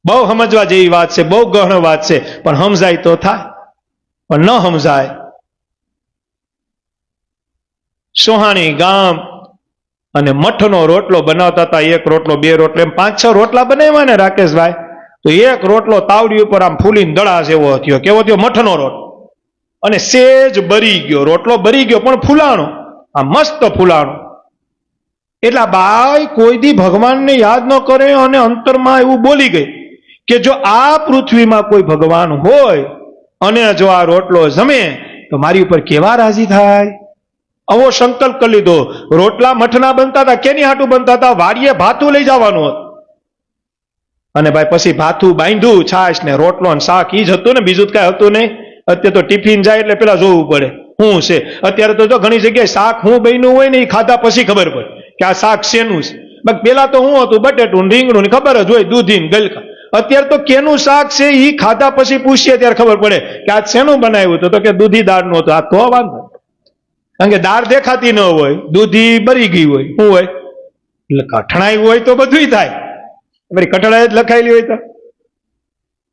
બહુ સમજવા જેવી વાત છે, બહુ ગહન વાત છે, પણ સમજાય તો થાય, પણ ન સમજાય. સોહાણી ગામ અને મઠનો રોટલો બનાવતા હતા. 1 રોટલો 2 રોટલો એમ 5-6 રોટલા બનાવ્યા ને રાકેશભાઈ, તો 1 રોટલો તાવડી ઉપર આમ ફૂલીને દડા જેવો થયો. કેવો થયો? મઠનો રોટલો. અને સેજ બરી ગયો, રોટલો બરી ગયો પણ ફૂલાણો, આ મસ્ત ફૂલાણો. એટલે બાઈ કોઈ દી ભગવાનને યાદ ન કરે અને અંતરમાં એવું બોલી ગઈ કે જો આ પૃથ્વીમાં કોઈ ભગવાન હોય અને જો આ રોટલો જમે તો મારી ઉપર કેવા રાજી થાય. આવો સંકલ્પ કરી લીધો. રોટલા મઠના બનતા હતા. કેની હાટું બનતા હતા? વાડીએ ભાથું લઈ જવાનું હતું. અને ભાઈ પછી ભાથું બાંધ્યું, છાશ ને રોટલો ને શાક ઈ જ હતું ને, બીજું કઈ હતું નહીં. અત્યારે તો ટિફિન જાય એટલે પેલા જોવું પડે શું છે. અત્યારે તો જો ઘણી જગ્યાએ શાક હું બન્યું હોય ને એ ખાધા પછી ખબર પડે કે આ શાક શેનું છે. પેલા તો શું હતું? બટેટું રીંગણું ને ખબર જ હોય, દૂધી ને ગલકા. અત્યારે તો કેનું શાક છે એ ખાધા પછી પૂછીએ ત્યારે ખબર પડે કે આ શેનું બનાવ્યું હતું, તો કે દૂધી દાળનું હતું. આ તો વાંધો, કારણ કે દાળ દેખાતી ન હોય, દૂધી બરી ગઈ હોય, શું હોય એટલે કઠણાઈ હોય તો બધું થાય. કઠણાઈ જ લખાયેલી હોય તો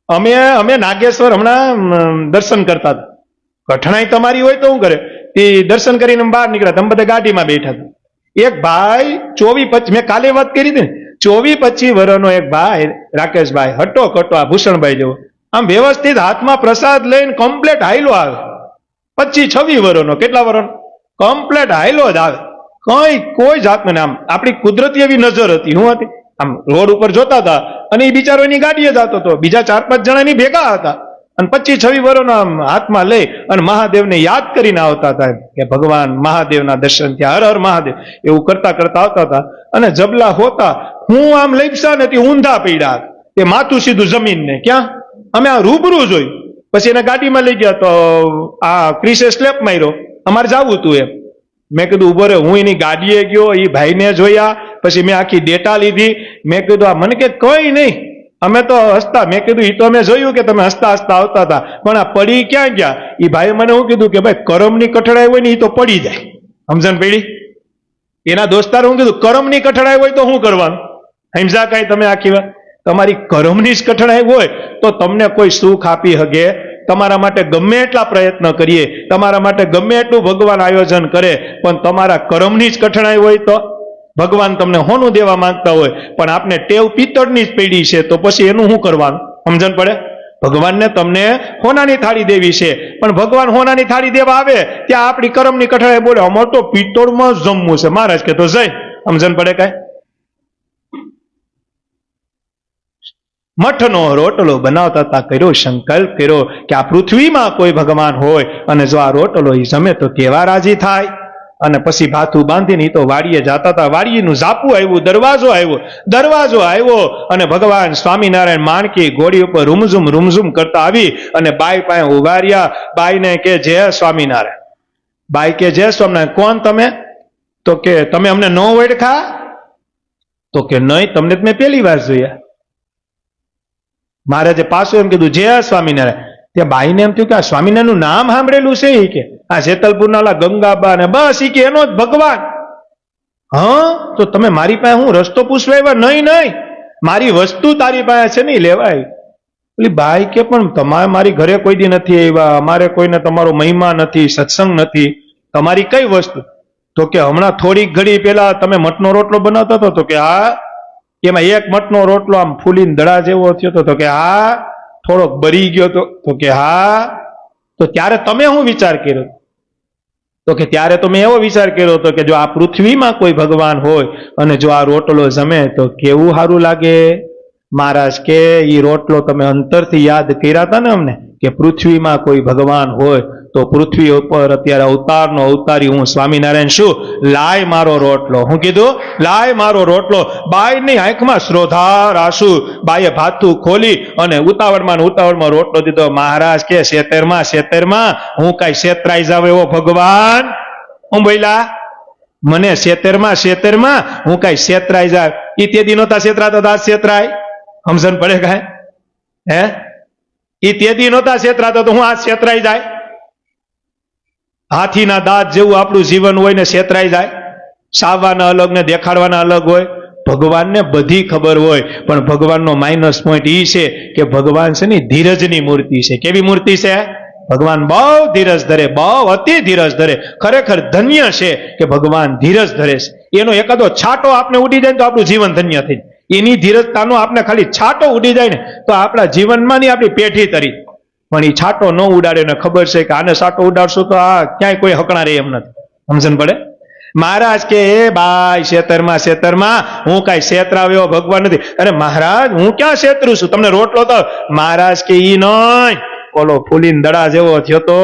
અમે નાગેશ્વર હમણાં દર્શન કરતા હતા. કઠણાઈ તમારી હોય તો શું કરે? એ દર્શન કરીને બહાર નીકળ્યા, તમે બધા ગાડીમાં બેઠા હતા. એક ભાઈ 24-25, મેં કાલે વાત કરી હતી ને, 24-25 વર્ષનો એક ભાઈ રાકેશભાઈ, હટો કટો આ ભૂષણભાઈ જેવો, આમ વ્યવસ્થિત હાથમાં પ્રસાદ લઈને કમ્પ્લેટ હાઈલો આવે. 25-26 વર્ષનો, કેટલા વર્ષનો? કમ્પ્લેટ હાઈલો જ આવે. કોઈ જાતનું આમ આપણી કુદરતી એવી નજર હતી. શું હતી? આમ રોડ ઉપર જોતા હતા અને એ બિચારો એની ગાડીએ જતો હતો, બીજા 4-5 જણા એની ભેગા હતા અને 25-26 વર્ષનો આમ હાથમાં લઈ અને મહાદેવને યાદ કરીને આવતા હતા કે ભગવાન મહાદેવના દર્શન થયા, હર હર મહાદેવ, એવું કરતા કરતા આવતા હતા. અને જબલા હોતા હું આમ લઈપસા નથી, ઊંધા પીડ્યા, તે માથું સીધું જમીનને. ક્યાં? અમે આ રૂબરૂ જોયું. પછી એને ગાડીમાં લઈ ગયા તો આ ક્રિસે સ્લેપ માર્યો, અમારે જવું હતું એમ. મેં કીધું ઉભો રે, હું એની ગાડીએ ગયો, એ ભાઈને જોયા, પછી મેં આખી ડેટા લીધી. મેં કીધું આ મને કે કઈ નહીં, અમે તો હસતા. મેં કીધું એ તો અમે જોયું કે તમે હસતા હસતા આવતા હતા, પણ આ પડી ક્યાં ગયા? એ ભાઈ મને શું કીધું કે ભાઈ કરમની કઠણાઈ હોય ને એ તો પડી જાય. સમજણ પડી? એના દોસ્તાર હું કીધું કરમની કઠણાઈ હોય તો શું કરવાનું? સમજા કાંઈ તમે આખી વાત? તમારી કરમની જ કઠણાઈ હોય તો તમને કોઈ સુખ આપી શકે? તમારા માટે ગમે એટલા પ્રયત્ન કરીએ, તમારા માટે ગમે એટલું ભગવાન આયોજન કરે, પણ તમારા કર્મની જ કઠણાઈ હોય તો ભગવાન તમને હોનું દેવા માંગતા હોય, પણ આપને ટેવ પિત્તળની જ પડી છે, તો પછી એનું શું કરવાનું? સમજણ પડે? ભગવાનને તમને હોનાની થાળી દેવી છે, પણ ભગવાન હોનાની થાળી દેવા આવે ત્યાં આપણી કર્મની કઠણાઈ બોલે અમારે તો પિત્તળમાં જ જમવું છે. મહારાજ કે તો જઈ. સમજણ પડે કાંઈ? મઠનો રોટલો બનાવતા હતા, કર્યો સંકલ્પ કર્યો કે આ પૃથ્વીમાં કોઈ ભગવાન હોય અને જો આ રોટલો એ જમે તો કેવા રાજી થાય. અને પછી ભાથું બાંધીને એ તો વાડીએ જતા હતા. વાડીનું ઝાપું આવ્યું, દરવાજો આવ્યો અને ભગવાન સ્વામિનારાયણ માણકી ઘોડી ઉપર રૂમઝુમ કરતા આવી અને બાઈ પાસે ઉભા રહ્યા. બાઈને કે જય સ્વામિનારાયણ. બાઈ કે જય સ્વામિનારાયણ. કોણ તમે? તો કે તમે અમને ન ઓળખા? તો કે નહીં, તમને મેં પહેલી વાર જોયા. મહારાજે પાછું એમ કીધું જય સ્વામિનારાયણ. ત્યાં બાઈને એમ થયું કે આ સ્વામિનારાયણનું નામ સાંભળેલું છે એ કે આ જેતલપુરના ઓલા ગંગાબા ને બસ એ કે એનો જ ભગવાન. હા, તો તમે મારી પાસે હું રસ્તો પૂછવા આવ્યા? નહીં, મારી વસ્તુ તારી પાસે છે નહીં લેવાય. એટલે બાઈ કે પણ તમારે મારી ઘરે કોઈ દી નથી આવ્યા, અમારે કોઈને તમારો મહિમા નથી, સત્સંગ નથી, તમારી કઈ વસ્તુ? તો કે હમણાં થોડીક ઘડી પેલા તમે મઠનો રોટલો બનાવતા હતો, તો કે હા. એમાં એક મઠનો રોટલો આમ ફૂલીને દડા જેવો થયો હતો, તો કે હા. થોડોક બરી ગયો તો કે હા. તો ત્યારે તમે શું વિચાર કર્યો? તો કે ત્યારે તો મેં એવો વિચાર કર્યો હતો કે જો આ પૃથ્વીમાં કોઈ ભગવાન હોય અને જો આ રોટલો જમે તો કેવું સારું લાગે. મહારાજ કે એ રોટલો તમે અંતરથી યાદ કર્યા હતા ને અમને કે પૃથ્વીમાં કોઈ ભગવાન હોય તો પૃથ્વી ઉપર અત્યારે અવતારનો અવતારી હું સ્વામિનારાયણ શું, લાય મારો રોટલો. હું કીધું? લાય મારો રોટલો. બાઈની આંખમાં શ્રોધાર આંસુ. બાઈએ ભાથું ખોલી અને ઉતાવળમાં રોટલો દીધો. મહારાજ કે શેતરમાં હું કઈ શેતરાઈ જાવ એવો ભગવાન? હું બોલ્યા? મને શેતરમાં હું કઈ શેતરાઈ જાય? ઈ તે દી નહોતા શેતરાતા, દાસ શેતરાય? સમજણ પડે કાંઈ? હે? ઈ તે દી નહોતા શેતરાતા તો હું આ શેતરાઈ જાય? હાથીના દાંત જેવું આપણું જીવન હોય ને શેતરાઈ જાય? સાવવાના અલગ ને દેખાડવાના અલગ હોય. ભગવાનને બધી ખબર હોય, પણ ભગવાનનો માઇનસ પોઈન્ટ ઈ છે કે ભગવાન છે ને ધીરજની મૂર્તિ છે. કેવી મૂર્તિ છે? ભગવાન બહુ ધીરજ ધરે, બહુ અતિ ધીરજ ધરે. ખરેખર ધન્ય છે કે ભગવાન ધીરજ ધરે છે. એનો એકાદો છાંટો આપણે ઉડી જાય તો આપણું જીવન ધન્ય થઈ જાય. એની ધીરજતાનો આપણે ખાલી છાંટો ઉડી જાય ને તો આપણા જીવનમાં ની આપણી પેઠી તરી. પણ એ છાંટો ન ઉડાડે ને ખબર છે કે આને છાંટો ઉડાડશો તો આ ક્યાંય કોઈ હકણા રહે એમ નથી. સમજણ પડે? મહારાજ કે એ બાઈ શેતરમાં હું કઈ શેતરાવ્યો ભગવાન નથી. અરે મહારાજ હું ક્યાં શેતરું છું? તમને રોટલો તો. મહારાજ કે ઈ નહીં, ઓલો ફૂલીન દડા જેવો થયો તો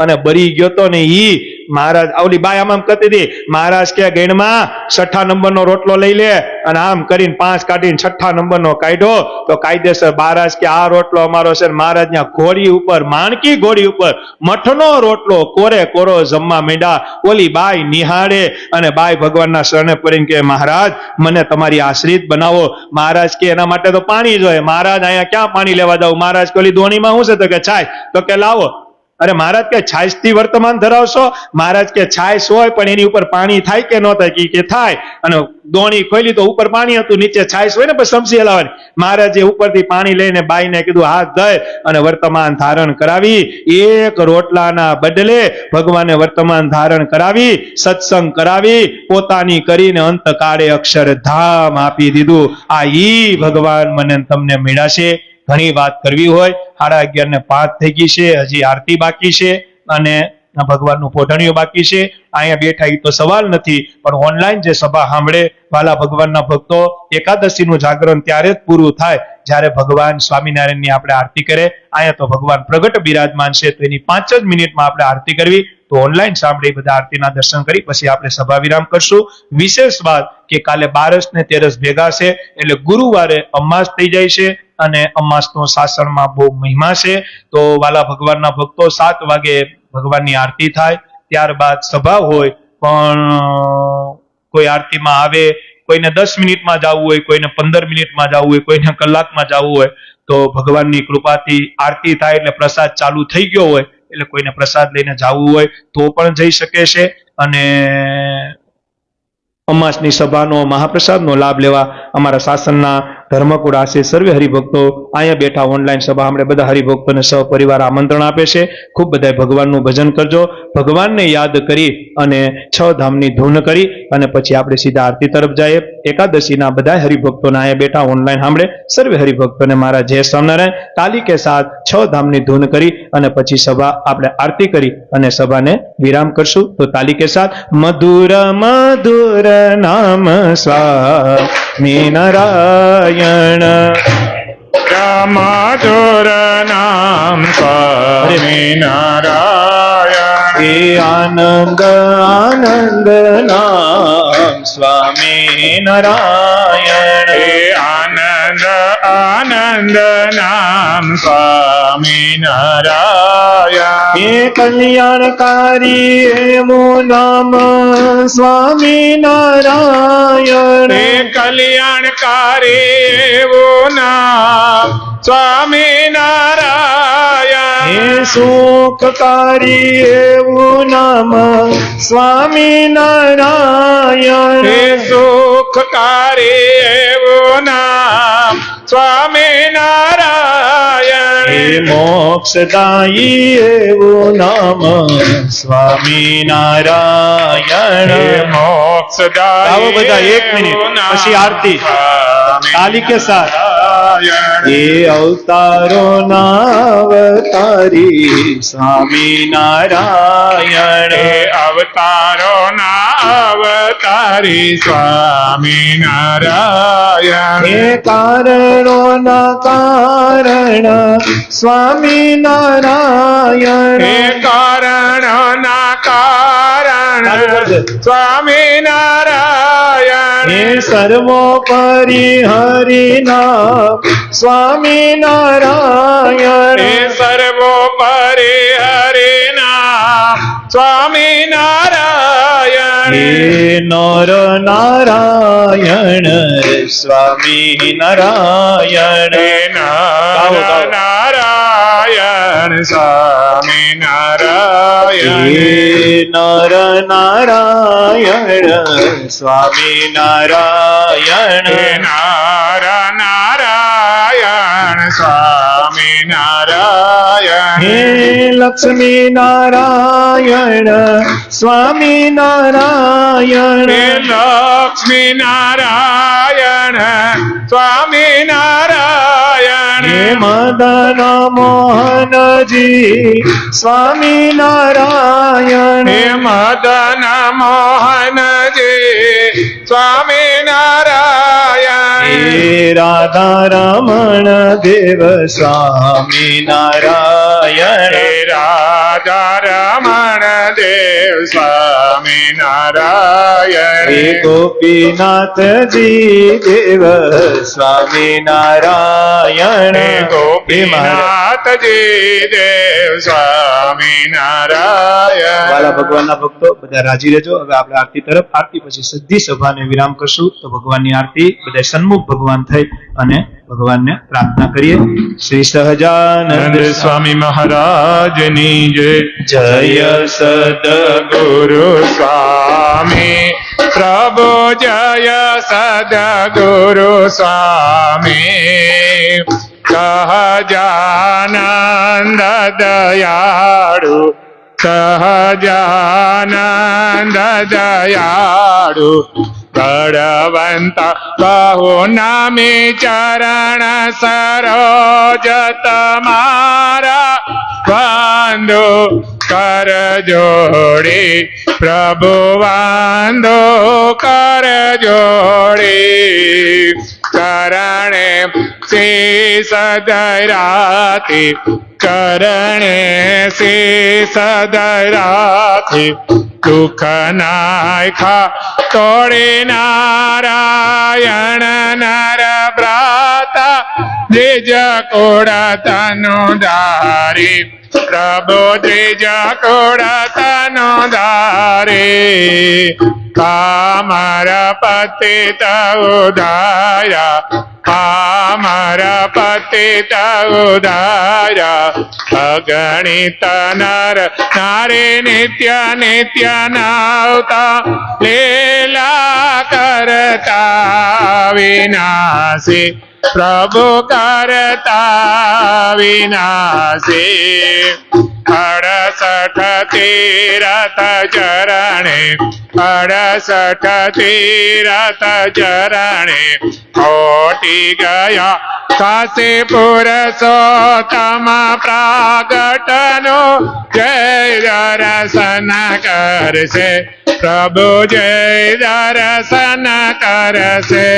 અને બરી ગયો તો ને ઈ. મહારાજ ઓલી બાઈ આમ કરતી હતી. મહારાજ કે ગણમાં 6 નંબરનો રોટલો લઈ લે અને આમ કરીને 5 કાઢીને 6 નંબરનો કાઢ્યો તો કાયદેસર. મહારાજ કે આ રોટલો અમારો છે. મહારાજ ત્યાં ઘોડી ઉપર, માણકી ઘોડી ઉપર મઠનો રોટલો કોરે કોરો જમવા માંડ્યા. ઓલી બાઈ નિહાળે અને બાઈ ભગવાનના શરણે પડીને કે મહારાજ મને તમારી આશ્રિત બનાવો. મહારાજ કે એના માટે તો પાણી જોઈએ. મહારાજ અહીંયા ક્યાં પાણી લેવા જાવ? મહારાજ કે ઓલી દોણીમાં શું છે? તો કે છાશ. તો કે લાવો. અરે મહારાજ કે છાશ થી વર્તમાન ધરાવશો? મહારાજ કે છાશ હોય પણ એની ઉપર પાણી થાય કે ન થાય? કે થાય. અને દોણી ખોલી તો ઉપર પાણી હતું, નીચે છાશ હોય ને પછી સમસી હલાવવાની. મહારાજે ઉપરથી પાણી લઈને બાઈને કીધું હાથ ધોઈ અને વર્તમાન ધારણ કરાવી. એક રોટલાના બદલે ભગવાને વર્તમાન ધારણ કરાવી, સત્સંગ કરાવી, પોતાની કરીને અંતકાળે અક્ષરધામ આપી દીધું. આ ઈ ભગવાન મને તમને મળ્યા છે. ઘણી વાત કરવી હોય, 11:30 થઈ ગઈ છે, હજી આરતી બાકી છે અને ભગવાનનું પોઢણીઓ બાકી છે. અહીંયા બેઠા એ તો સવાલ નથી, પણ ઓનલાઈન જે સભા સાંભળે વાલા ભગવાનના ભક્તો, એકાદશીનું જાગરણ ત્યારે જ પૂરું થાય જ્યારે ભગવાન સ્વામિનારાયણની આપણે આરતી કરે. અહીંયા તો ભગવાન પ્રગટ બિરાજમાન છે તો એની 5 જ મિનિટમાં આપણે આરતી કરવી. તો ઓનલાઈન સાંભળી બધા આરતીના દર્શન કરી પછી આપણે સભા વિરામ કરશું. વિશેષ વાત કે કાલે 12 ને 13 ભેગા છે એટલે ગુરુવારે અમાસ થઈ જાય છે અને અમાસનો શાસનમાં બહુ મહિમા છે. તો વાલા ભગવાનના ભક્તો 7 વાગે ભગવાનની આરતી થાય, ત્યારબાદ સભા હોય. પણ કોઈ આરતીમાં આવે, કોઈને 10 મિનિટમાં જવું હોય, કોઈને 15 મિનિટમાં જવું હોય, કોઈને કલાકમાં જવું હોય, તો ભગવાનની કૃપાથી આરતી થાય એટલે પ્રસાદ ચાલુ થઈ ગયો હોય એટલે કોઈને પ્રસાદ લઈને જવું હોય તો પણ જઈ શકે છે. અને અમાસની સભાનો મહાપ્રસાદનો લાભ લેવા અમારા શાસનના ધર્મકુળ આશીષ સર્વે હરિભક્તો અહીંયા બેઠા ઓનલાઈન સભા આપણે બધા હરિભક્તોને સહપરિવાર આમંત્રણ આપે છે. ખૂબ બધા ભગવાનનું ભજન કરજો. ભગવાનને યાદ કરી અને 6 ધામની ધૂન કરી અને પછી આપણે સીધા આરતી તરફ જઈએ. એકાદશીના બધા હરિભક્તોને અહીંયા બેઠા ઓનલાઈન સાંભળે સર્વે હરિભક્તોને મારા જય સ્વામિનારાયણ. તાલી કે સાથ 6 ધામની ધૂન કરી અને પછી સભા આપણે આરતી કરી અને સભાને વિરામ કરશું. તો તાલી કે સાથ મધુર મધુર નામ સ્વામિનારાયણ, મધુર નામ સ્વામિનારાયણ. હે આનંદ આનંદ નામ સ્વામિનારાયણ. હે આનંદ આનંદ નામ સ્વામિનારાયણ. હે કલ્યાણકારી એવું નામ સ્વામિનારાયણ. હે કલ્યાણકારી એવું નામ સ્વામિનારાયણ. હે સુખકારી એવું નામ સ્વામિનારાયણ. હે સુખકારી એવું નામ સ્વામિનારાયણ. હે મોક્ષદાયી એવું નામ સ્વામિનારાયણ. હે મોક્ષદાયી આવો બધા 1 મિનિટ એવું નામ પછી આરતી તાલી કે સાથ નારાયણ એ અવતારો અવતારી સ્વામિનારાયણ હે અવતારો અવતારી સ્વામિનારાયણ હે કારણોના કારણ સ્વામિનારાયણ હે કારણોના કારણ સ્વામિનારાયણ હે સર્વોપરી હરિનામ સ્વામિનારાયણ હે સર્વોપરી હરિનામ સ્વામિનારાયણ હે નર નારાયણ સ્વામિનારાયણ હે નારાયણ સ્વામિનારાયણ હે નર નારાયણ સ્વામિનારાયણ હે નારાયણ સ્વામિનારાયણ હે લક્ષ્મી નારાયણ સ્વામિનારાયણ હે લક્ષ્મી નારાયણ સ્વામિનારાયણ હે મદન મોહનજી સ્વામિનારાયણ હે મદન મોહનજી સ્વામિનારાયણ હે રાધા રમણ દેવ સ્વામિનારાયણ હે રાજા રમણ દેવ સ્વામિનારાયણ હે ગોપીનાથજી દેવ સ્વામિનારાયણ હે ગોપીનાથજી દેવ સ્વામિનારાયણ વાલા ભગવાનના ભક્તો બધા રાજી રહેજો. હવે આપણે આરતી તરફ, આરતી પછી સિદ્ધિ સભાને વિરામ કરશું. તો ભગવાનની આરતી બધા સન્મુખ ભગવાન થઈ અને ભગવાનને પ્રાર્થના કરીએ. શ્રી સહજાનંદ નંદ સ્વામી મહારાજની જય જય સદગુરુ સ્વામી પ્રભુ જય સદગુરુ સ્વામી સહજાનંદ દયાળુ સહજાનંદ દયાળુ બળવંત કહો નામી ચરણ સરોજ તમારા વાંધો કર જોડી પ્રભુ વાંધો કર જોડી કરણે શીસ ધરાતી કરણે શીસ ધરાતી દુઃખ નાયખા તોડી નારાયણ નર ભ્રાતા દ્વિજ કોડ તનુ ધારી પ્રભુ દ્વિજ કોડ તનુ ધારી કામર પતિત ઉદાયા કામર પતિત ઉદાયા અગણિત નર નારી નિત્ય નિત્ય નાવતા લીલા કરતા વિનાશી પ્રભુ કરતા વિનાશી 68 તીરથ ચરણે 68 તીરથ ચરણે કોટી ગયા કાશી પુરુષોત્તમ પ્રાગટનો જય દર્શન કરશે પ્રભુ જય દર્શન કરશે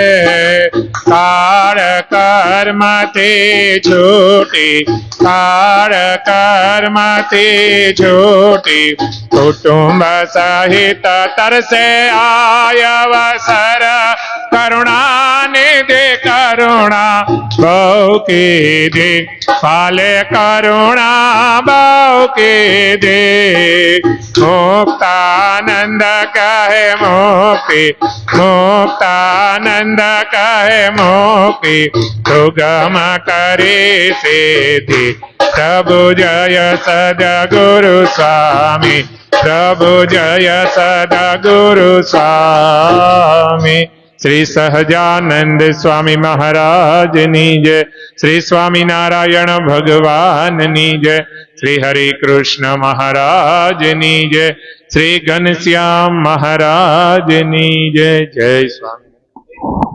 કાળ કર્મથી છૂટી કાળ કર્મથી છૂટી કુટુંબ સહિત તરસે આયવસર કરુણા નિધિ કરુણા બહુ કીધી ફાલે કરુણા બહુ કીધી મુક્તાનંદ કહે મોકી મુક્તાનંદ કહે મોકી સુગમ કરી સિદ્ધિ પ્રભુ જય સદગુરુ સ્વામી પ્રભુ જય સદગુરુ સ્વામી શ્રી સહજાનંદ સ્વામી મહારાજની જય શ્રી સ્વામિનારાયણ ભગવાનની જય શ્રી હરિ કૃષ્ણ મહારાજની જય શ્રી ઘનશ્યામ મહારાજની જય જય સ્વામી